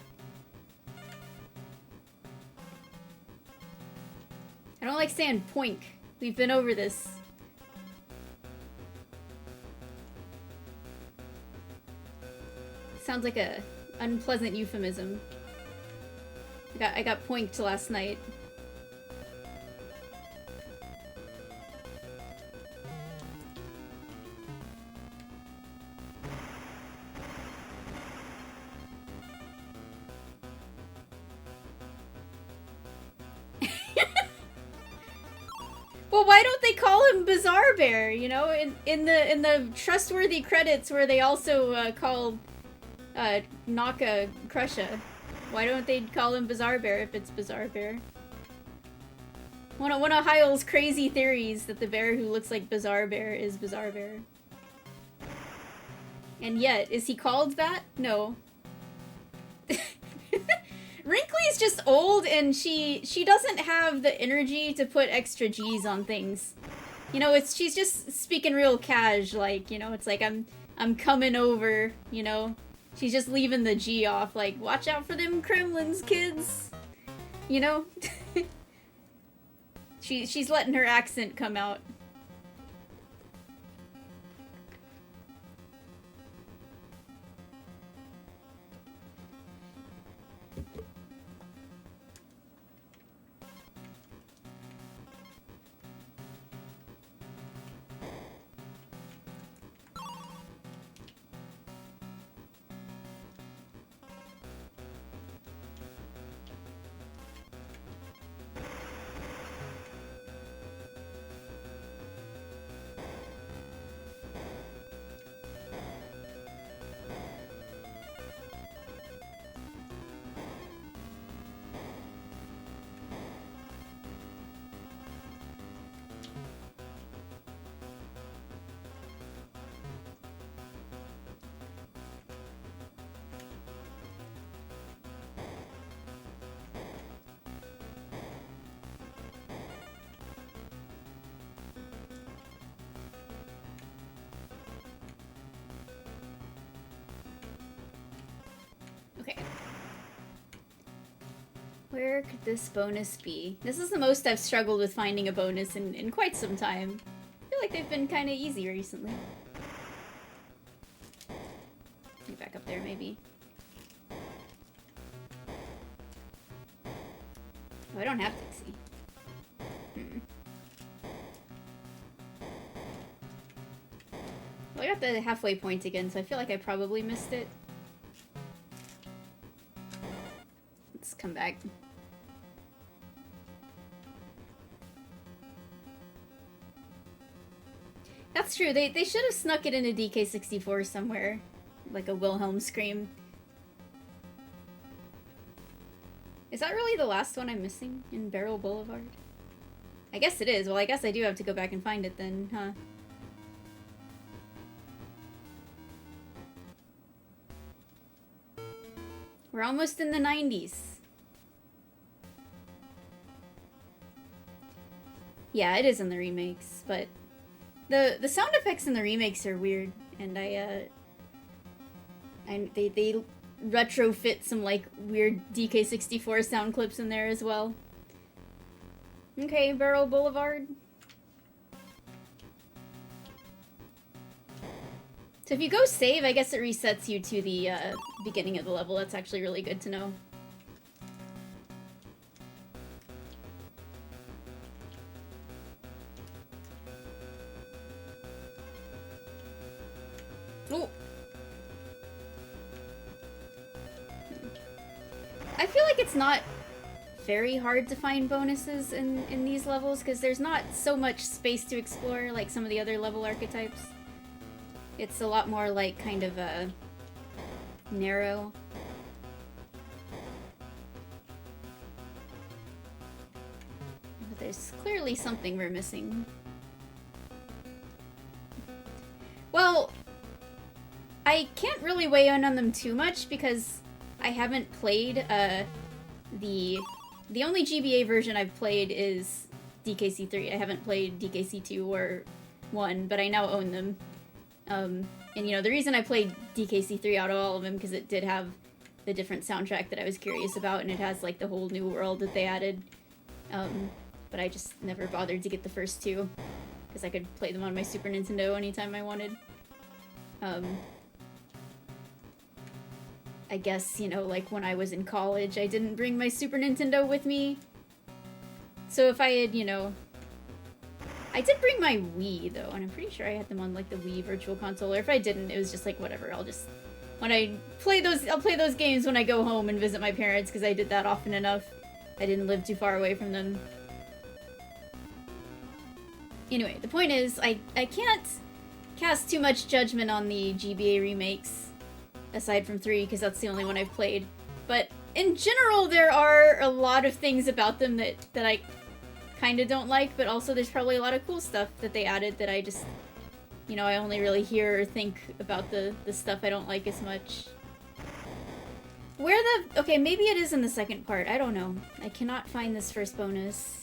I don't like saying poink. We've been over this. Sounds like a unpleasant euphemism. I got poinked last night. Well, why don't they call him Bizarre Bear? You know, in the trustworthy credits where they also call Naka Crusha. Why don't they call him Bizarre Bear if it's Bizarre Bear? One of Hyle's crazy theories that the bear who looks like Bizarre Bear is Bizarre Bear. And yet, is he called that? No. Wrinkly's just old, and she doesn't have the energy to put extra G's on things. You know, she's just speaking real cash, like, you know, it's like, I'm coming over, you know? She's just leaving the G off, like, watch out for them Kremlins, kids! You know? She's letting her accent come out. Okay. Where could this bonus be? This is the most I've struggled with finding a bonus in quite some time. I feel like they've been kind of easy recently. Get back up there, maybe. Oh, I don't have Dixie. Well, I got the halfway point again, so I feel like I probably missed it. Let's come back. That's true. They should have snuck it into DK64 somewhere. Like a Wilhelm scream. Is that really the last one I'm missing in Barrel Boulevard? I guess it is. Well, I guess I do have to go back and find it then, huh? We're almost in the 90s. Yeah, it is in the remakes, but the sound effects in the remakes are weird, and they retrofit some like weird DK64 sound clips in there as well. Okay, Barrel Boulevard. So if you go save, I guess it resets you to the beginning of the level. That's actually really good to know. Oh. I feel like it's not very hard to find bonuses in these levels, because there's not so much space to explore like some of the other level archetypes. It's a lot more like kind of narrow. But there's clearly something we're missing. Well, I can't really weigh in on them too much because I haven't played the only GBA version I've played is DKC3. I haven't played DKC2 or 1, but I now own them. And you know, the reason I played DKC3 out of all of them because it did have the different soundtrack that I was curious about, and it has like the whole new world that they added. But I just never bothered to get the first two because I could play them on my Super Nintendo anytime I wanted. I guess, you know, like when I was in college, I didn't bring my Super Nintendo with me. So if I had, you know... I did bring my Wii, though, and I'm pretty sure I had them on, like, the Wii Virtual Console. Or if I didn't, it was just like, whatever, I'll just... When I play those... I'll play those games when I go home and visit my parents, because I did that often enough. I didn't live too far away from them. Anyway, the point is, I can't cast too much judgment on the GBA remakes, aside from 3, because that's the only one I've played. But in general, there are a lot of things about them that I kind of don't like, but also there's probably a lot of cool stuff that they added that I just, you know, I only really hear or think about the stuff I don't like as much. Where the... Okay, maybe it is in the second part. I don't know. I cannot find this first bonus.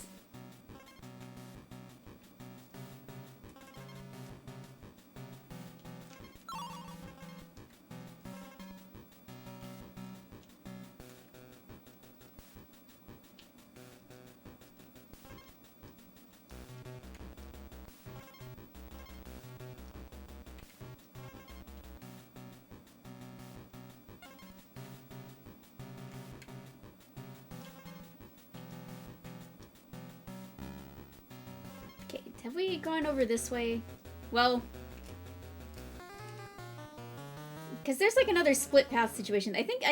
Have we gone over this way? Well, because there's like another split path situation. I think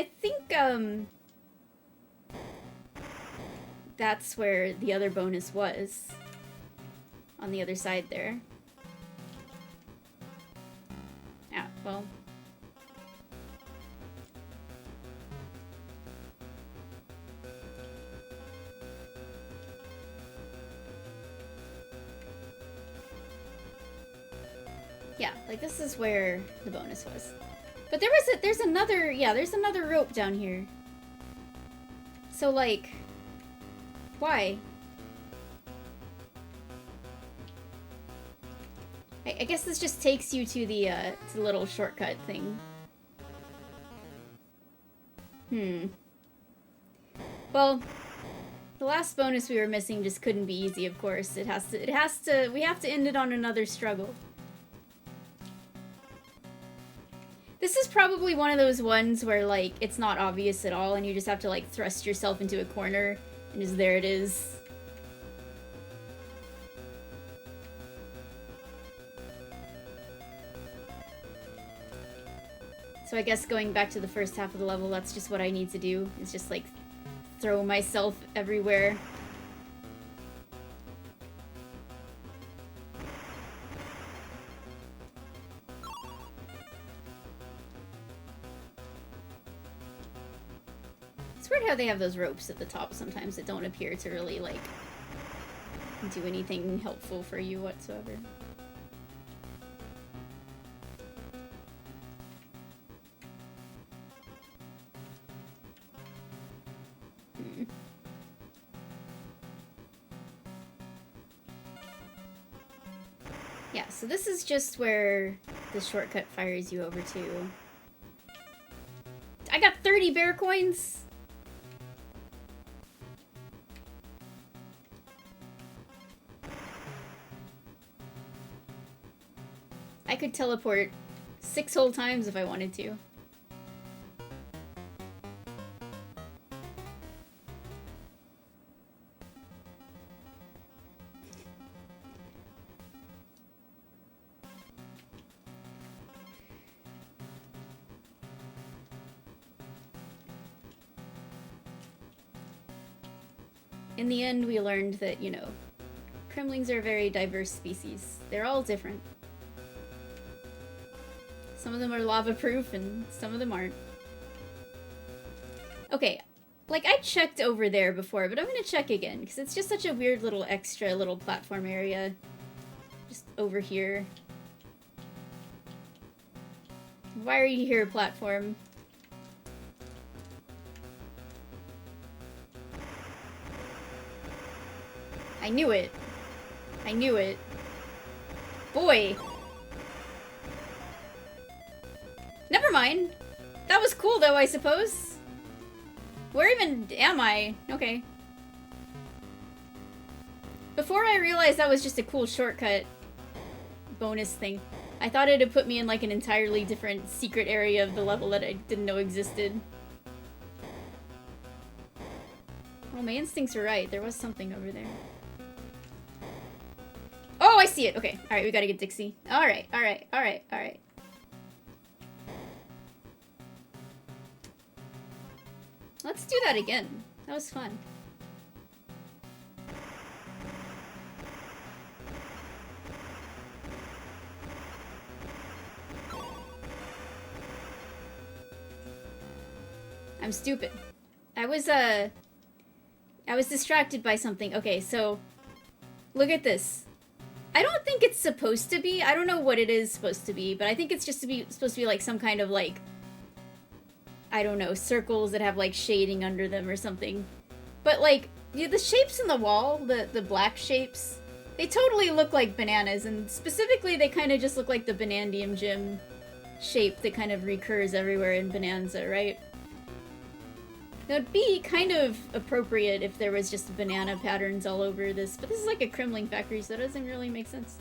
that's where the other bonus was. On the other side there. Yeah, well. Yeah, like this is where the bonus was. But there's another rope down here. So like, why? I guess this just takes you to the little shortcut thing. Well, the last bonus we were missing just couldn't be easy, of course. We have to end it on another struggle. This is probably one of those ones where, like, it's not obvious at all and you just have to, like, thrust yourself into a corner and just there it is. So I guess going back to the first half of the level, that's just what I need to do, is just, like, throw myself everywhere. It's weird how they have those ropes at the top sometimes that don't appear to really, like, do anything helpful for you whatsoever. Yeah, so this is just where the shortcut fires you over to. I got 30 bear coins! I could teleport 6 whole times if I wanted to. In the end, we learned that, you know, Kremlings are a very diverse species. They're all different. Some of them are lava-proof, and some of them aren't. Okay, like, I checked over there before, but I'm gonna check again, because it's just such a weird little extra little platform area. Just over here. Why are you here, platform? I knew it. I knew it. Boy! Never mind. That was cool, though, I suppose. Where even am I? Okay. Before I realized that was just a cool shortcut bonus thing, I thought it'd put me in, like, an entirely different secret area of the level that I didn't know existed. Oh, my instincts were right. There was something over there. Oh, I see it. Okay. Alright, we gotta get Dixie. Alright, alright, alright, alright. Let's do that again. That was fun. I'm stupid. I was distracted by something. Okay, so look at this. I don't think it's supposed to be. I don't know what it is supposed to be, but I think it's just supposed to be like some kind of like, I don't know, circles that have like shading under them or something. But like the shapes in the wall, the black shapes, they totally look like bananas, and specifically they kind of just look like the Banandium Gym shape that kind of recurs everywhere in Bonanza, right? It would be kind of appropriate if there was just banana patterns all over this, but this is like a Kremling factory, so it doesn't really make sense.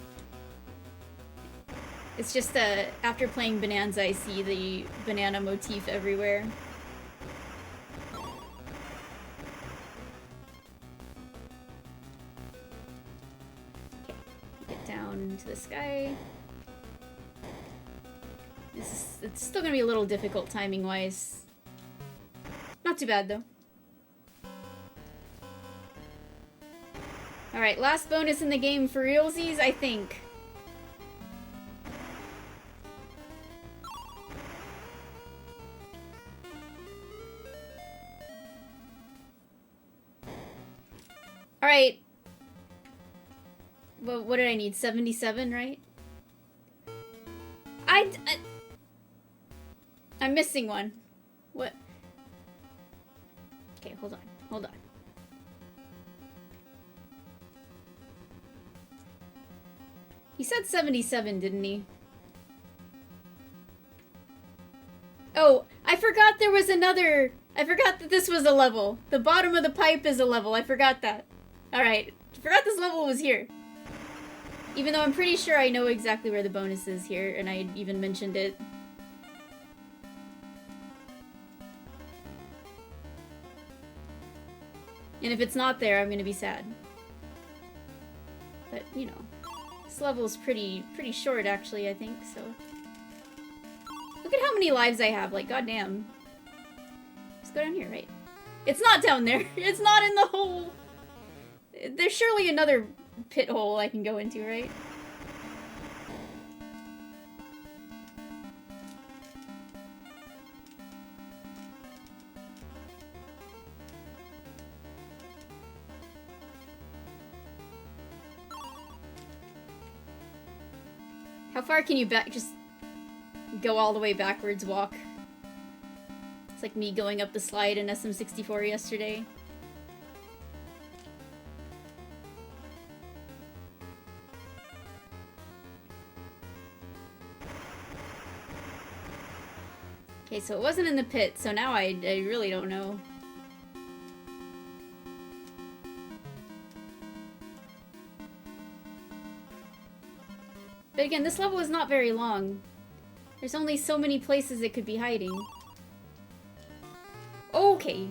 It's just, after playing Bonanza, I see the banana motif everywhere. Okay. into the sky. It's still gonna be a little difficult timing-wise. Not too bad, though. Alright, last bonus in the game for realsies, I think. Alright. Well, what did I need? 77, right? I'm missing one. What? Okay, hold on. Hold on. He said 77, didn't he? Oh, I forgot there was another... I forgot that this was a level. The bottom of the pipe is a level. I forgot that. Alright. I forgot this level was here. Even though I'm pretty sure I know exactly where the bonus is here, and I even mentioned it. And if it's not there, I'm gonna be sad. But, you know. This level's pretty short, actually, I think, so... Look at how many lives I have, like, goddamn. Let's go down here, right? It's not down there! It's not in the hole! There's surely another pit hole I can go into, right? How far can you just go all the way backwards walk? It's like me going up the slide in SM64 yesterday. Okay, so it wasn't in the pit, so now I really don't know. But again, this level is not very long. There's only so many places it could be hiding. Okay.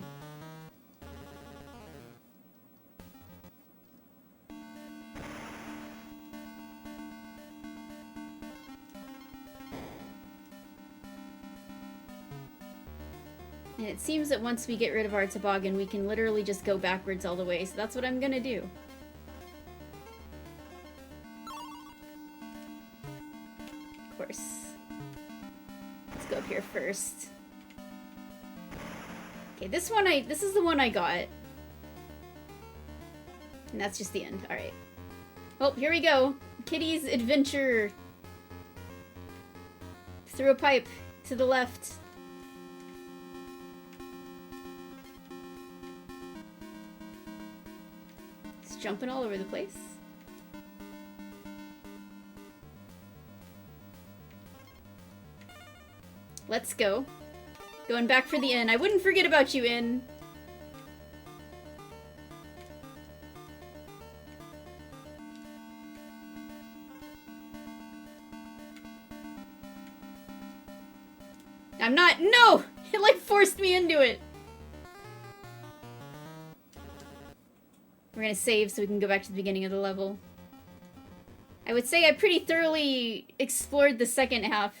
And it seems that once we get rid of our toboggan, we can literally just go backwards all the way, so that's what I'm gonna do. Of course. Let's go up here first. Okay, this is the one I got. And that's just the end. Alright. Well, here we go. Kitty's adventure. Through a pipe to the left. It's jumping all over the place. Let's go. Going back for the inn. I wouldn't forget about you, inn. I'm not- No! It like forced me into it. We're gonna save so we can go back to the beginning of the level. I would say I pretty thoroughly explored the second half.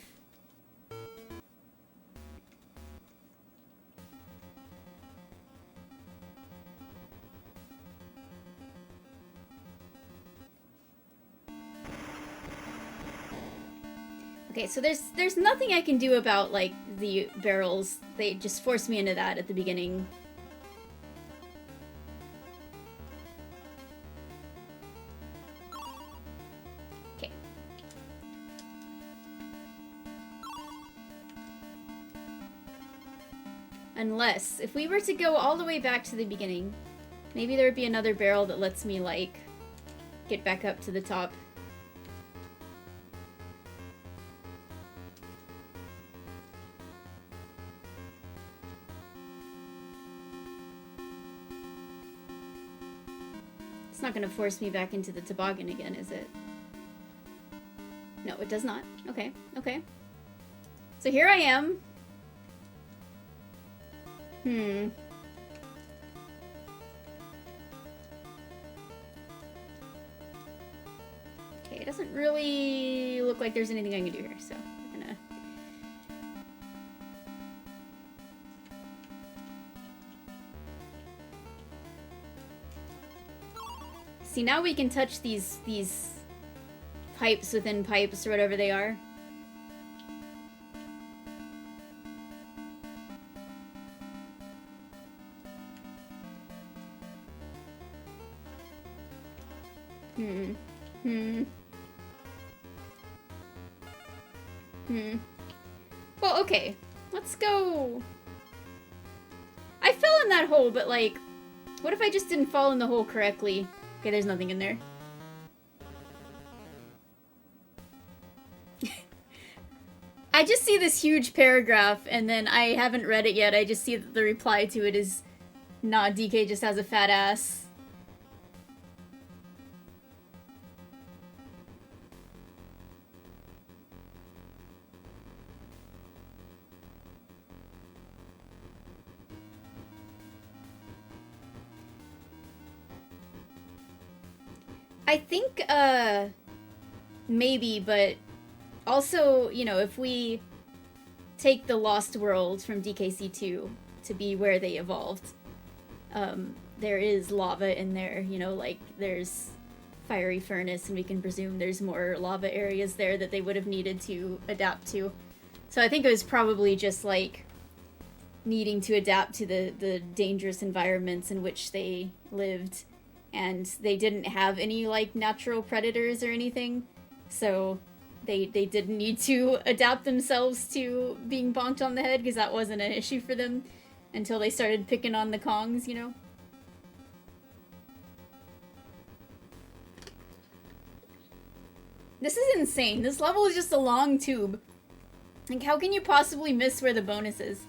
Okay, so there's nothing I can do about, like, the barrels. They just forced me into that at the beginning. Okay. Unless, if we were to go all the way back to the beginning, maybe there would be another barrel that lets me, like, get back up to the top. It's not gonna force me back into the toboggan again, is it? No, it does not. Okay, okay. So here I am. Okay, Okay, it doesn't really look like there's anything I can do here, so we're gonna... See, now we can touch these pipes within pipes or whatever they are. Well, okay. Let's go... I fell in that hole, but like... What if I just didn't fall in the hole correctly? Okay, there's nothing in there. I just see this huge paragraph, and then I haven't read it yet. I just see that the reply to it is, nah, DK just has a fat ass. I think, maybe, but also, you know, if we take the Lost World from DKC2 to be where they evolved, there is lava in there, you know, like, there's fiery furnace, and we can presume there's more lava areas there that they would have needed to adapt to. So I think it was probably just, like, needing to adapt to the dangerous environments in which they lived. And they didn't have any, like, natural predators or anything, so they didn't need to adapt themselves to being bonked on the head, because that wasn't an issue for them until they started picking on the Kongs, you know? This is insane. This level is just a long tube. Like, how can you possibly miss where the bonus is?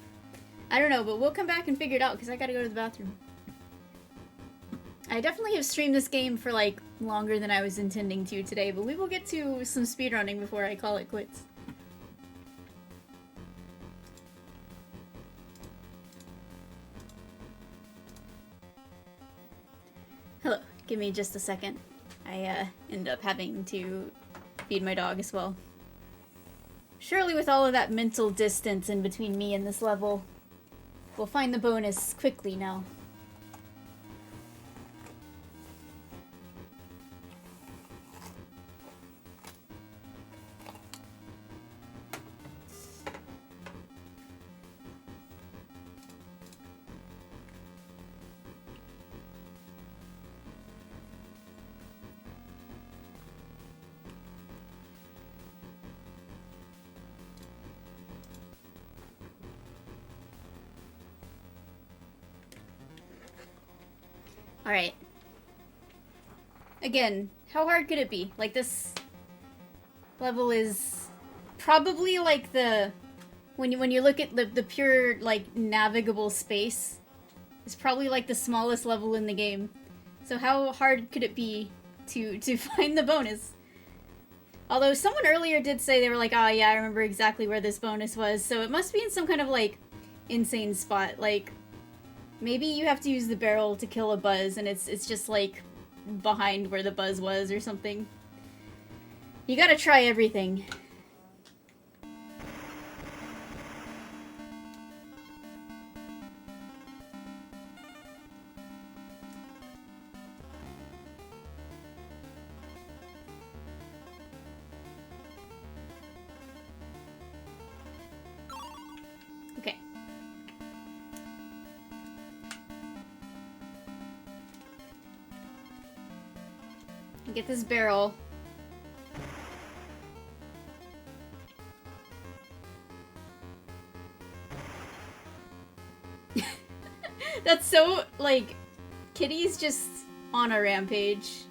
I don't know, but we'll come back and figure it out, because I gotta go to the bathroom. I definitely have streamed this game for, like, longer than I was intending to today, but we will get to some speedrunning before I call it quits. Hello. Give me just a second. I, end up having to feed my dog as well. Surely with all of that mental distance in between me and this level, we'll find the bonus quickly now. Alright. Again, how hard could it be? Like, this level is probably like the... When you look at the pure, like, navigable space, it's probably like the smallest level in the game. So how hard could it be to find the bonus? Although someone earlier did say they were like, oh yeah, I remember exactly where this bonus was, so it must be in some kind of, like, insane spot. Like, maybe you have to use the barrel to kill a buzz, and it's just, like, behind where the buzz was or something. You gotta try everything. Okay. Get this barrel. That's so, like, Kitty's just on a rampage.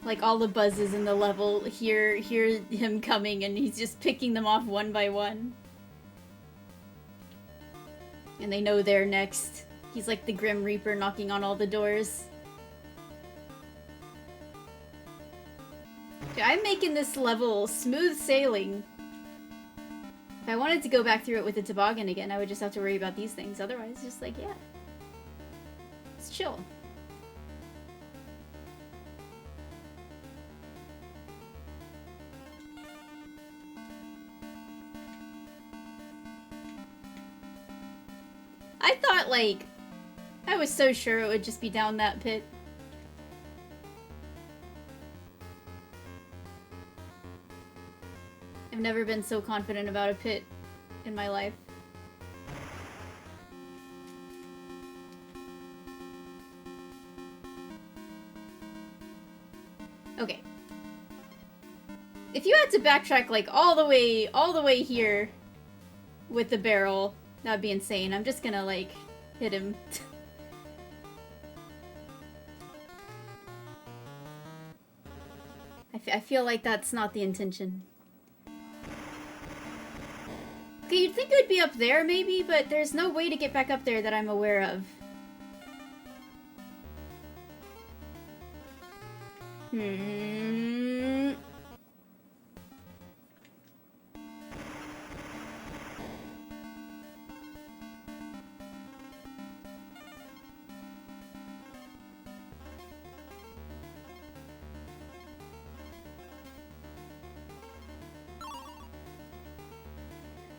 Like, all the buzzes in the level hear him coming, and he's just picking them off one by one. And they know they're next. He's like the Grim Reaper knocking on all the doors. Dude, I'm making this level smooth sailing. If I wanted to go back through it with a toboggan again, I would just have to worry about these things. Otherwise, just like, yeah. It's chill. I thought, like, I was so sure it would just be down that pit. I've never been so confident about a pit in my life. Okay. If you had to backtrack, like, all the way here with the barrel, that'd be insane. I'm just gonna, like, hit him. I feel like that's not the intention. Okay, you'd think it would be up there, maybe, but there's no way to get back up there that I'm aware of.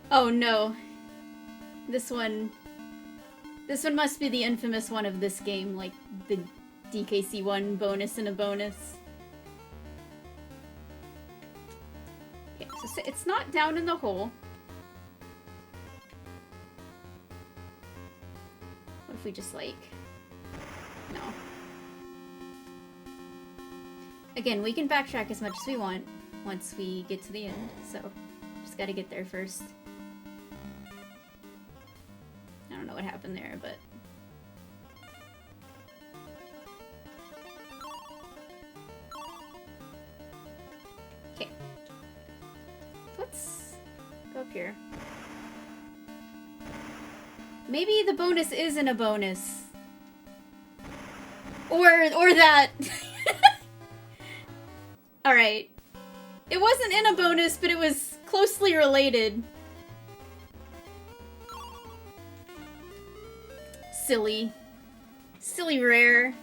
Oh no. This one must be the infamous one of this game, like the DKC1 bonus and a bonus. Okay, so it's not down in the hole. What if we just, like... No. Again, we can backtrack as much as we want once we get to the end, so just gotta get there first. I don't know what happened there, but... Okay. Let's go up here. Maybe the bonus isn't a bonus. Or that... Alright. It wasn't in a bonus, but it was closely related. Silly. Silly rare.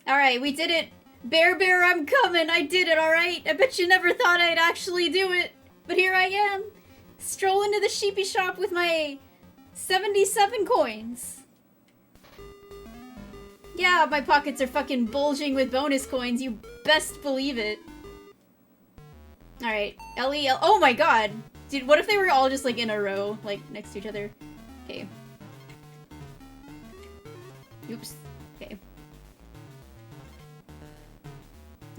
Alright, we did it. Bear, I'm coming. I did it, alright? I bet you never thought I'd actually do it. But here I am. Stroll into the sheepy shop with my 77 coins. Yeah, my pockets are fucking bulging with bonus coins. You best believe it. Alright. L-E-L. Oh my god. Dude, what if they were all just like in a row, like next to each other? Okay. Oops. Okay.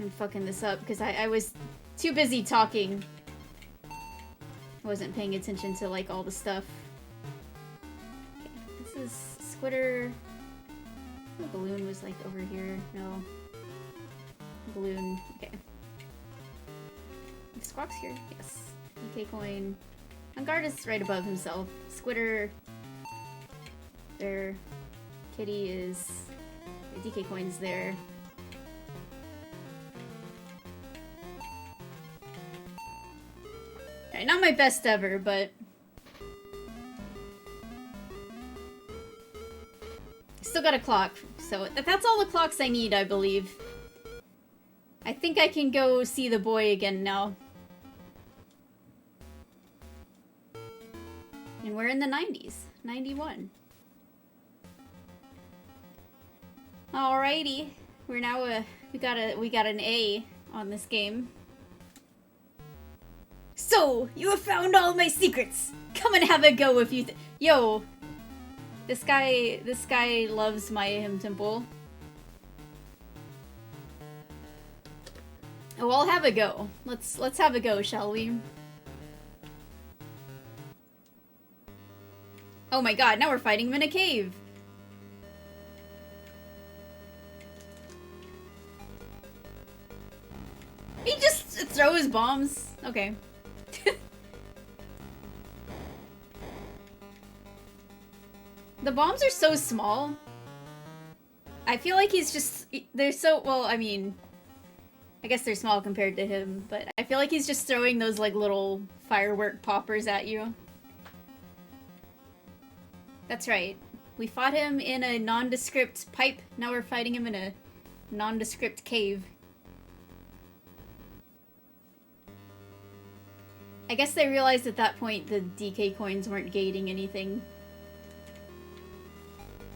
I'm fucking this up because I was too busy talking. I wasn't paying attention to like all the stuff. Okay. This is Squitter. The balloon was like over here. No. Balloon. Okay. Squawk's here. Yes. DK coin. Unguard is right above himself. Squitter. There. Kitty is... The DK coin's there. Alright, not my best ever, but... Still got a clock, so that's all the clocks I need, I believe. I think I can go see the boy again now. And we're in the 90s. 91. Alrighty. We're now we got an A on this game. So, you have found all my secrets! Come and have a go if you Yo! This guy loves my hymn temple. Oh, I'll have a go. Let's have a go, shall we? Oh my god, now we're fighting him in a cave. He just throws bombs. Okay. The bombs are so small. I feel like he's just... They're so... Well, I mean... I guess they're small compared to him, but I feel like he's just throwing those, like, little firework poppers at you. That's right. We fought him in a nondescript pipe, now we're fighting him in a nondescript cave. I guess they realized at that point the DK coins weren't gating anything.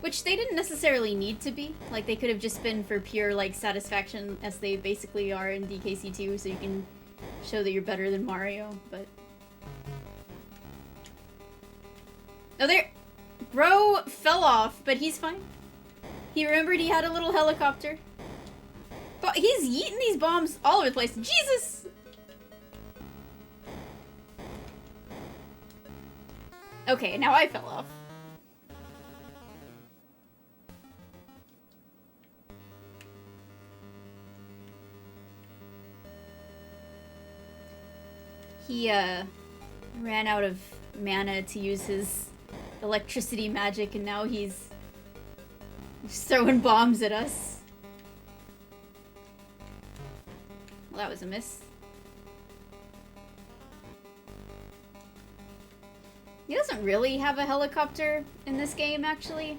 Which they didn't necessarily need to be. Like, they could have just been for pure, like, satisfaction, as they basically are in DKC2, so you can show that you're better than Mario, but... Oh, there... Bro fell off, but he's fine. He remembered he had a little helicopter. But he's yeeting these bombs all over the place. Jesus! Okay, now I fell off. He, ran out of mana to use his electricity magic, and now he's just throwing bombs at us. Well, that was a miss. He doesn't really have a helicopter in this game, actually.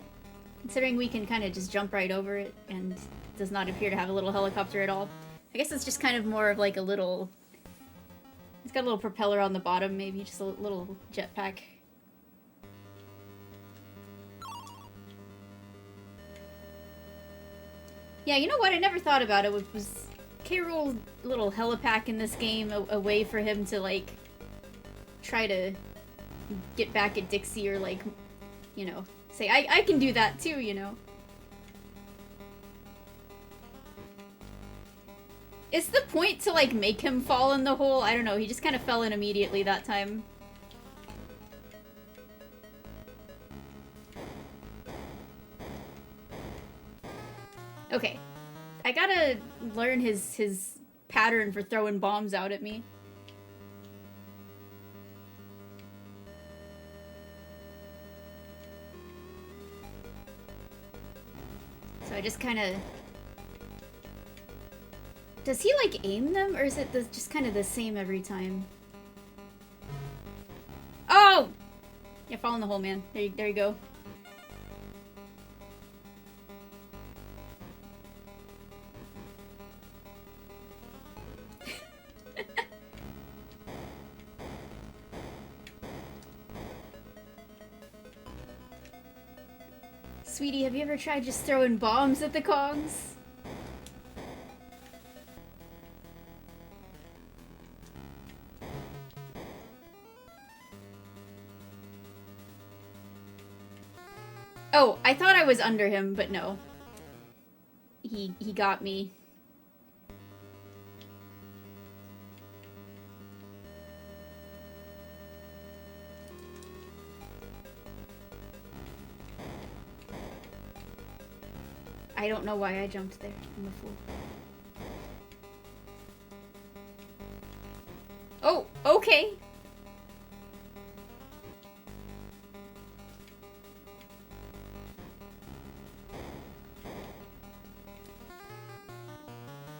Considering we can kind of just jump right over it, and does not appear to have a little helicopter at all. I guess it's just kind of more of like a little... It's got a little propeller on the bottom, maybe just a little jetpack. Yeah, you know what? I never thought about it. Was K-Rool's little helipack in this game a way for him to, like, try to get back at Dixie or, like, you know, say, I can do that too, you know? Is the point to, like, make him fall in the hole? I don't know, he just kind of fell in immediately that time. Okay. I gotta learn his pattern for throwing bombs out at me. So I just kind of... Does he, like, aim them? Or is it just kind of the same every time? Oh! Yeah, fall in the hole, man. There you go. Sweetie, have you ever tried just throwing bombs at the Kongs? Oh, I thought I was under him, but no. He got me. I don't know why I jumped there. I'm a fool. Oh, okay.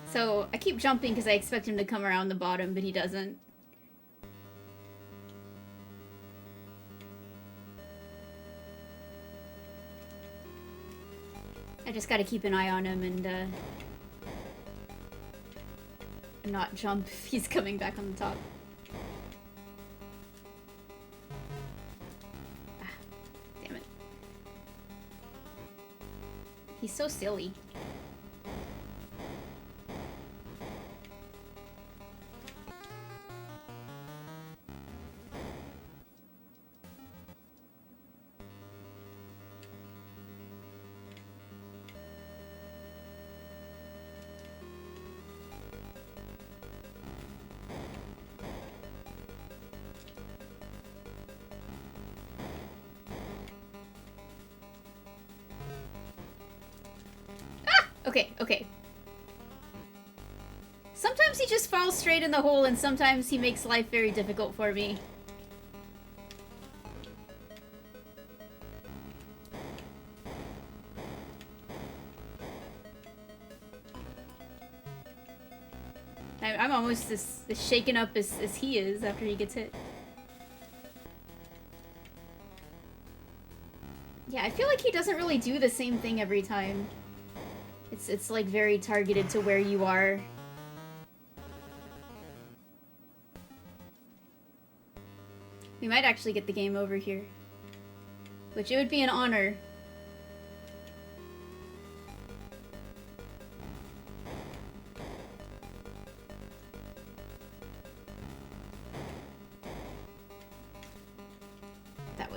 So, I keep jumping because I expect him to come around the bottom, but he doesn't. I just gotta keep an eye on him and, not jump if he's coming back on the top. Ah, damn it. He's so silly. Okay, okay. Sometimes he just falls straight in the hole, and sometimes he makes life very difficult for me. I'm almost as shaken up as he is after he gets hit. Yeah, I feel like he doesn't really do the same thing every time. It's like very targeted to where you are. We might actually get the game over here. Which it would be an honor.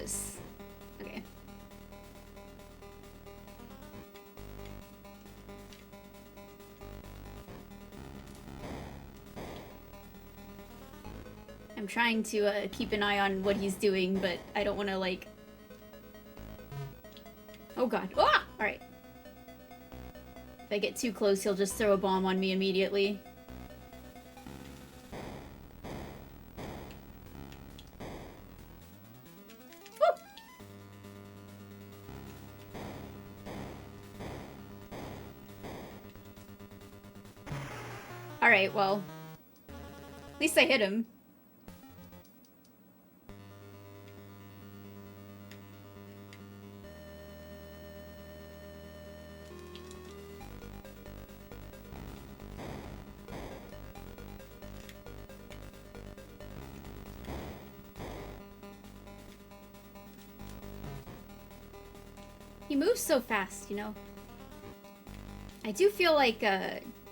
was... Okay. I'm trying to keep an eye on what he's doing, but I don't want to, like... Oh god. Ah! Alright. If I get too close, he'll just throw a bomb on me immediately. Alright, well. At least I hit him. He moves so fast, you know? I do feel like,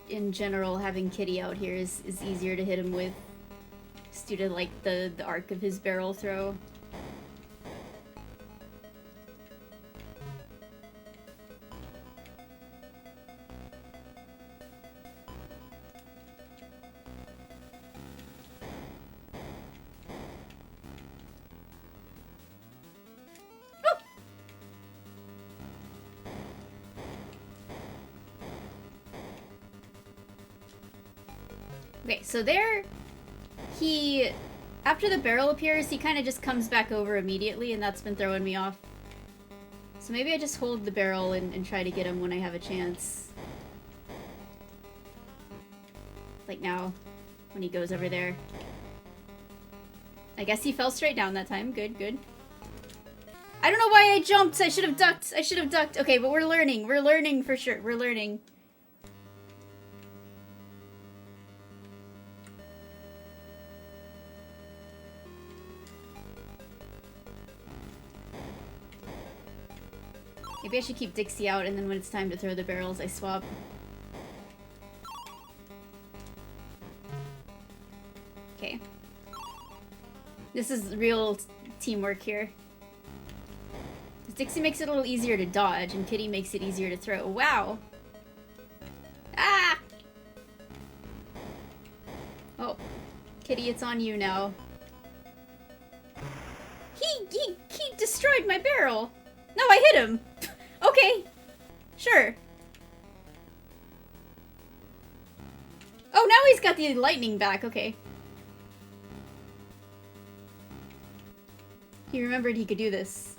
in general, having Kitty out here is easier to hit him with. Just due to, like, the arc of his barrel throw. Okay, so there, after the barrel appears, he kind of just comes back over immediately, and that's been throwing me off. So maybe I just hold the barrel and try to get him when I have a chance. Like now, when he goes over there. I guess he fell straight down that time. Good, good. I don't know why I jumped! I should have ducked! I should have ducked! Okay, but we're learning. We're learning for sure. We're learning. Maybe I should keep Dixie out, and then when it's time to throw the barrels, I swap. Okay. This is real teamwork here. Dixie makes it a little easier to dodge, and Kitty makes it easier to throw. Wow! Ah! Oh. Kitty, it's on you now. He destroyed my barrel! No, I hit him! Okay, sure. Oh, now he's got the lightning back, okay. He remembered he could do this.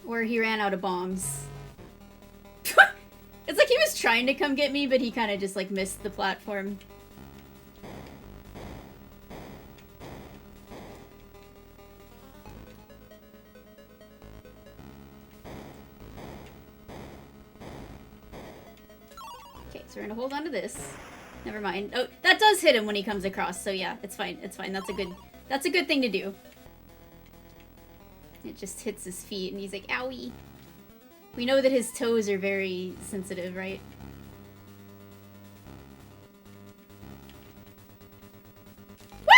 Or he ran out of bombs. It's like he was trying to come get me, but he kind of just, like, missed the platform. Okay, so we're gonna hold on to this. Never mind. Oh, that does hit him when he comes across, so yeah, it's fine. It's fine. That's a good thing to do. It just hits his feet, and he's like, owie. We know that his toes are very sensitive, right? Wah!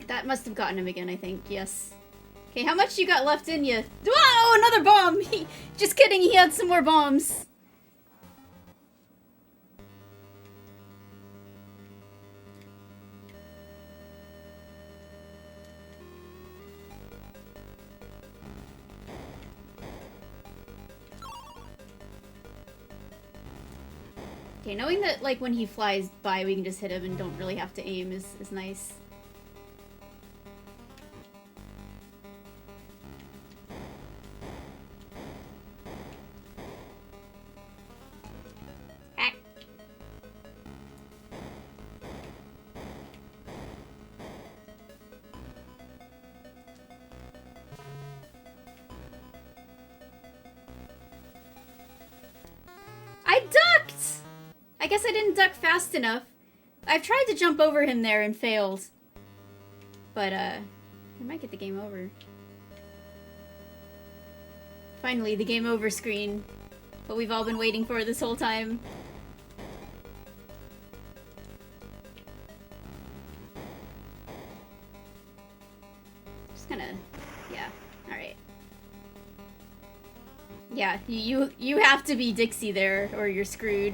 That must have gotten him again, I think. Yes. Okay, how much you got left in you? Whoa, another bomb! Just kidding, he had some more bombs. Okay, knowing that, like, when he flies by, we can just hit him and don't really have to aim is nice. I guess I didn't duck fast enough. I've tried to jump over him there and failed. But, I might get the game over. Finally, the game over screen. What we've all been waiting for this whole time. Just gonna... yeah, alright. Yeah, you have to be Dixie there, or you're screwed.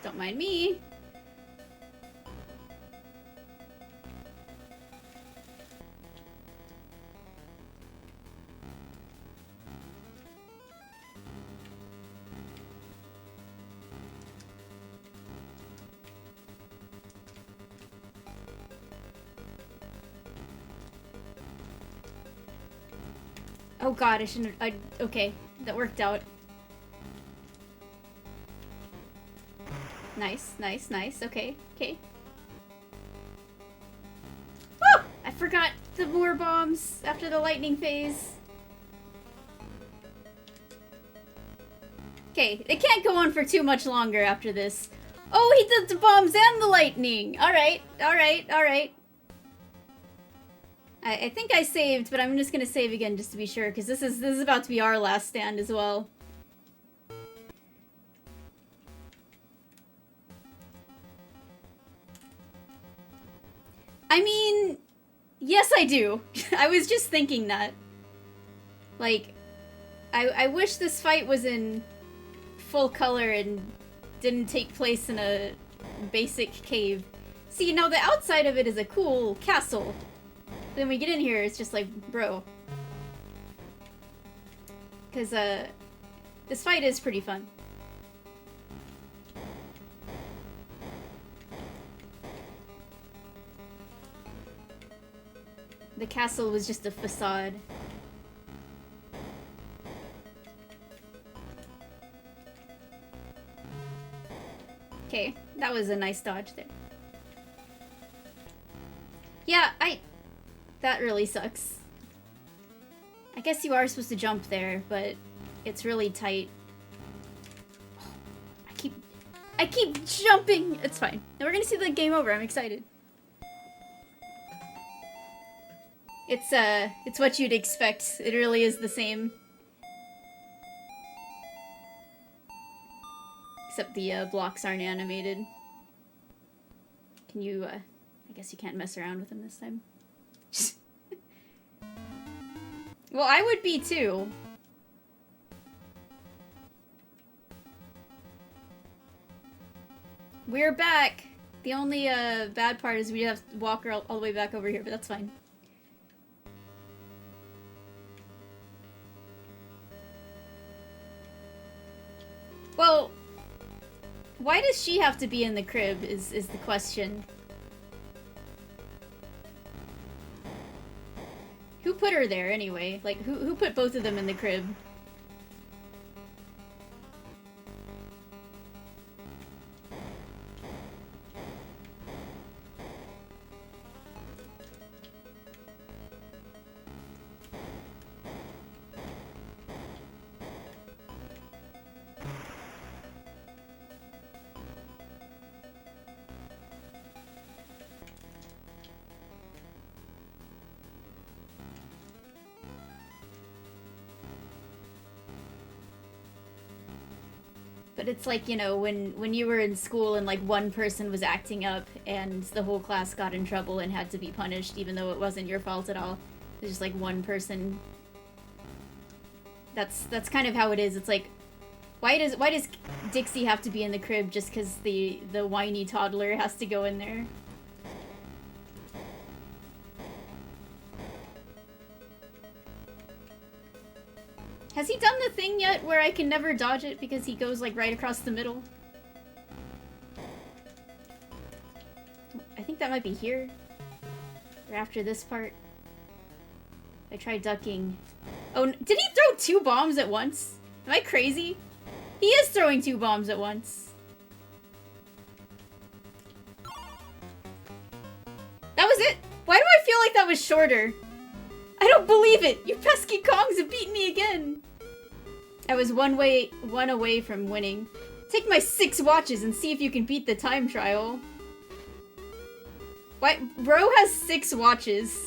Don't mind me. Oh god, I shouldn't have... okay, that worked out. Nice, nice, nice. Okay, okay. Woo! I forgot the more bombs after the lightning phase. Okay, it can't go on for too much longer after this. Oh, he did the bombs and the lightning! Alright, alright, alright. I think I saved, but I'm just gonna save again just to be sure, because this is about to be our last stand as well. I mean, yes I do. I was just thinking that. Like, I wish this fight was in full color and didn't take place in a basic cave. See, now the outside of it is a cool castle. But then we get in here, it's just like, bro. Because, this fight is pretty fun. The castle was just a facade. Okay, that was a nice dodge there. Yeah, that really sucks. I guess you are supposed to jump there, but it's really tight. I keep jumping! It's fine. Now we're gonna see the game over, I'm excited. It's what you'd expect. It really is the same. Except the, blocks aren't animated. Can you, I guess you can't mess around with them this time. Well, I would be too. We're back! The only, bad part is we have to walk all the way back over here, but that's fine. Well, why does she have to be in the crib is the question. Who put her there anyway? Like, who put both of them in the crib? But it's like, you know, when you were in school and like one person was acting up and the whole class got in trouble and had to be punished even though it wasn't your fault at all. It's just like one person. That's kind of how it is. It's like, why does Dixie have to be in the crib just because the whiny toddler has to go in there? Has he done the thing yet where I can never dodge it because he goes like right across the middle? I think that might be here. Or after this part. I tried ducking. Oh, did he throw 2 bombs at once? Am I crazy? He is throwing 2 bombs at once. That like that was shorter. I don't believe it! You pesky Kongs have beaten me again! I was one away from winning. Take my 6 watches and see if you can beat the time trial. What? Bro has 6 watches.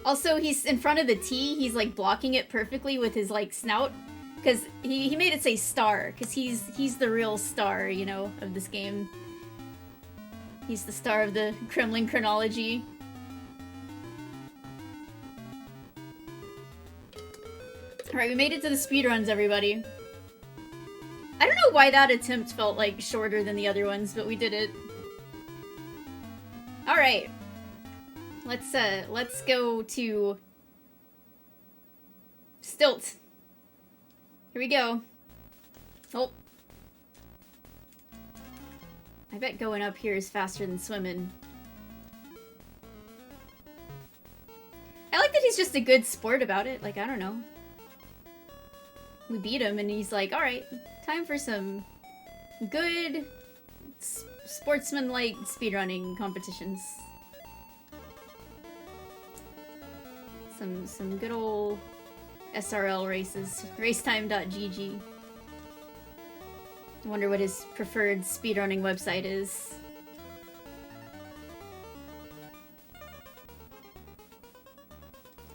Also, he's in front of the T. He's like blocking it perfectly with his like snout. Because he made it say star. Because he's the real star, you know, of this game. He's the star of the Kremling Kronology. Alright, we made it to the speedruns, everybody. I don't know why that attempt felt, like, shorter than the other ones, but we did it. Alright. Let's go to... Stilt. Here we go. Oh. I bet going up here is faster than swimming. I like that he's just a good sport about it. Like, I don't know. We beat him and he's like, alright, time for some good sportsman-like speedrunning competitions. Some good old SRL races. Racetime.gg. I wonder what his preferred speedrunning website is.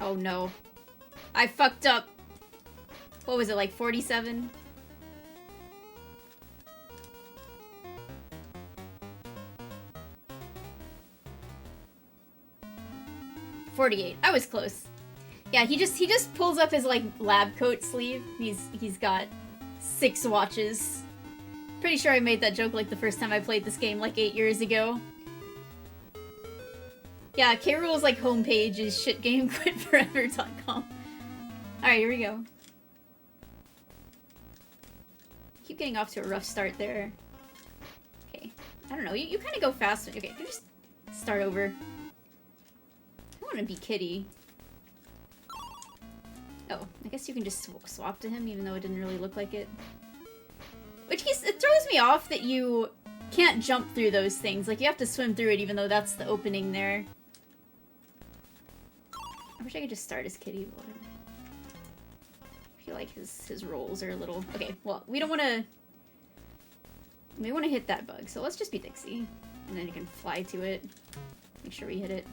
Oh no. I fucked up. What was it, like 47? $48. I was close. Yeah, he just pulls up his like lab coat sleeve. He's got 6 watches. Pretty sure I made that joke like the first time I played this game like 8 years ago. Yeah, K-Rool's like homepage is shitgamequitforever.com. Alright, here we go. Keep getting off to a rough start there. Okay. I don't know, you kind of go faster. Okay, you just start over. I want to be Kitty. Oh, I guess you can just swap to him even though it didn't really look like it. Which it throws me off that you can't jump through those things. Like, you have to swim through it even though that's the opening there. I wish I could just start as Kitty, but whatever. I feel like his rolls are a little... Okay, well, we don't want to... We want to hit that bug, so let's just be Dixie. And then you can fly to it. Make sure we hit it.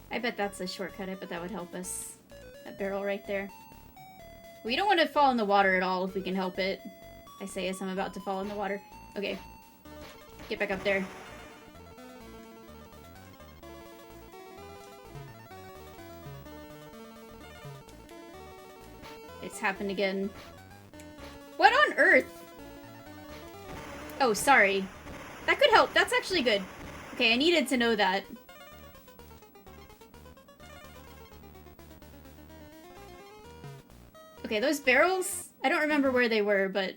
I bet that's a shortcut. I bet that would help us. That barrel right there. We don't want to fall in the water at all if we can help it. I say as I'm about to fall in the water. Okay. Get back up there. It's happened again. What on earth? Oh, sorry. That could help. That's actually good. Okay, I needed to know that. Okay, those barrels, I don't remember where they were, but...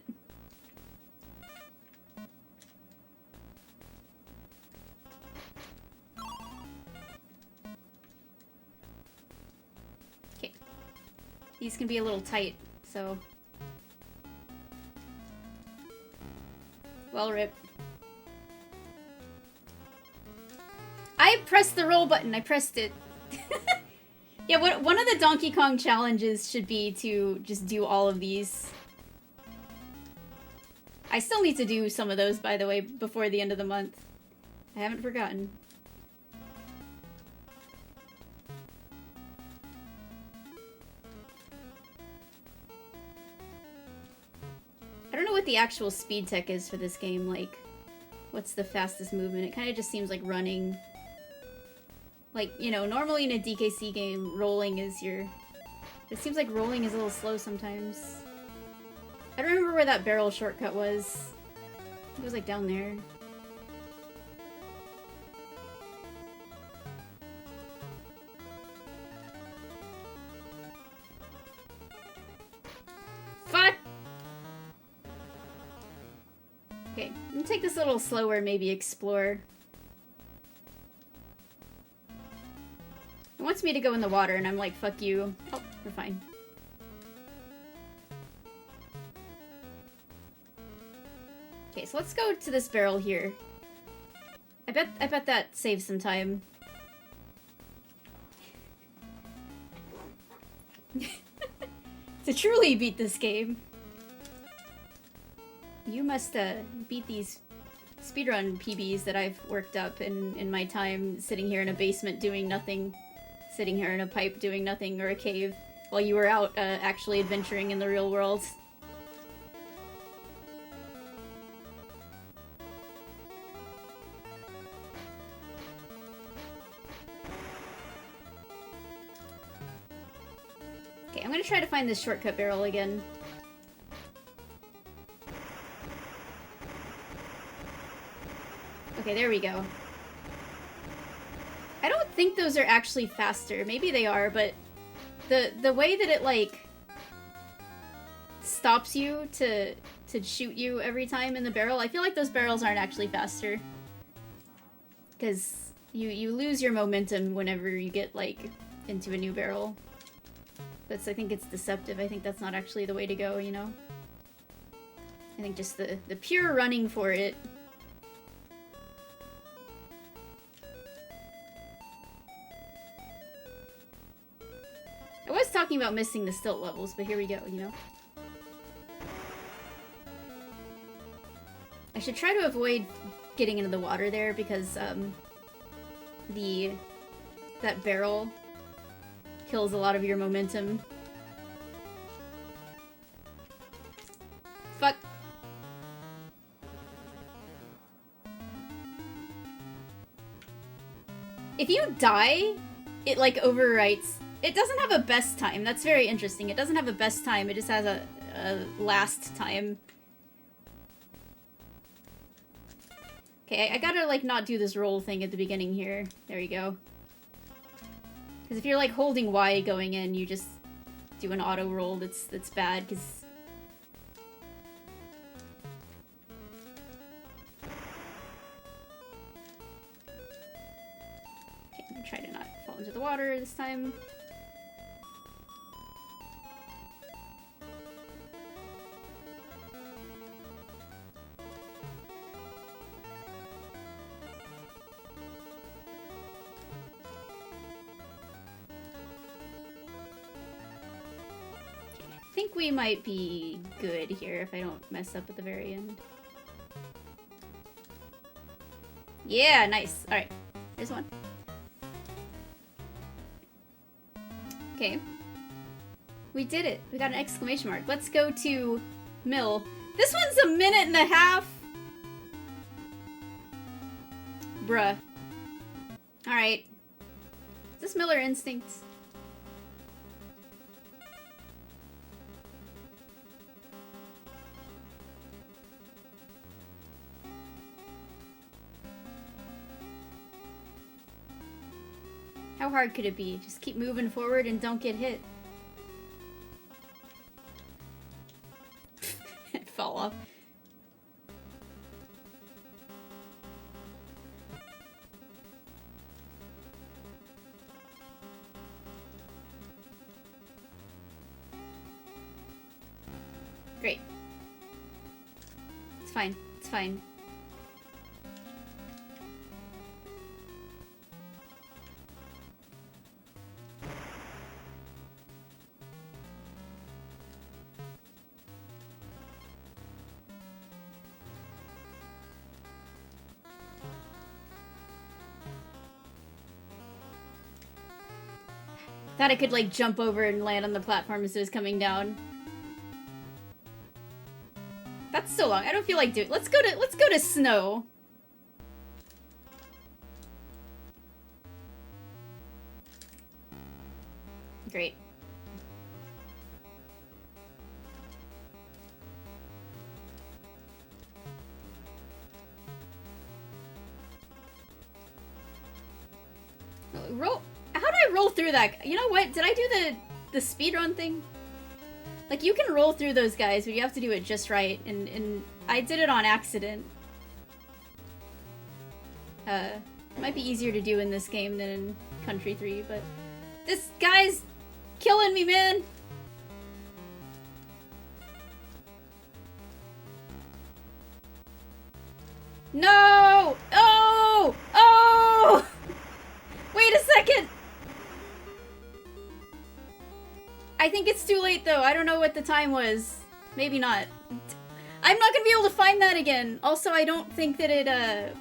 Okay. These can be a little tight, so... Well, rip. I pressed the roll button, I pressed it. Yeah, one of the Donkey Kong challenges should be to just do all of these. I still need to do some of those, by the way, before the end of the month. I haven't forgotten. I don't know what the actual speed tech is for this game, like, what's the fastest movement? It kind of just seems like running. Like, you know, normally in a DKC game, rolling is your... It seems like rolling is a little slow sometimes. I don't remember where that barrel shortcut was. I think it was, like, down there. Fuck! Okay, I'm gonna take this a little slower, maybe explore. It wants me to go in the water, and I'm like, fuck you. Oh, we're fine. Okay, so let's go to this barrel here. I bet that saves some time. To truly beat this game, you must beat these speedrun PBs that I've worked up in my time sitting here in a basement doing nothing, sitting here in a pipe doing nothing, or a cave, while you were out actually adventuring in the real world. Okay, I'm gonna try to find this shortcut barrel again. Okay, there we go. I don't think those are actually faster. Maybe they are, but the way that it, like, stops you to shoot you every time in the barrel, I feel like those barrels aren't actually faster. Because you lose your momentum whenever you get, like, into a new barrel. I think it's deceptive. I think that's not actually the way to go, you know? I think just the pure running for it. I was talking about missing the stilt levels, but here we go, you know? I should try to avoid getting into the water there because, that barrel kills a lot of your momentum. Fuck. If you die, it, like, overwrites. It doesn't have a best time. That's very interesting. It doesn't have a best time. It just has a last time. Okay, I gotta, like, not do this roll thing at the beginning here. There you go. Because if you're, like, holding Y going in, you just do an auto roll that's bad, because... Okay, I'm gonna try to not fall into the water this time. I think we might be good here if I don't mess up at the very end. Yeah, nice. Alright, here's one. Okay. We did it. We got an exclamation mark. Let's go to Mill. This one's a minute and a half. Bruh. Alright. Is this Miller Instinct? How hard could it be? Just keep moving forward and don't get hit. It fell off. Great. It's fine. It's fine. Thought I could, like, jump over and land on the platform as it was coming down. That's so long. I don't feel like doing. Let's go to snow. Great. Roll. How did I roll through that? You know what? Did I do the speedrun thing? Like, you can roll through those guys, but you have to do it just right, and I did it on accident. It might be easier to do in this game than in Country 3, but... This guy's killing me, man! No! Oh! Oh! Wait a second! I think it's too late though. I don't know what the time was. Maybe not. I'm not gonna be able to find that again. Also, I don't think that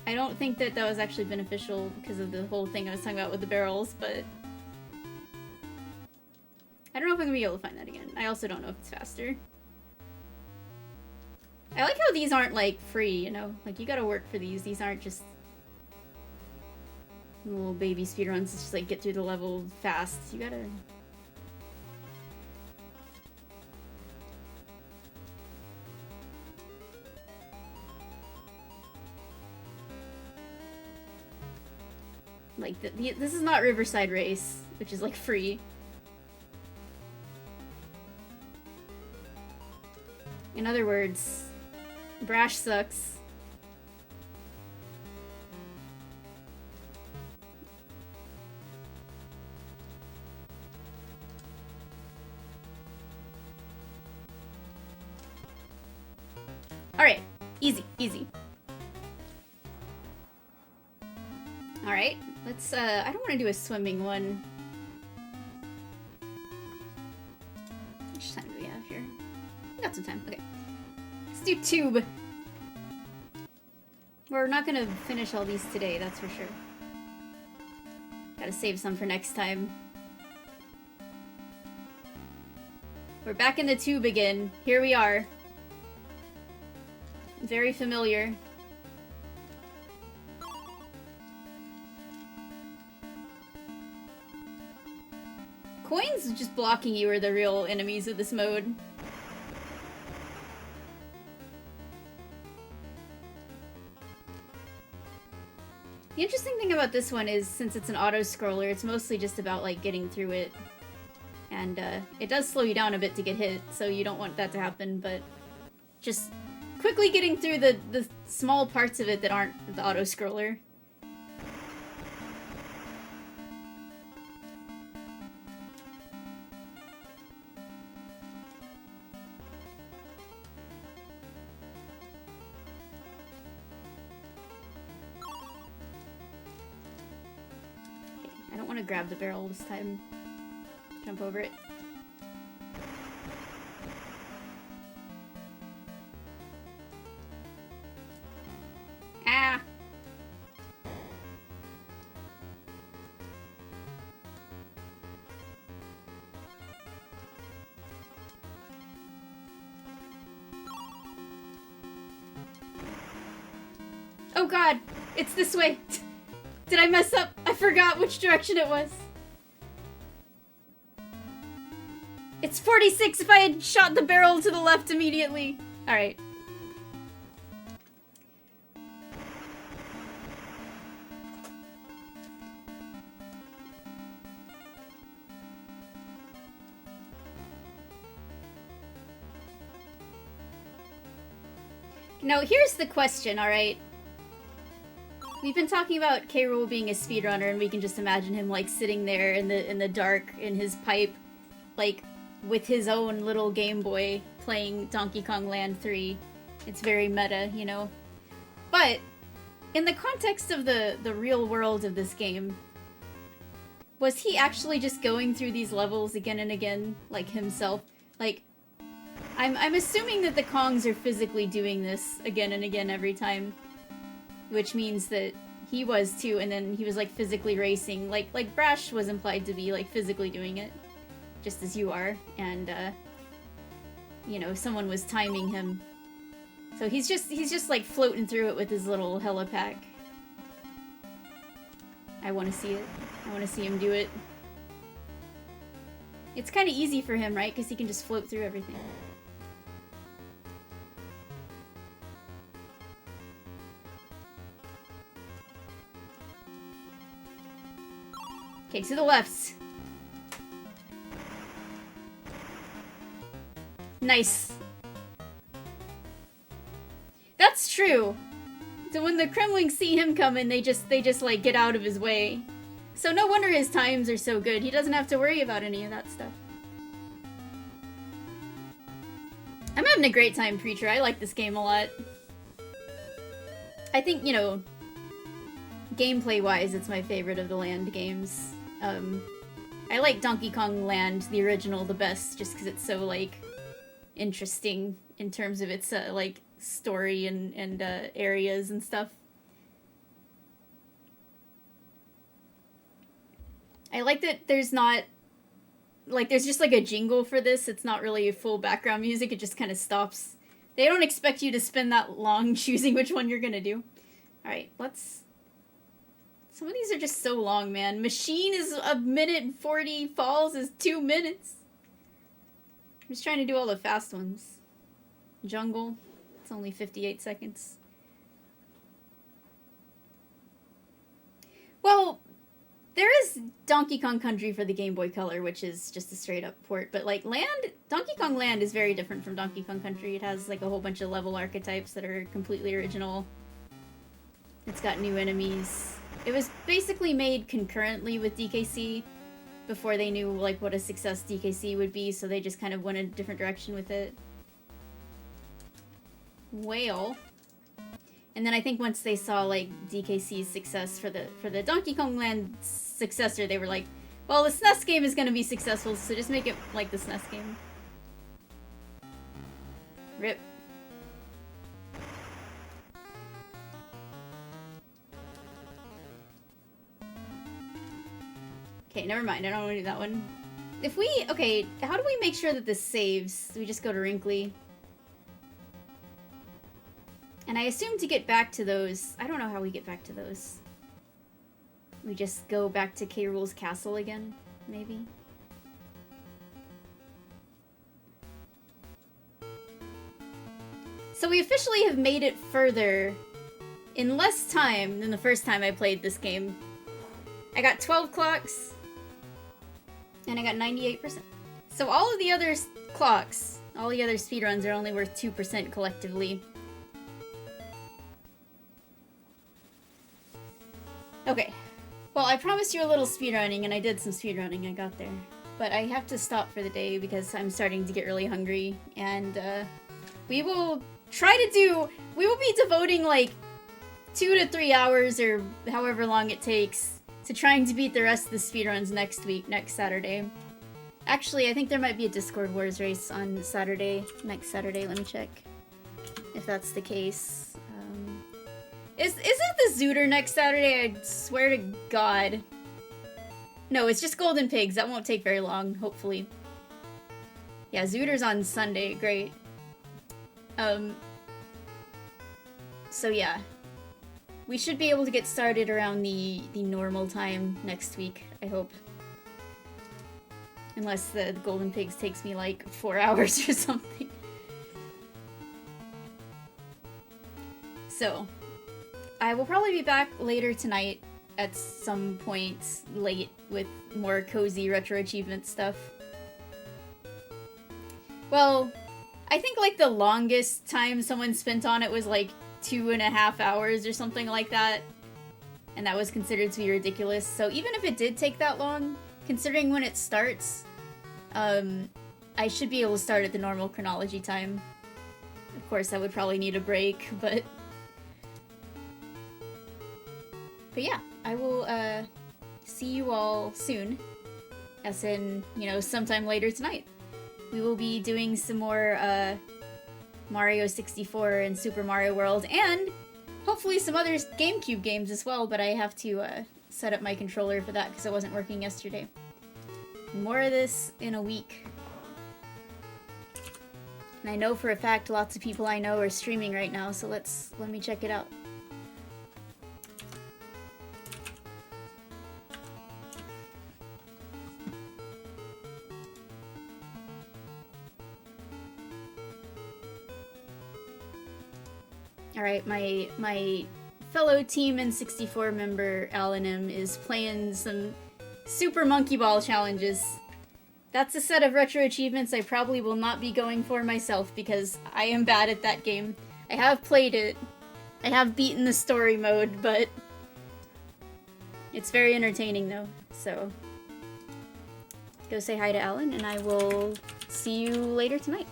I don't think that was actually beneficial because of the whole thing I was talking about with the barrels, but I don't know if I'm gonna be able to find that again. I also don't know if it's faster. I like how these aren't, like, free, you know? Like, you gotta work for these. These aren't just little baby speedruns. It's just, like, get through the level fast. You gotta... Like, this is not Riverside Race, which is, like, free. In other words, Brash sucks. Alright, easy, easy. Alright, let's, I don't want to do a swimming one. How much time do we have here? We got some time, okay. Let's do tube. We're not gonna finish all these today, that's for sure. Gotta save some for next time. We're back in the tube again. Here we are. Very familiar. Coins just blocking you are the real enemies of this mode. The interesting thing about this one is, since it's an auto-scroller, it's mostly just about, like, getting through it. And, it does slow you down a bit to get hit, so you don't want that to happen, but just quickly getting through the small parts of it that aren't the auto-scroller. Grab the barrel this time. Jump over it. Ah! Oh god! It's this way! Did I mess up? I forgot which direction it was. It's 46 if I had shot the barrel to the left immediately. Alright. Now, here's the question, alright? We've been talking about K. Rool being a speedrunner, and we can just imagine him, like, sitting there in the dark in his pipe, like, with his own little Game Boy, playing Donkey Kong Land 3. It's very meta, you know? But, in the context of the real world of this game, was he actually just going through these levels again and again, like himself? Like, I'm assuming that the Kongs are physically doing this again and again every time. Which means that he was too, and then he was, like, physically racing. Like Brash was implied to be, like, physically doing it. Just as you are. And, you know, someone was timing him. So he's just, like, floating through it with his little helipack. I want to see it. I want to see him do it. It's kind of easy for him, right? Because he can just float through everything. Okay, to the left. Nice. That's true. So when the Kremlings see him coming, they just like get out of his way. So no wonder his times are so good. He doesn't have to worry about any of that stuff. I'm having a great time, Preacher. I like this game a lot. I think, you know, gameplay-wise, it's my favorite of the land games. I like Donkey Kong Land, the original, the best, just because it's so, like, interesting in terms of its, like, story and areas and stuff. I like that there's not, like, there's just, like, a jingle for this. It's not really full background music. It just kind of stops. They don't expect you to spend that long choosing which one you're gonna do. Alright, let's... Some of these are just so long, man. Machine is 1:40, Falls is 2 minutes. I'm just trying to do all the fast ones. Jungle, it's only 58 seconds. Well, there is Donkey Kong Country for the Game Boy Color, which is just a straight-up port, but, like, Donkey Kong Land is very different from Donkey Kong Country. It has, like, a whole bunch of level archetypes that are completely original. It's got new enemies. It was basically made concurrently with DKC before they knew, like, what a success DKC would be, so they just kind of went a different direction with it. Whale. And then I think once they saw, like, DKC's success for the Donkey Kong Land successor, they were like, well, the SNES game is gonna be successful, so just make it like the SNES game. RIP. Okay, never mind. I don't want to do that one. If we... Okay, how do we make sure that this saves? We just go to Wrinkly. And I assume to get back to those... I don't know how we get back to those. We just go back to K. Rool's castle again, maybe? So we officially have made it further in less time than the first time I played this game. I got 12 clocks. And I got 98%. So all of the other clocks, all the other speedruns are only worth 2% collectively. Okay. Well, I promised you a little speedrunning, and I did some speedrunning. I got there. But I have to stop for the day because I'm starting to get really hungry. And we will try to do... We will be devoting like 2 to 3 hours or however long it takes to trying to beat the rest of the speedruns next week, next Saturday. Actually, I think there might be a Discord Wars race on Saturday, next Saturday. Let me check if that's the case. Is it the Zooter next Saturday? I swear to God. No, it's just Golden Pigs. That won't take very long, hopefully. Yeah, Zooter's on Sunday. Great. So yeah. We should be able to get started around the normal time next week, I hope. Unless the Golden Pigs takes me like 4 hours or something. So, I will probably be back later tonight at some point late with more cozy retro achievement stuff. Well, I think like the longest time someone spent on it was like 2.5 hours or something like that, and that was considered to be ridiculous. So even if it did take that long, considering when it starts, I should be able to start at the normal chronology time. Of course, I would probably need a break, but yeah, I will see you all soon, as in, you know, sometime later tonight. We will be doing some more Mario 64 and Super Mario World, and hopefully some other GameCube games as well, but I have to set up my controller for that because it wasn't working yesterday. More of this in a week. And I know for a fact lots of people I know are streaming right now, so let me check it out. Alright, my fellow Team N64 member, Alan M, is playing some Super Monkey Ball challenges. That's a set of retro achievements I probably will not be going for myself because I am bad at that game. I have played it. I have beaten the story mode, but it's very entertaining though, so go say hi to Alan and I will see you later tonight.